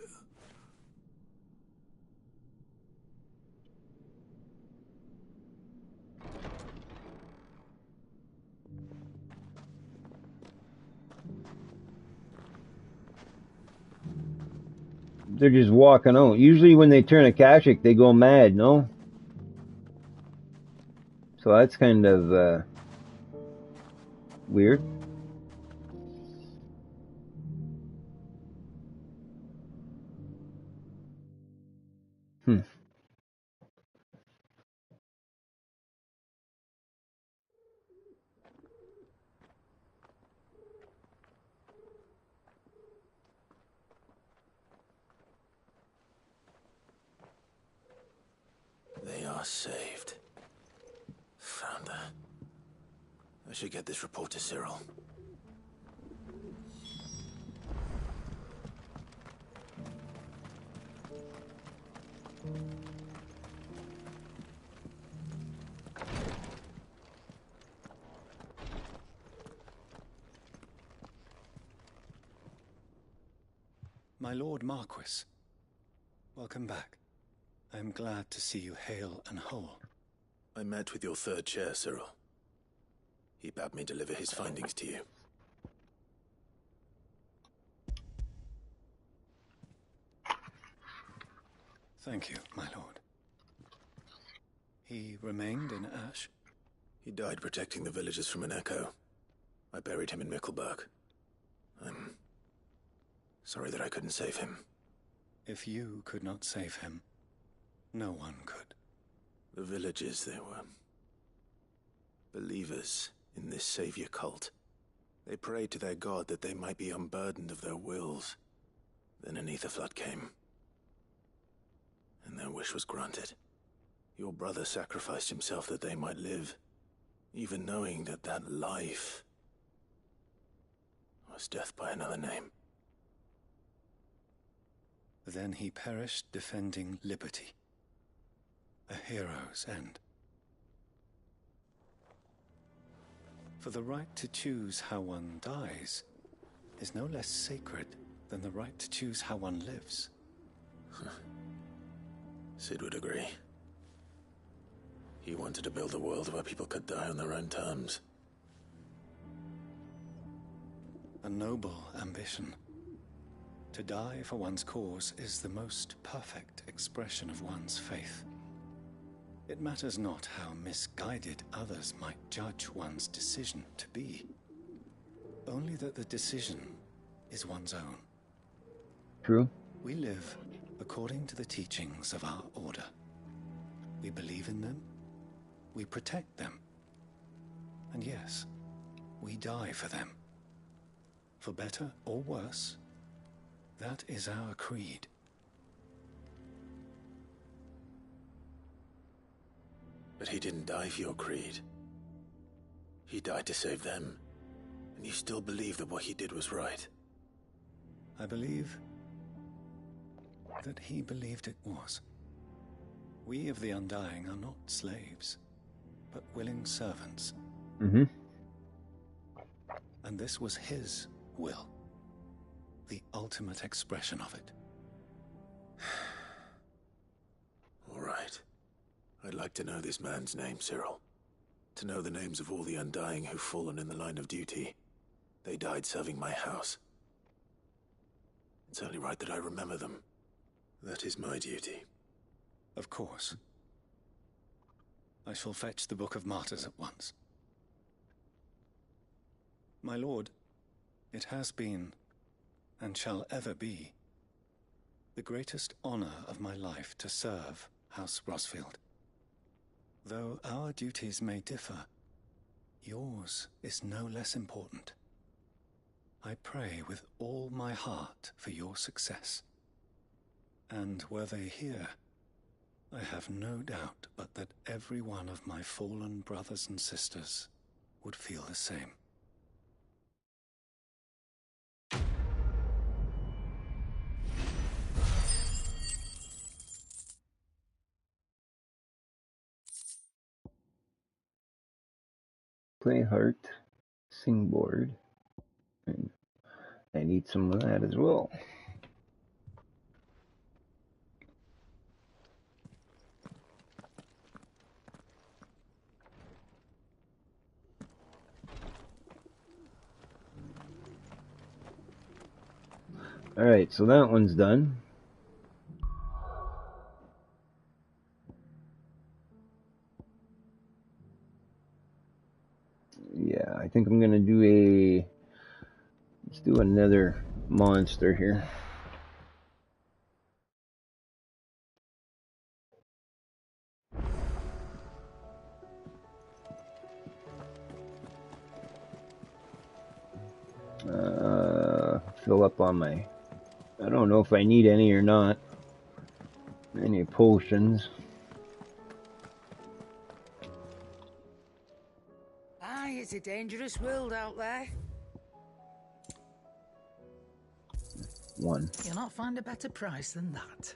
They're just walking out. Usually when they turn a Kashik, they go mad, no? So that's kind of Weird. Hmm. They are saved. Found her. I should get this report to Cyril. My Lord Marquis, welcome back. I am glad to see you hale and whole. I met with your third chair, Cyril. He bade me deliver his findings to you. Thank you, my lord. He remained in Ash? He died protecting the villagers from an echo. I buried him in Mickelberg. I'm sorry that I couldn't save him. If you could not save him, no one could. The villagers, they were believers in this savior cult. They prayed to their god that they might be unburdened of their wills. Then an ether flood came, and their wish was granted. Your brother sacrificed himself that they might live, even knowing that that life was death by another name. Then he perished defending liberty. A hero's end. For the right to choose how one dies is no less sacred than the right to choose how one lives. Sid would agree. He wanted to build a world where people could die on their own terms. A noble ambition. To die for one's cause is the most perfect expression of one's faith. It matters not how misguided others might judge one's decision to be. Only that the decision is one's own. True. We live according to the teachings of our order. We believe in them. We protect them. And yes, we die for them. For better or worse, that is our creed. But he didn't die for your creed. He died to save them. And you still believe that what he did was right. I believe that he believed it was. We of the Undying are not slaves, but willing servants. Mm-hmm. And this was his will. The ultimate expression of it. All right. I'd like to know this man's name, Cyril. To know the names of all the Undying who've fallen in the line of duty. They died serving my house. It's only right that I remember them. That is my duty. Of course. I shall fetch the Book of Martyrs at once. My lord, it has been, and shall ever be, the greatest honor of my life to serve House Rosfield. Though our duties may differ, yours is no less important. I pray with all my heart for your success. And were they here, I have no doubt but that every one of my fallen brothers and sisters would feel the same. Play heart, sing board, and I need some of that as well. Alright, so that one's done. Yeah, I think I'm gonna do a... Let's do another monster here. Fill up on my... I don't know if I need any or not. Any potions. Aye, it's a dangerous world out there. One. You'll not find a better price than that.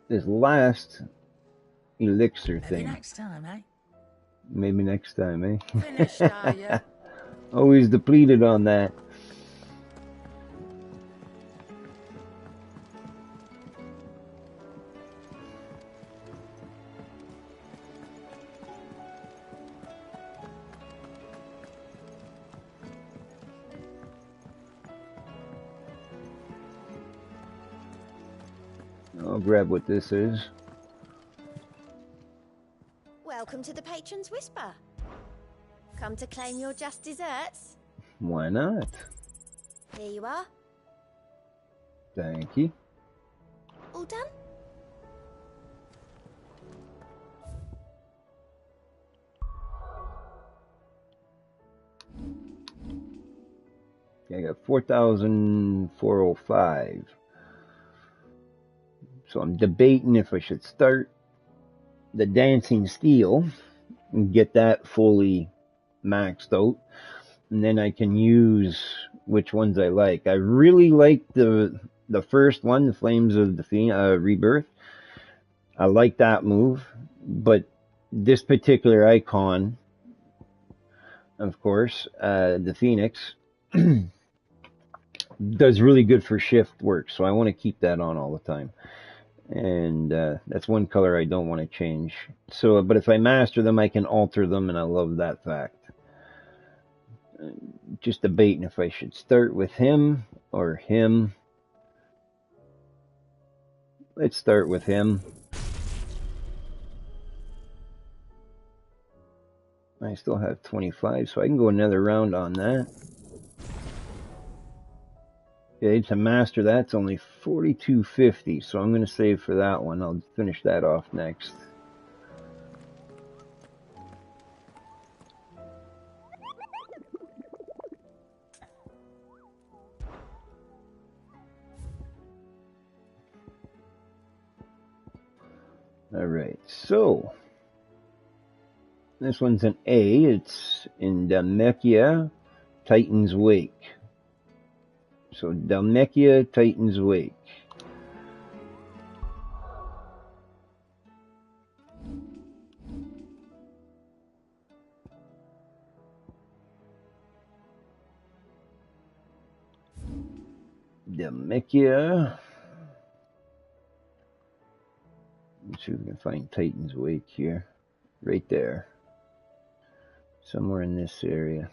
This last elixir Maybe thing. next time, eh? Maybe next time, eh? Finished, are you? Always depleted on that. I'll grab what this is. Welcome to the Patron's Whisper. Come to claim your just desserts? Why not? Here you are. Thank you. All done? Okay, I got 4,405. So I'm debating if I should start the dancing steel and get that fully maxed out, and then I can use which ones I like. I really like the first one, the Flames of the Rebirth. I like that move, but this particular icon, of course, the Phoenix, does really good for shift work, so I want to keep that on all the time. And that's one color I don't want to change. So, but if I master them, I can alter them, and I love that fact. Just debating if I should start with him or him. Let's start with him. I still have 25, so I can go another round on that. Okay, to master that's only 4250, so I'm going to save for that one. I'll finish that off next. Alright, so this one's an A. It's in Dhalmekia, Titan's Wake. So Dhalmekia, Titan's Wake. Dhalmekia. Let's see if we can find Titan's Wake here. Right there. Somewhere in this area.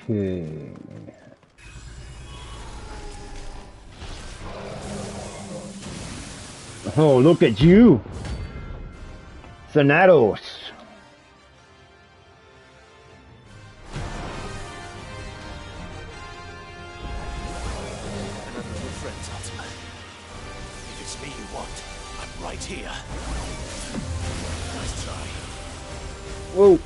Okay. Oh, look at you! Thanatos! Another of your friends, Ultima. If it's me you want, I'm right here. Nice try. Whoa!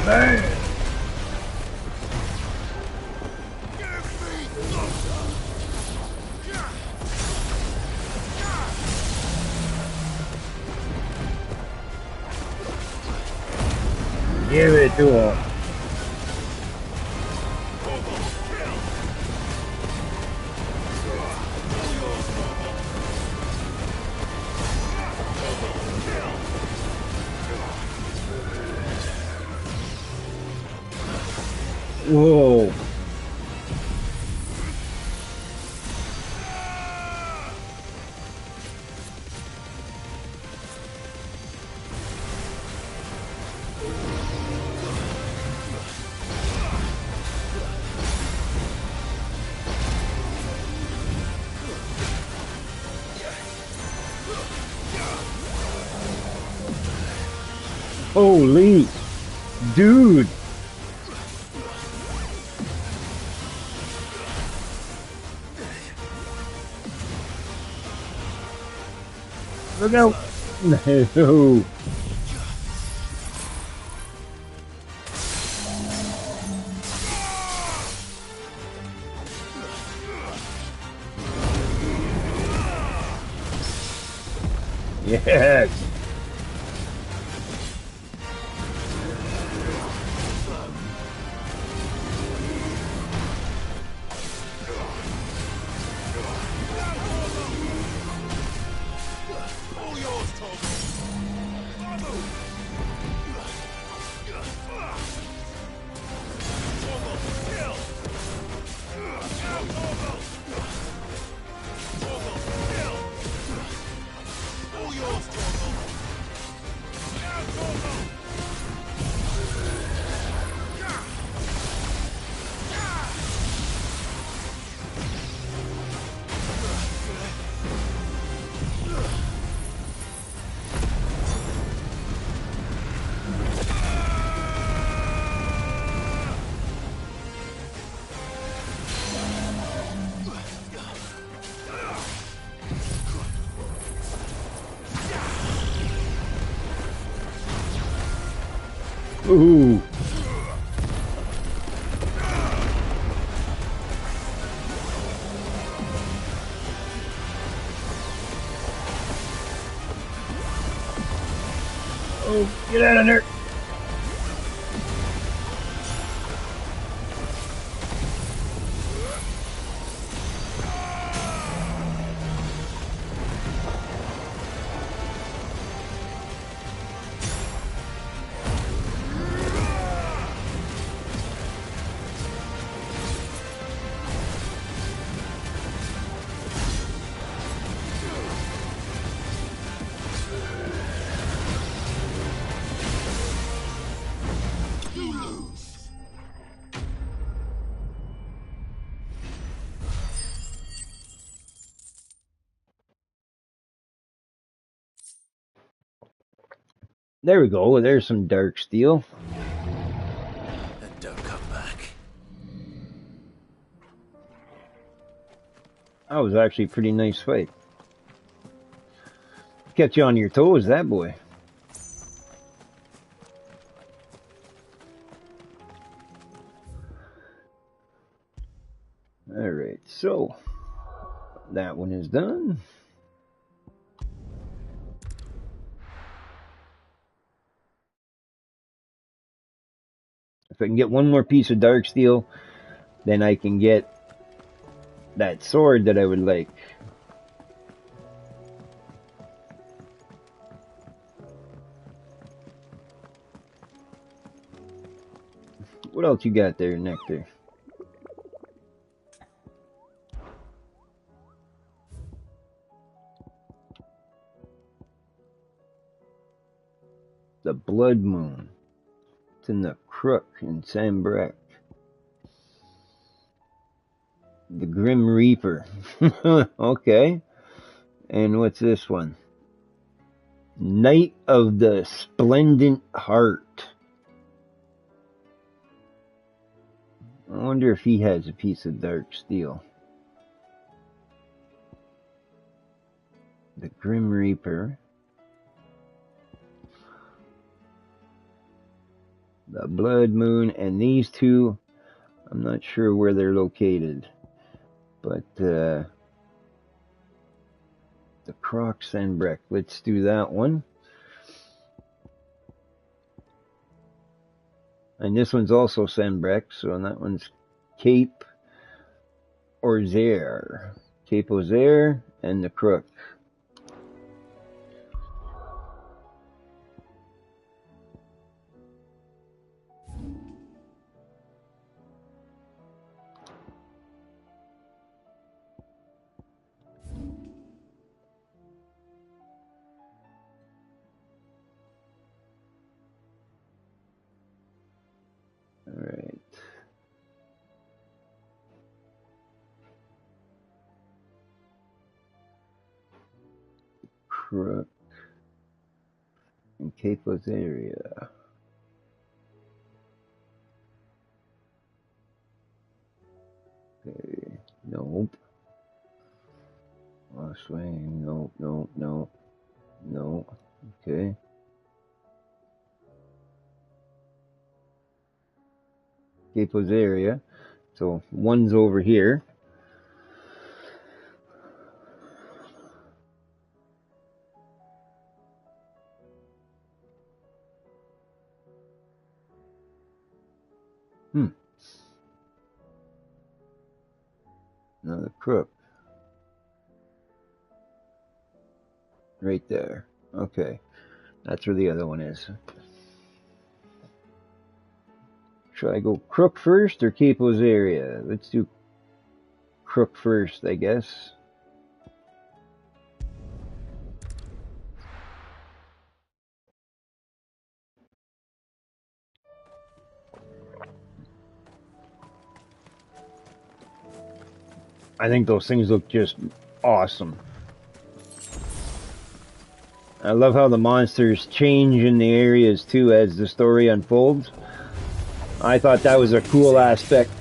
Bang! Give it to him. Whoa. Holy dude. Look out. No. Yes. Ooh. Oh, get out of there. There we go. There's some dark steel. And don't come back. That was actually a pretty nice fight. Kept you on your toes, that boy. Alright, so that one is done. If I can get one more piece of dark steel, then I can get that sword that I would like. What else you got there, Nectar? The Blood Moon. It's in the Crook in Sambrek. The Grim Reaper. Okay. And what's this one? Knight of the Splendent Heart. I wonder if he has a piece of dark steel. The Grim Reaper. The Blood Moon. And these two, I'm not sure where they're located. But, the Croc Sanbrek. Let's do that one. And this one's also Sanbrek, so that one's Cape Orzaire. Cape Orzaire and the Crook. Alright. Crook and Cape Orzaire. Okay, nope. Lost Wing, nope, nope, nope, nope. Okay. Cape Orzaire. So one's over here. Another Crook. Right there. Okay. That's where the other one is. Should I go Crook first or Cape Orzaire? Let's do Crook first, I guess. I think those things look just awesome. I love how the monsters change in the areas too as the story unfolds. I thought that was a cool aspect.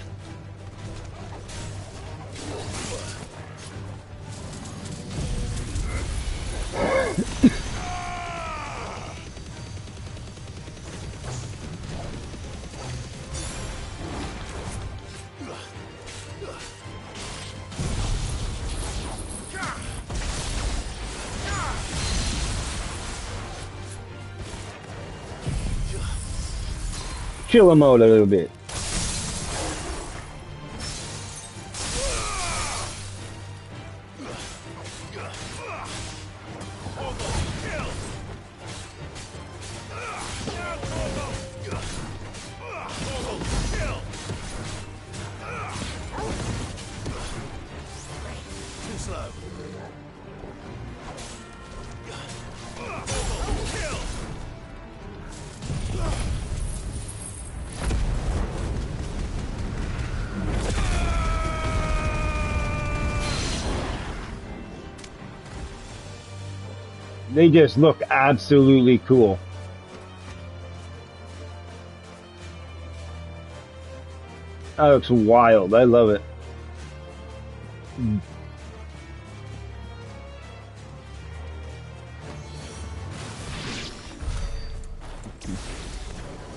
Chill them out a little bit. They just look absolutely cool. That looks wild. I love it.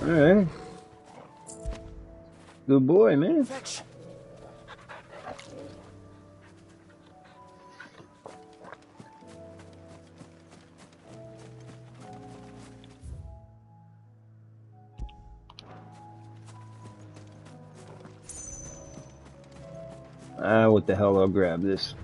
Alright. Good boy, man. Fetch. What the hell, I'll grab this.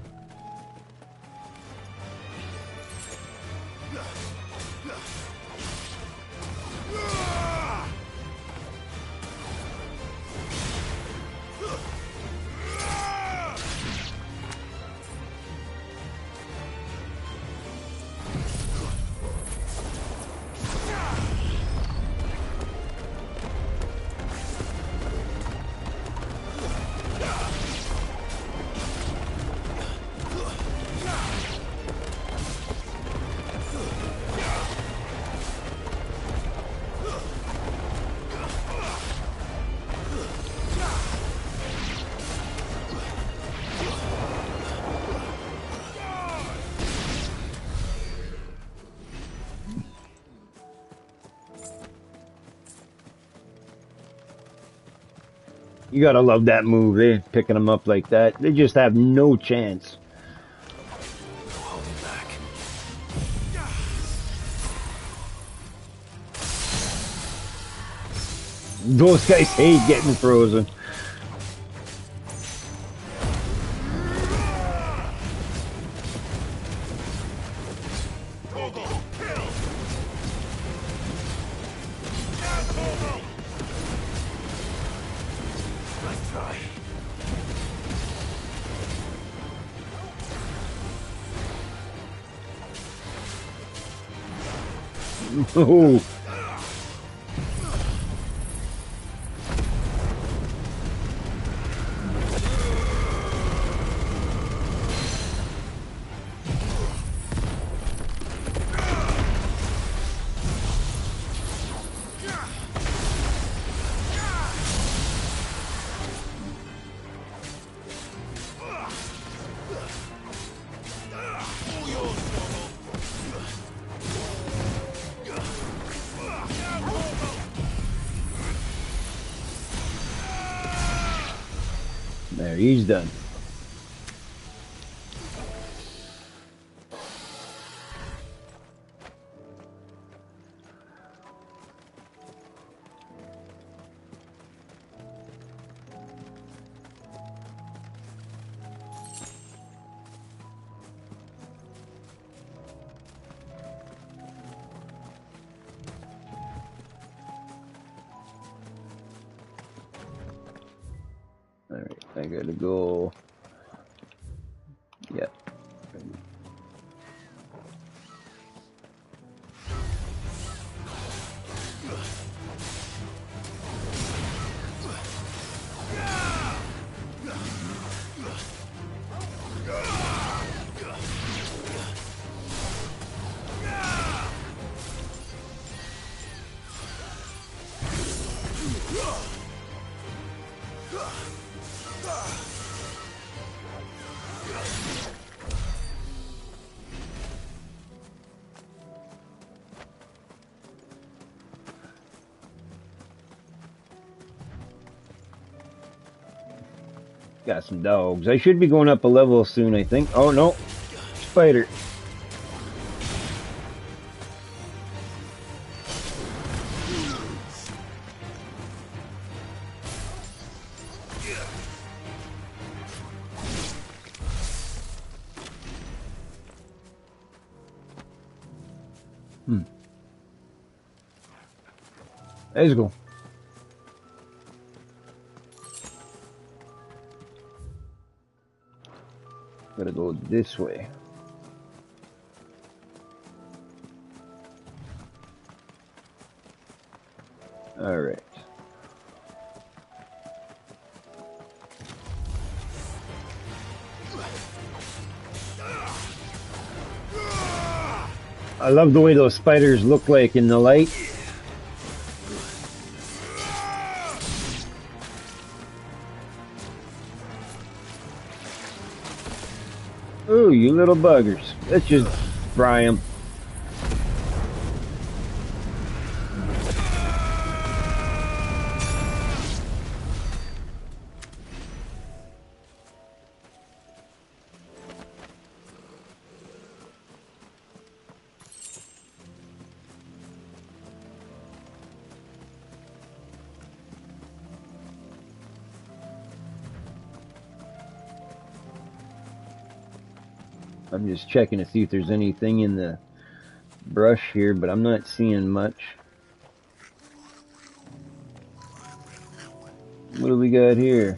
You gotta love that move, eh? Picking them up like that. They just have no chance. No holding back. Those guys hate getting frozen. Oh. There, he's done. Alright, I gotta go. Yeah. Got some dogs. I should be going up a level soon, I think. Oh no, spider. Let's go. Gotta go this way. All right. I love the way those spiders look like in the light. Ooh, you little buggers. Let's just fry them. I'm just checking to see if there's anything in the brush here, but I'm not seeing much. What do we got here?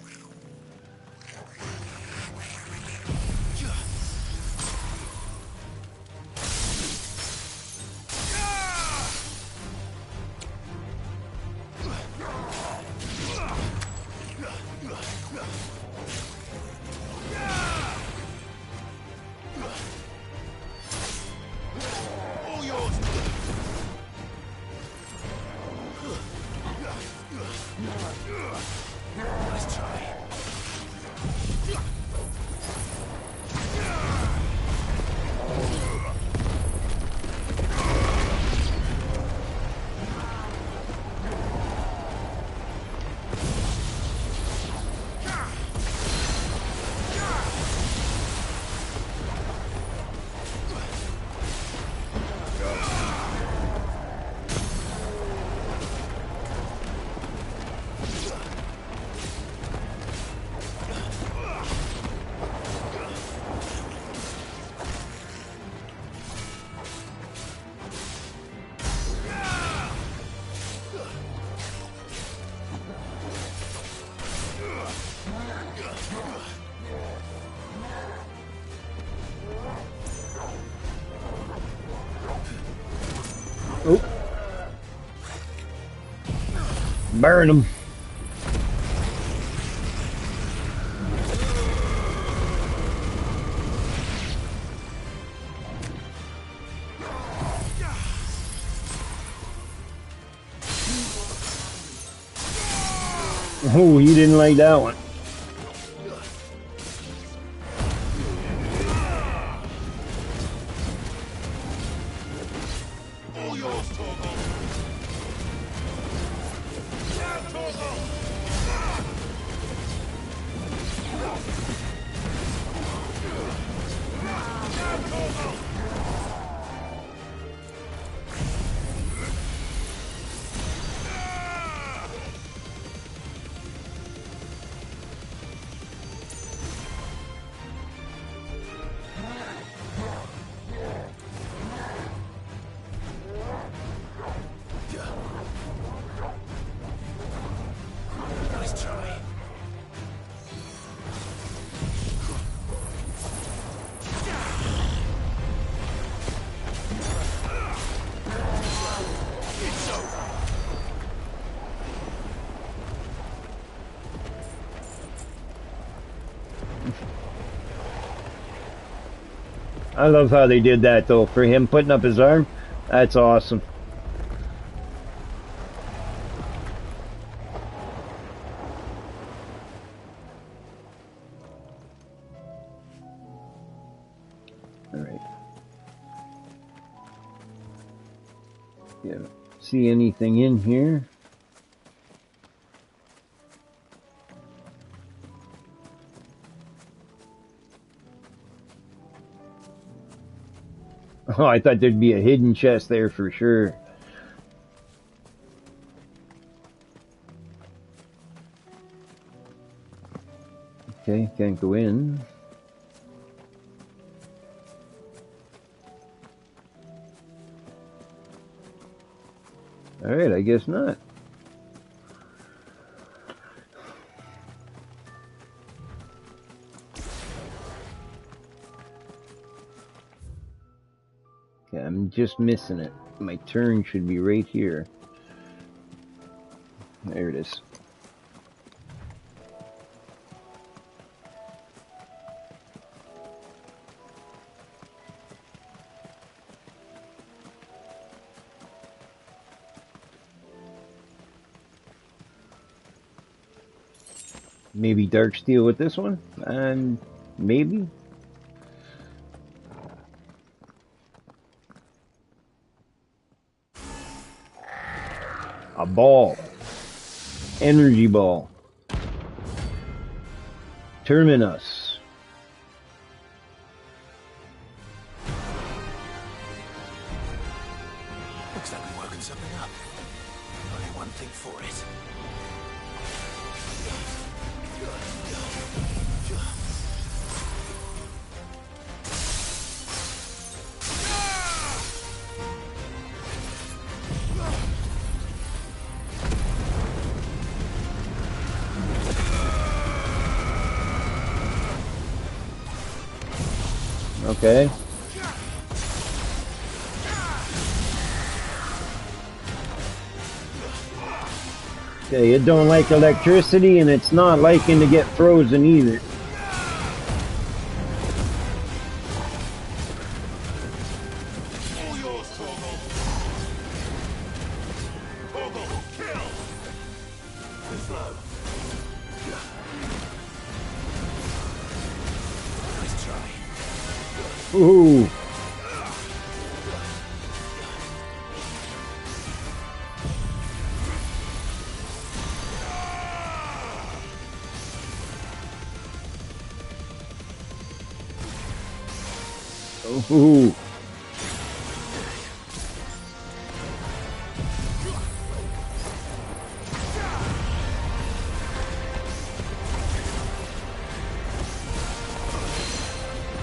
Oh. Burn him. Oh, he didn't like that one. I love how they did that though. For him putting up his arm, that's awesome. Alright. Yeah. See anything in here? Oh, I thought there'd be a hidden chest there for sure. Okay, can't go in. Alright, I guess not. Okay, I'm just missing it. My turn should be right here. There it is. Maybe dark steel with this one, and maybe. A ball. Energy ball. Terminus. Looks like we're working something up. Only one thing for it. Okay. Okay, it don't like electricity, and it's not liking to get frozen either. Ooh. Ooh.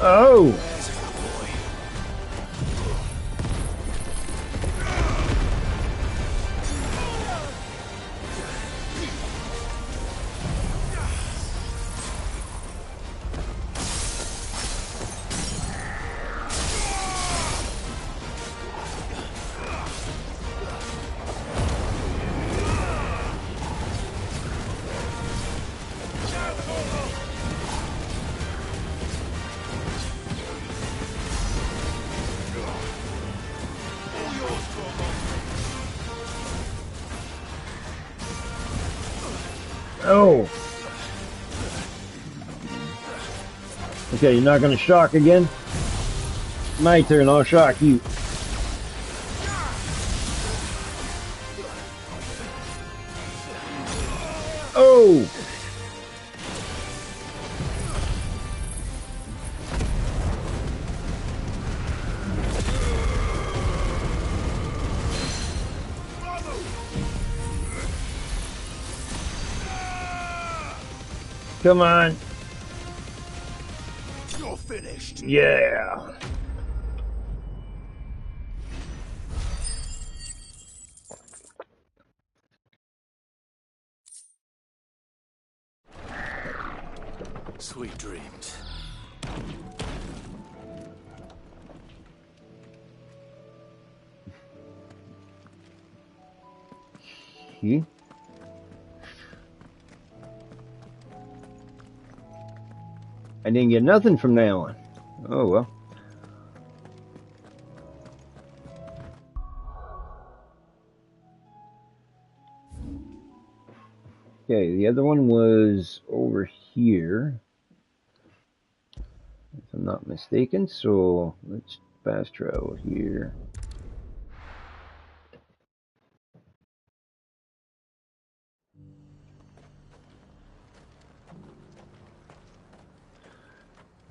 Oh. Oh! Okay, you're not gonna shock again? My turn, I'll shock you. Oh! Come on. You're finished. Yeah. Sweet dreams. See? I didn't get nothing from that one. Oh well. Okay, the other one was over here, if I'm not mistaken, so let's fast travel here.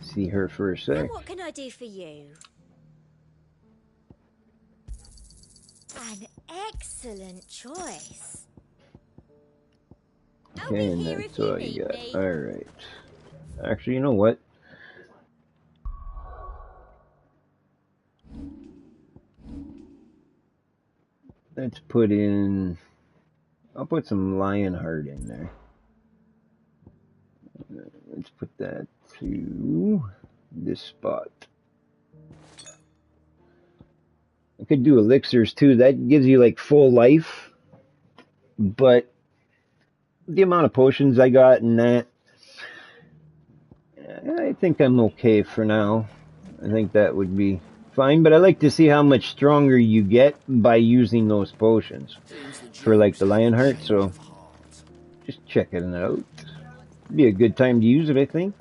See her for a sec. And what can I do for you? An excellent choice. Okay, and that's all you got. Alright. Actually, you know what? Let's put in... I'll put some Lionheart in there. Let's put that to this spot. I could do elixirs too. That gives you like full life. But the amount of potions I got in that, I think I'm okay for now. I think that would be fine. But I like to see how much stronger you get by using those potions for like the Lionheart. So just check it out. Be a good time to use it, I think.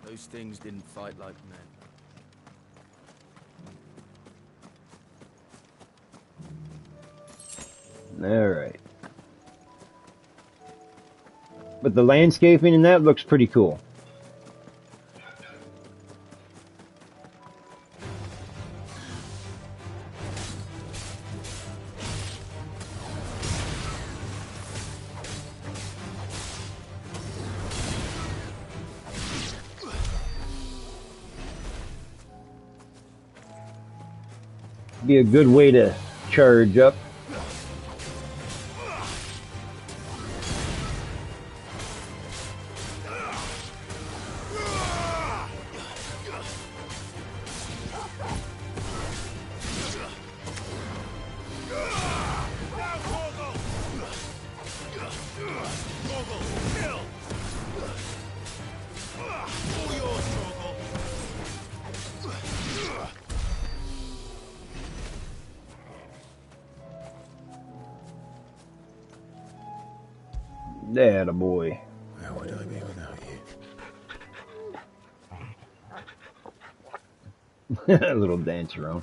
Those things didn't fight like men. Alright. But the landscaping in that looks pretty cool. Be a good way to charge up. That a boy. Where would I be without you? A little dance around.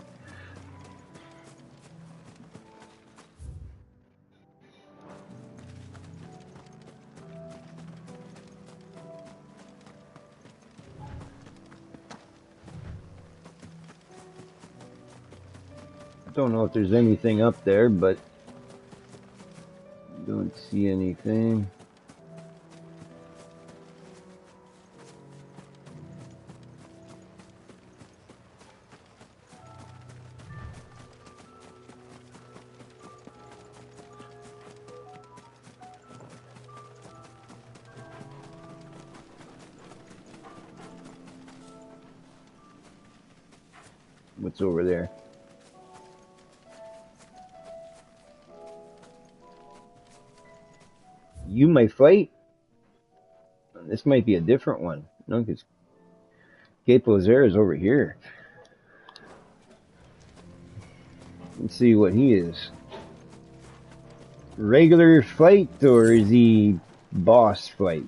Don't know if there's anything up there, but don't see anything. What's over there? You might fight? This might be a different one. No, because Capo Zera is over here. Let's see what he is. Regular fight, or is he boss fight?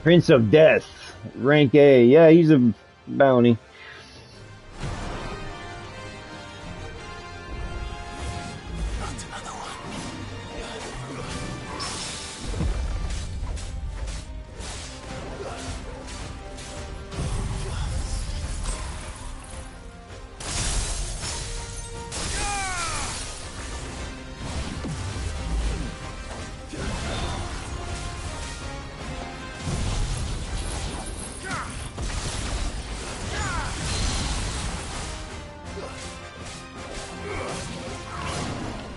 Prince of Death, rank A. Yeah, he's a bounty.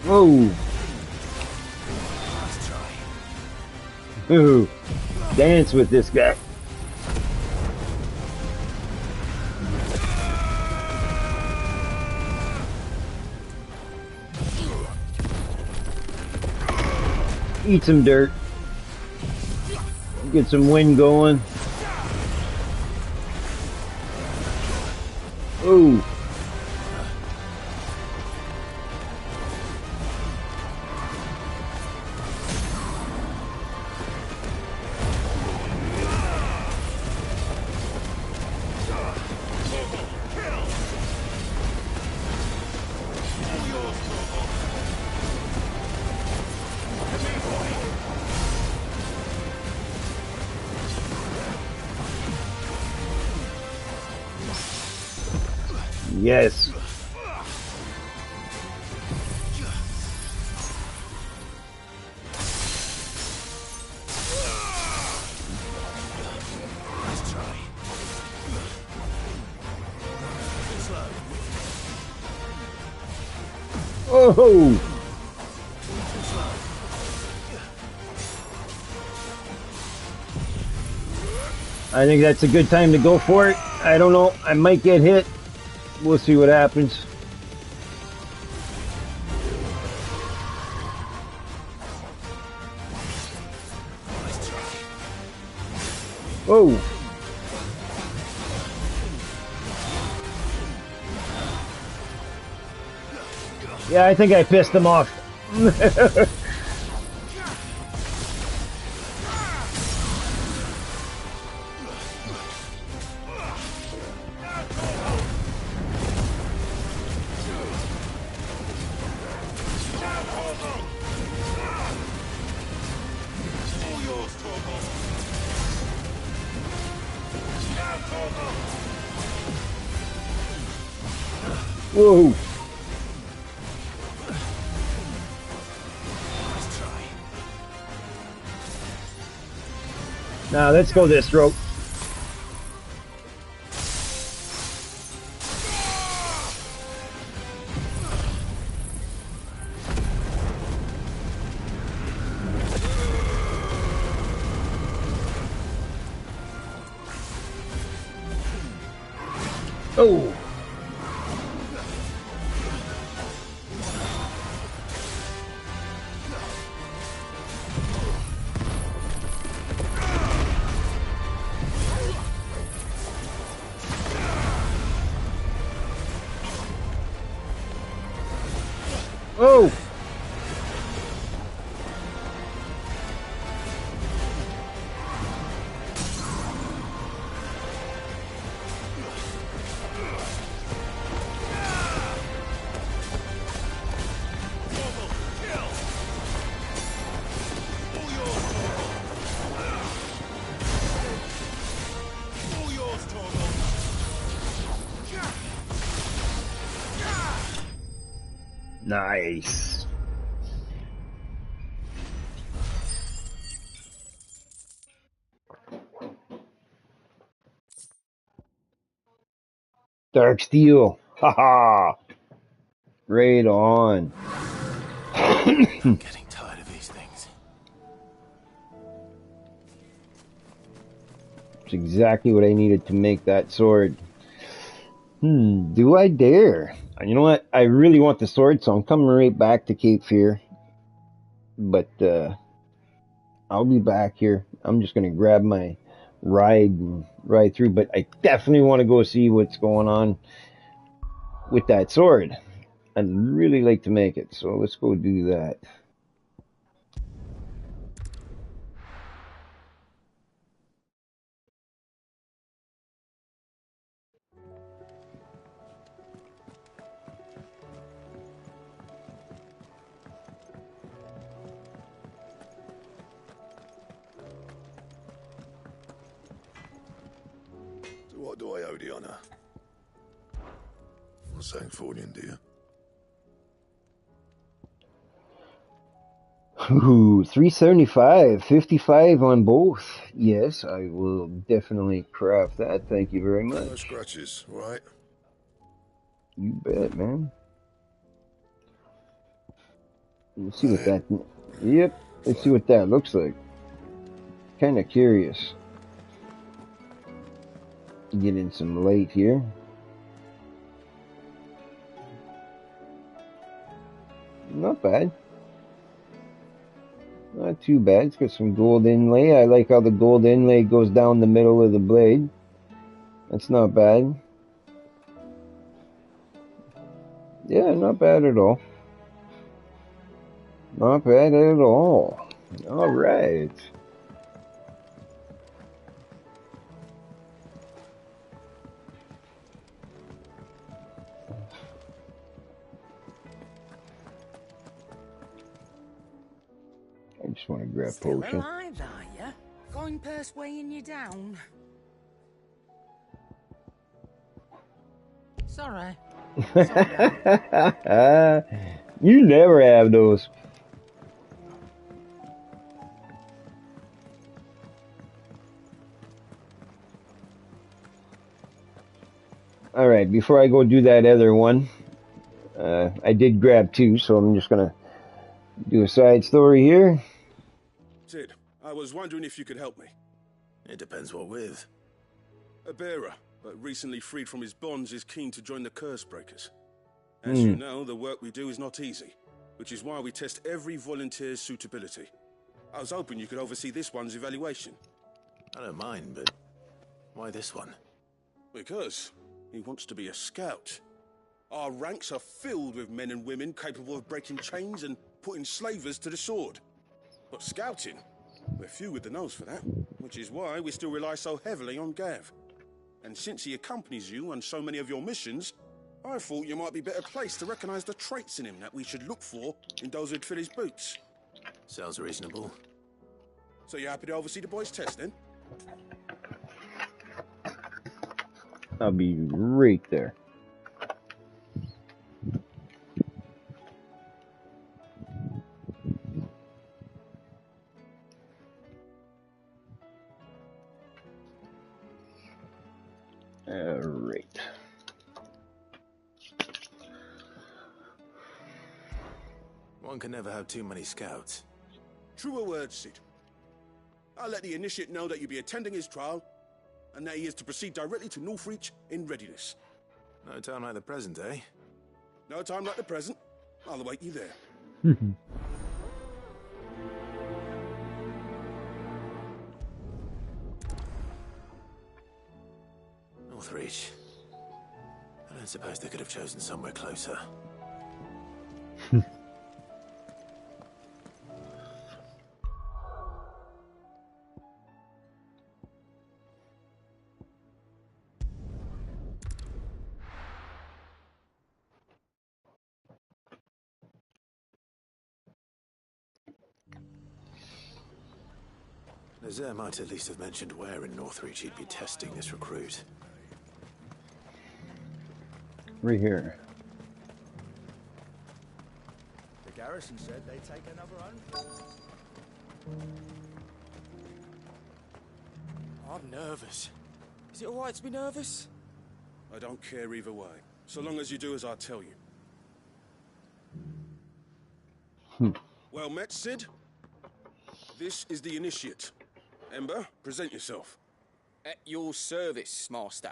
Whoa! Ooh, dance with this guy. Eat some dirt. Get some wind going. Ooh. Yes. Oh. I think that's a good time to go for it. I don't know. I might get hit. We'll see what happens. Whoa. Yeah, I think I pissed him off. Whoa. Now let's go this route. Oh. Oh! Nice. Dark Steel. Haha. Right on. I'm getting tired of these things. It's exactly what I needed to make that sword. Do I dare? You know what? I really want the sword, so I'm coming right back to Cape Fear. But I'll be back here. I'm just gonna grab my ride and ride through. But I definitely want to go see what's going on with that sword. I'd really like to make it, so let's go do that. So what do I owe the honour? Not saying Fordian, do you? Ooh, 375, 55 on both. Yes, I will definitely craft that. Thank you very No much. scratches, right? You bet, man. Let's see what that. Yep, let's see what that looks like. Kind of curious. Get in some light here. Not bad. Not too bad. It's got some gold inlay. I like how the gold inlay goes down the middle of the blade. That's not bad. Yeah, not bad at all. Not bad at all. All right. I just want to grab Still potion. alive, are you? Going purse weighing you down? Sorry. You never have those. Alright, before I go do that other one, I did grab two, so I'm just gonna do a side story here. Sid, I was wondering if you could help me. It depends what with. A bearer, but recently freed from his bonds, is keen to join the Curse Breakers. As you know, the work we do is not easy, which is why we test every volunteer's suitability. I was hoping you could oversee this one's evaluation. I don't mind, but why this one? Because he wants to be a scout. Our ranks are filled with men and women capable of breaking chains and putting slavers to the sword. But scouting, we're few with the nose for that, which is why we still rely so heavily on Gav. And since he accompanies you on so many of your missions, I thought you might be better placed to recognize the traits in him that we should look for in those who'd fill his boots. Sounds reasonable. So you're happy to oversee the boys' test, then? I'll be right there. Alright. One can never have too many scouts. Truer words, Sid. I'll let the initiate know that you'll be attending his trial, and that he is to proceed directly to Northreach in readiness. No time like the present, eh? No time like the present. I'll await you there. Northreach. I don't suppose they could have chosen somewhere closer. Nazaire might at least have mentioned where in Northreach he'd be testing this recruit. Right here. The garrison said they'd take another oath. I'm nervous. Is it alright to be nervous? I don't care either way, so long as you do as I tell you. Well met, Sid. This is the initiate. Ember, present yourself. At your service, Master.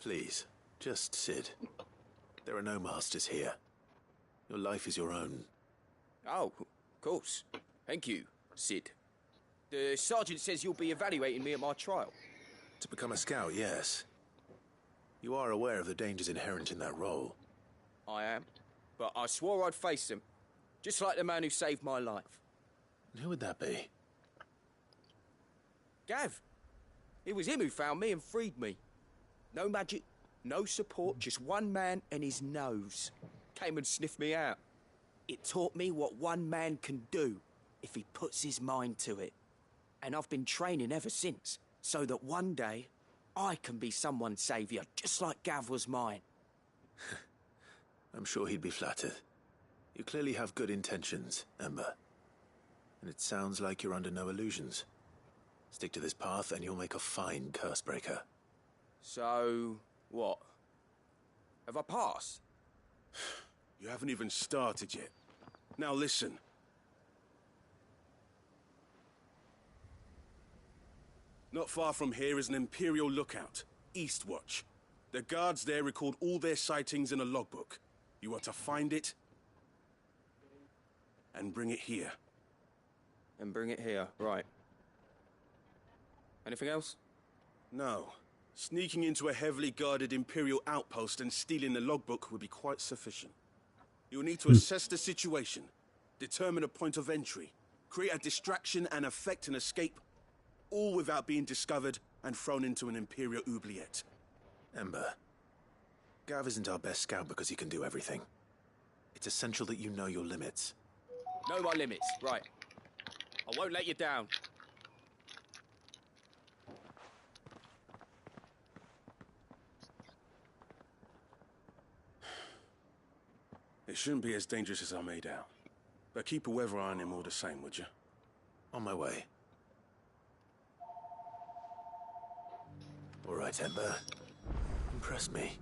Please, Just Sid. There are no masters here. Your life is your own. Oh, of course. Thank you, Sid. The sergeant says you'll be evaluating me at my trial. To become a scout, yes. You are aware of the dangers inherent in that role. I am. But I swore I'd face them. Just like the man who saved my life. And who would that be? Gav. It was him who found me and freed me. No magic, no support, just one man and his nose. Came and sniffed me out. It taught me what one man can do if he puts his mind to it. And I've been training ever since, so that one day I can be someone's saviour, just like Gav was mine. I'm sure he'd be flattered. You clearly have good intentions, Ember. And it sounds like you're under no illusions. Stick to this path and you'll make a fine cursebreaker. So, what? Have I passed? You haven't even started yet. Now listen. Not far from here is an Imperial lookout, Eastwatch. The guards there record all their sightings in a logbook. You want to find it and bring it here. And bring it here, right. Anything else? No. Sneaking into a heavily guarded Imperial outpost and stealing the logbook would be quite sufficient. You'll need to assess the situation, determine a point of entry, create a distraction and effect an escape, all without being discovered and thrown into an Imperial oubliette. Ember, Gav isn't our best scout because he can do everything. It's essential that you know your limits. Know my limits, right. I won't let you down. It shouldn't be as dangerous as I made out. But keep a weather eye on him all the same, would you? On my way. All right, Ember. Impress me.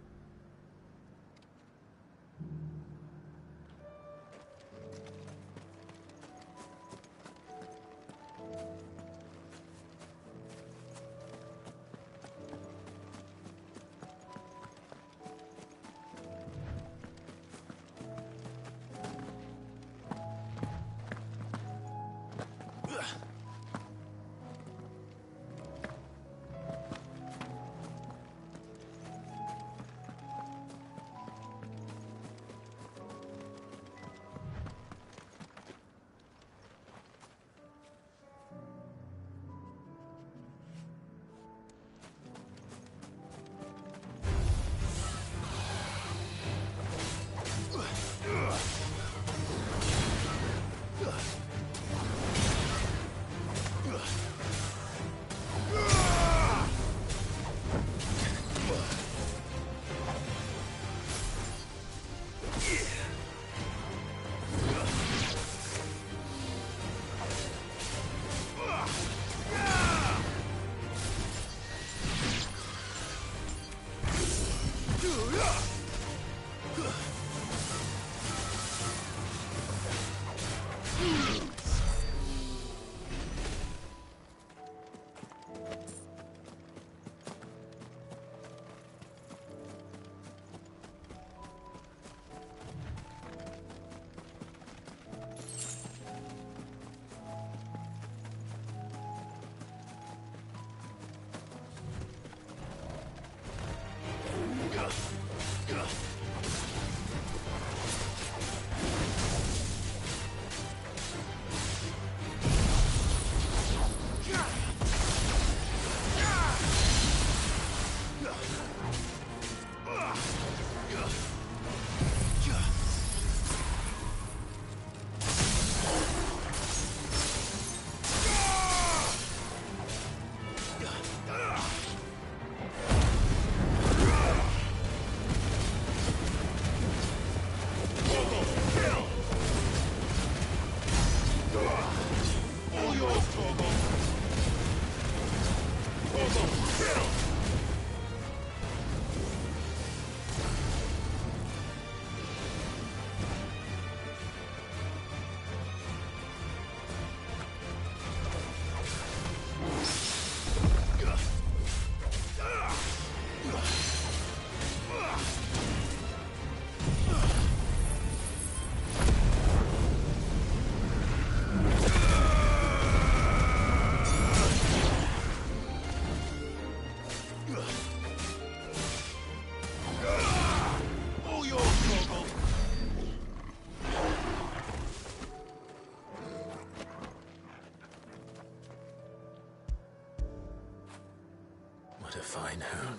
What a fine home.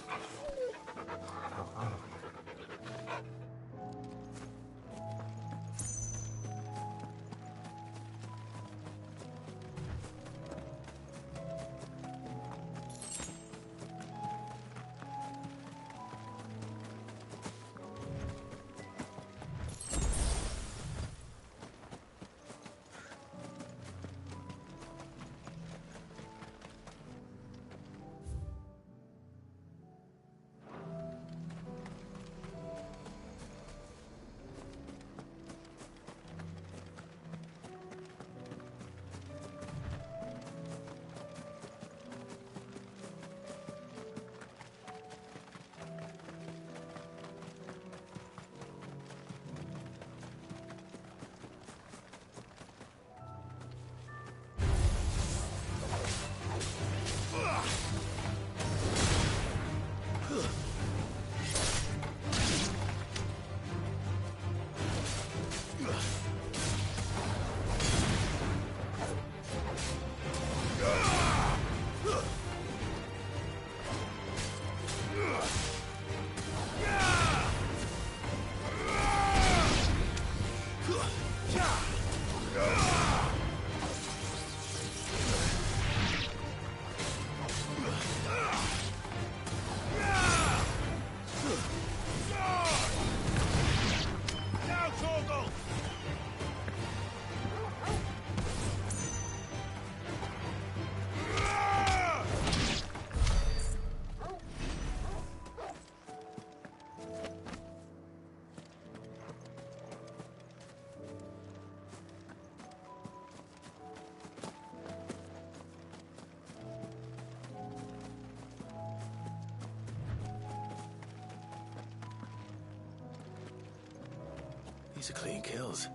These are clean kills.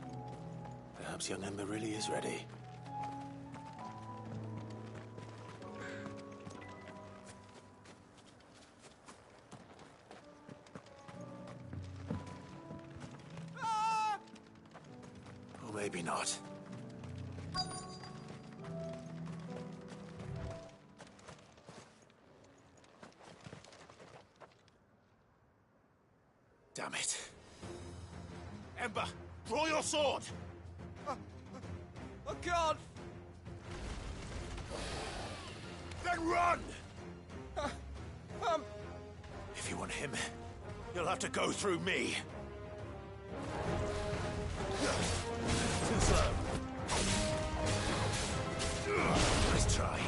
Perhaps young Ember really is ready. Or maybe not. Damn it. Ember, draw your sword! I can't! Then run! If you want him, You'll have to go through me. too slow. Nice try.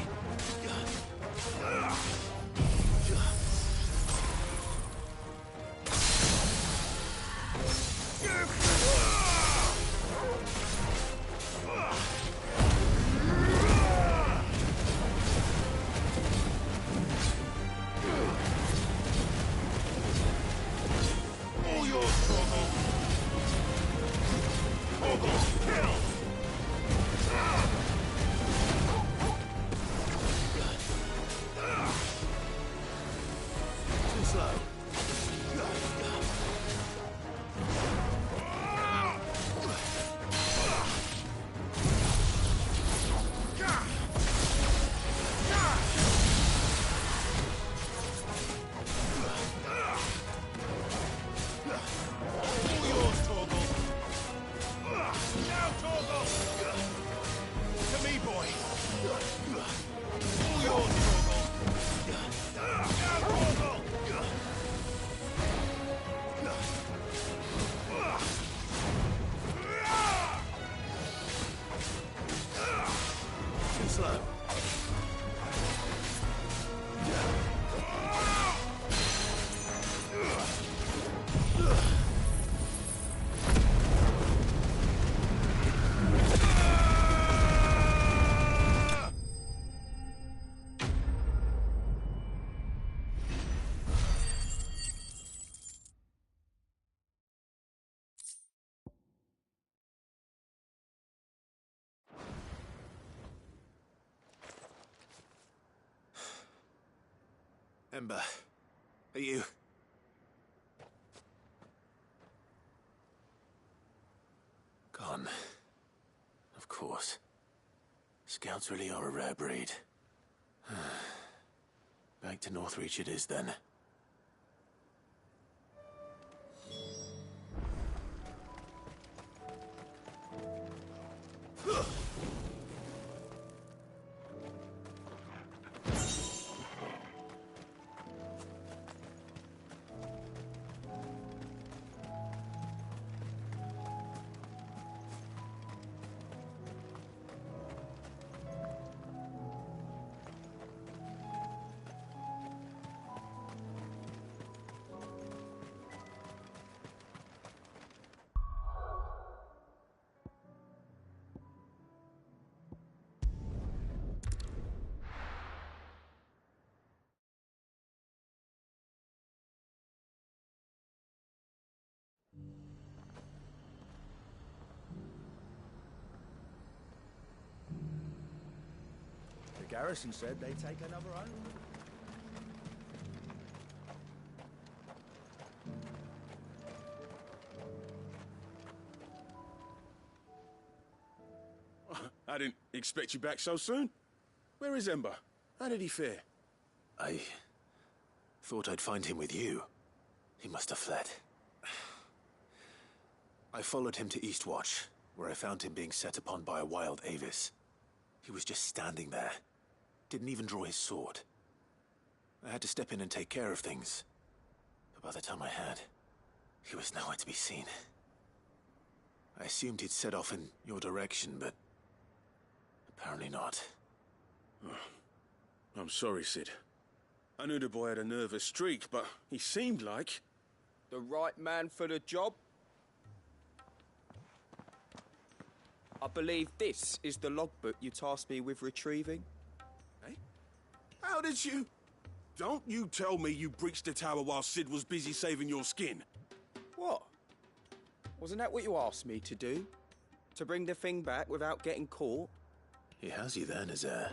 Ember, are you... Gone. Of course. Scouts really are a rare breed. Back to Northreach it is then. The garrison said they'd take another own. I didn't expect you back so soon. Where is Ember? How did he fare? I thought I'd find him with you. He must have fled. I followed him to Eastwatch, where I found him being set upon by a wild Avis. He was just standing there. Didn't even draw his sword. I had to step in and take care of things. But by the time I had, he was nowhere to be seen. I assumed he'd set off in your direction, but apparently not. I'm sorry, Sid. I knew the boy had a nervous streak, but he seemed like... The right man for the job? I believe this is the logbook you tasked me with retrieving. Eh? How did you... Don't you tell me you breached the tower while Sid was busy saving your skin. What? Wasn't that what you asked me to do? To bring the thing back without getting caught? He has you then, his heir.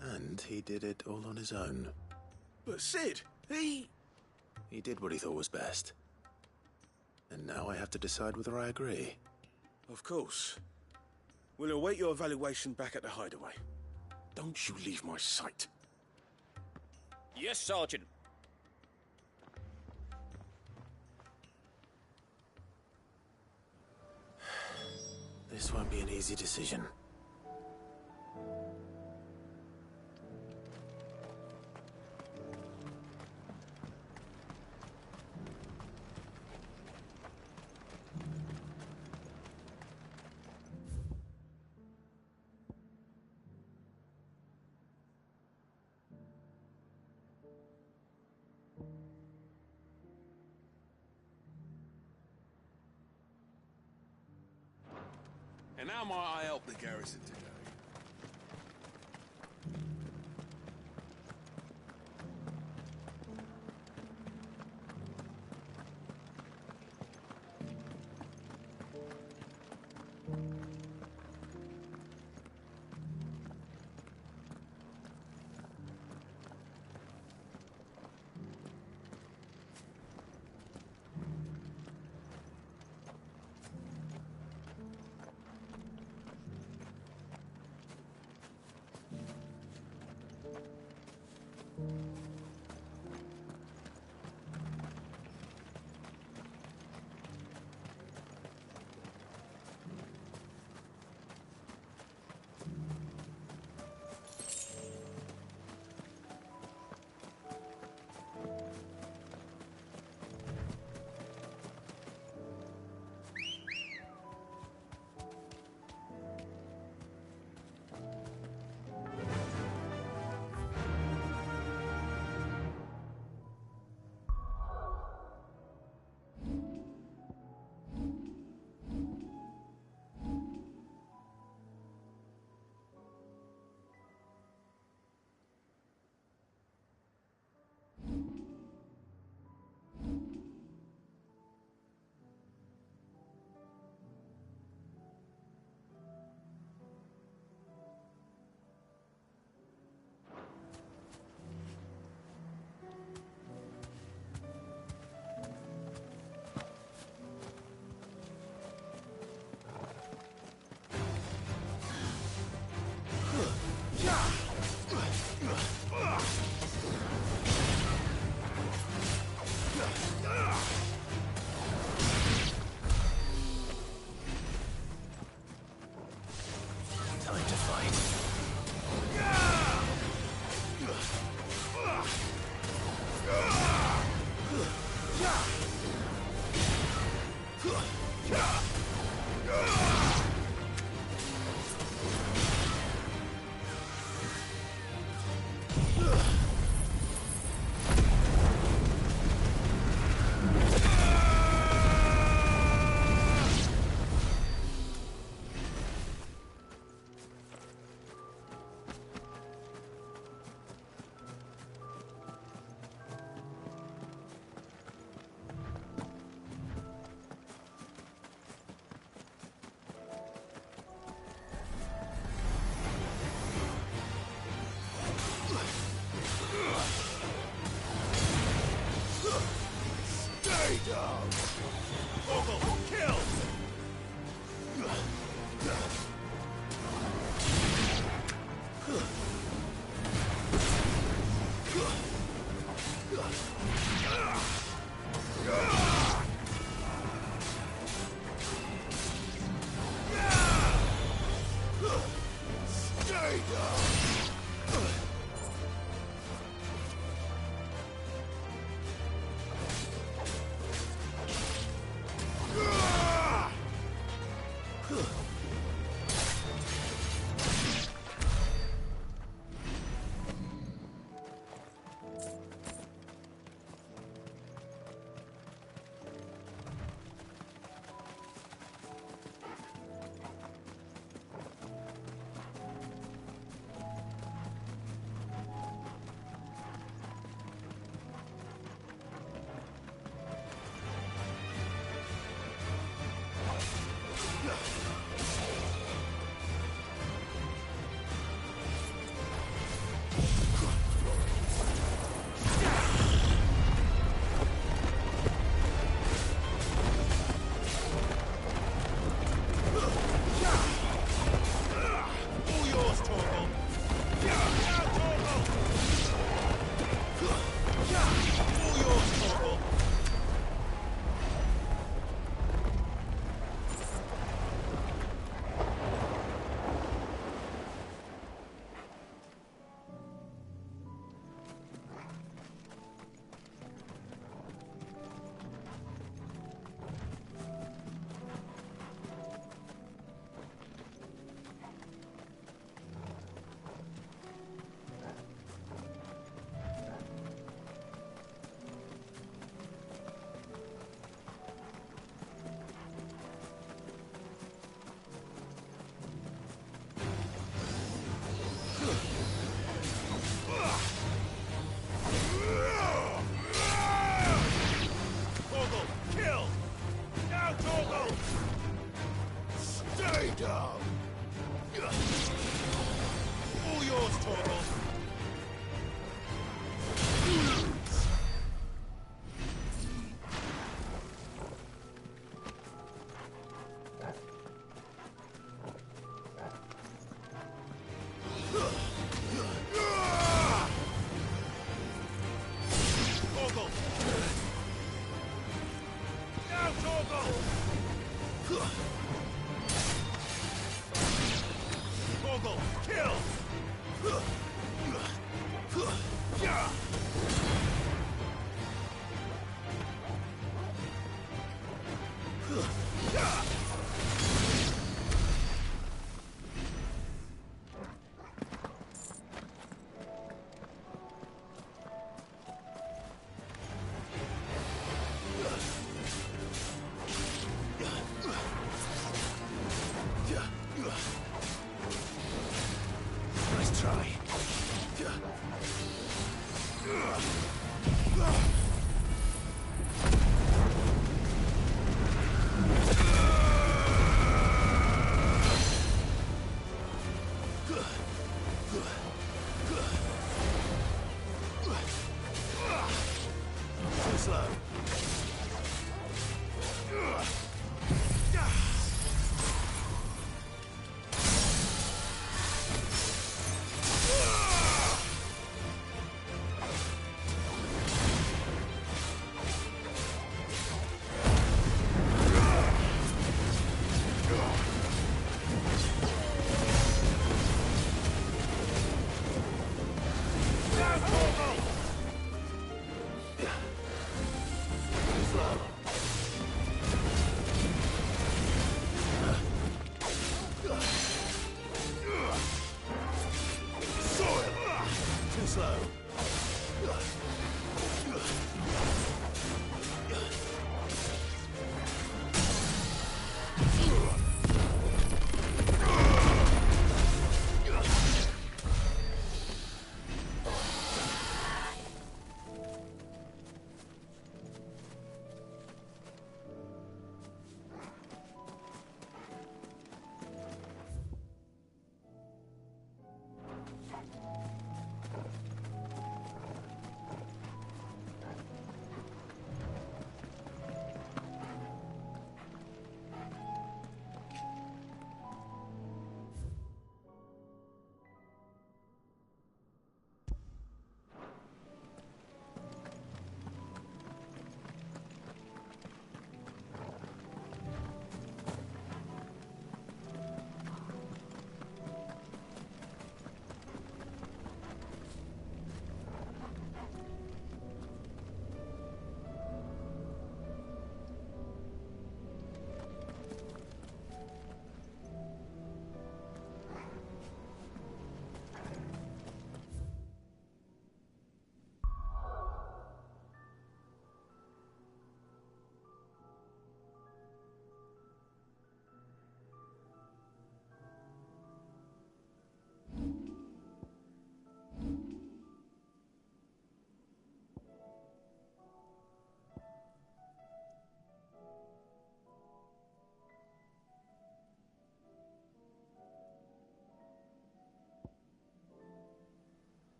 And he did it all on his own. But Sid, he did what he thought was best. And now I have to decide whether I agree. Of course. We'll await your evaluation back at the hideaway. Don't you leave my sight. Yes, Sergeant. This won't be an easy decision. And how might I help the garrison today?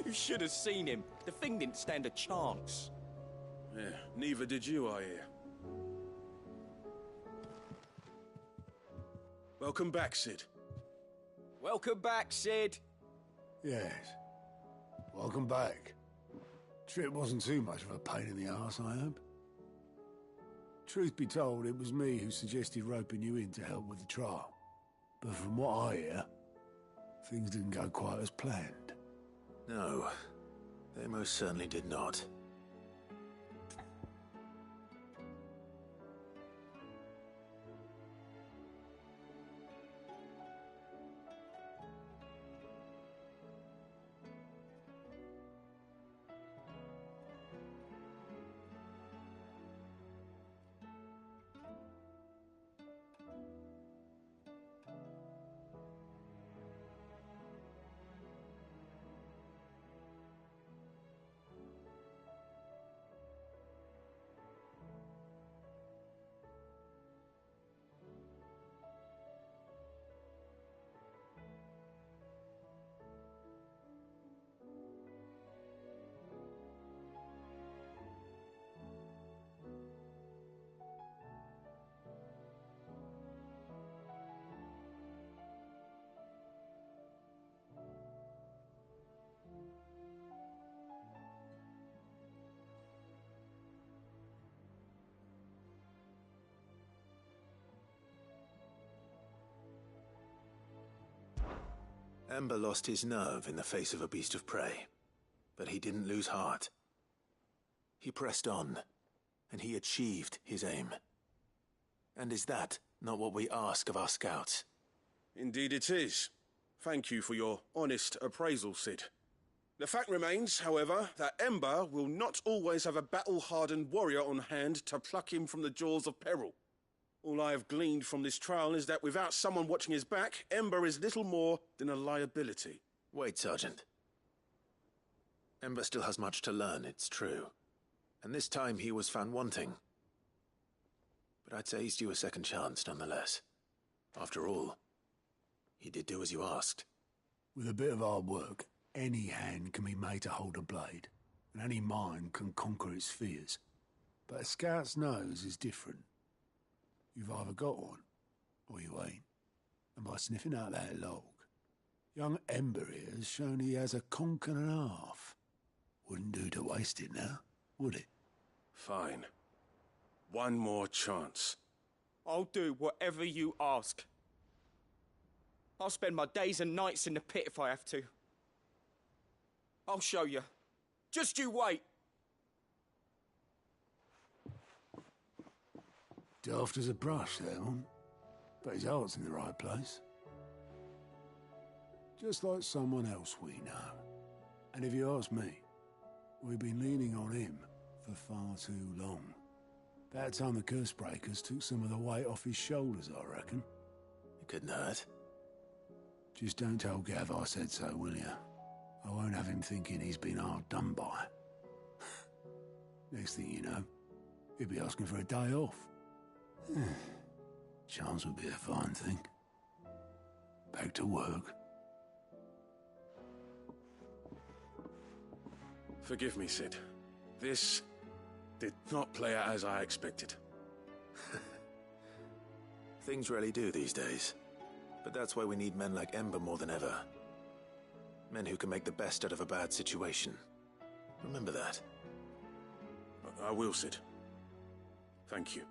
You should have seen him. The thing didn't stand a chance. Yeah, neither did you, I hear. Welcome back, Sid. Welcome back, Sid. Yes. Welcome back. Trip wasn't too much of a pain in the arse, I hope. Truth be told, it was me who suggested roping you in to help with the trial. But from what I hear, things didn't go quite as planned. No, they most certainly did not. Ember lost his nerve in the face of a beast of prey, but he didn't lose heart. He pressed on, and he achieved his aim. And is that not what we ask of our scouts? Indeed it is. Thank you for your honest appraisal, Sid. The fact remains, however, that Ember will not always have a battle-hardened warrior on hand to pluck him from the jaws of peril. All I have gleaned from this trial is that without someone watching his back, Ember is little more than a liability. Wait, Sergeant. Ember still has much to learn, it's true. And this time he was found wanting. But I'd say he's due a second chance, nonetheless. After all, he did do as you asked. With a bit of hard work, any hand can be made to hold a blade, and any mind can conquer its fears. But a scout's nose is different. You've either got one, or you ain't. And by sniffing out that log, young Ember here has shown he has a conch and a half. Wouldn't do to waste it now, would it? Fine. One more chance. I'll do whatever you ask. I'll spend my days and nights in the pit if I have to. I'll show you. Just you wait. Daft as a brush, that one. But his heart's in the right place. Just like someone else we know. And if you ask me, we've been leaning on him for far too long. About time the Cursebreakers took some of the weight off his shoulders, I reckon. It couldn't hurt. Just don't tell Gav I said so, will you? I won't have him thinking he's been hard done by. Next thing you know, he'll be asking for a day off. Chance would be a fine thing. Back to work. Forgive me, Sid. This did not play out as I expected. Things really do these days. But that's why we need men like Ember more than ever. Men who can make the best out of a bad situation. Remember that. I will, Sid. Thank you.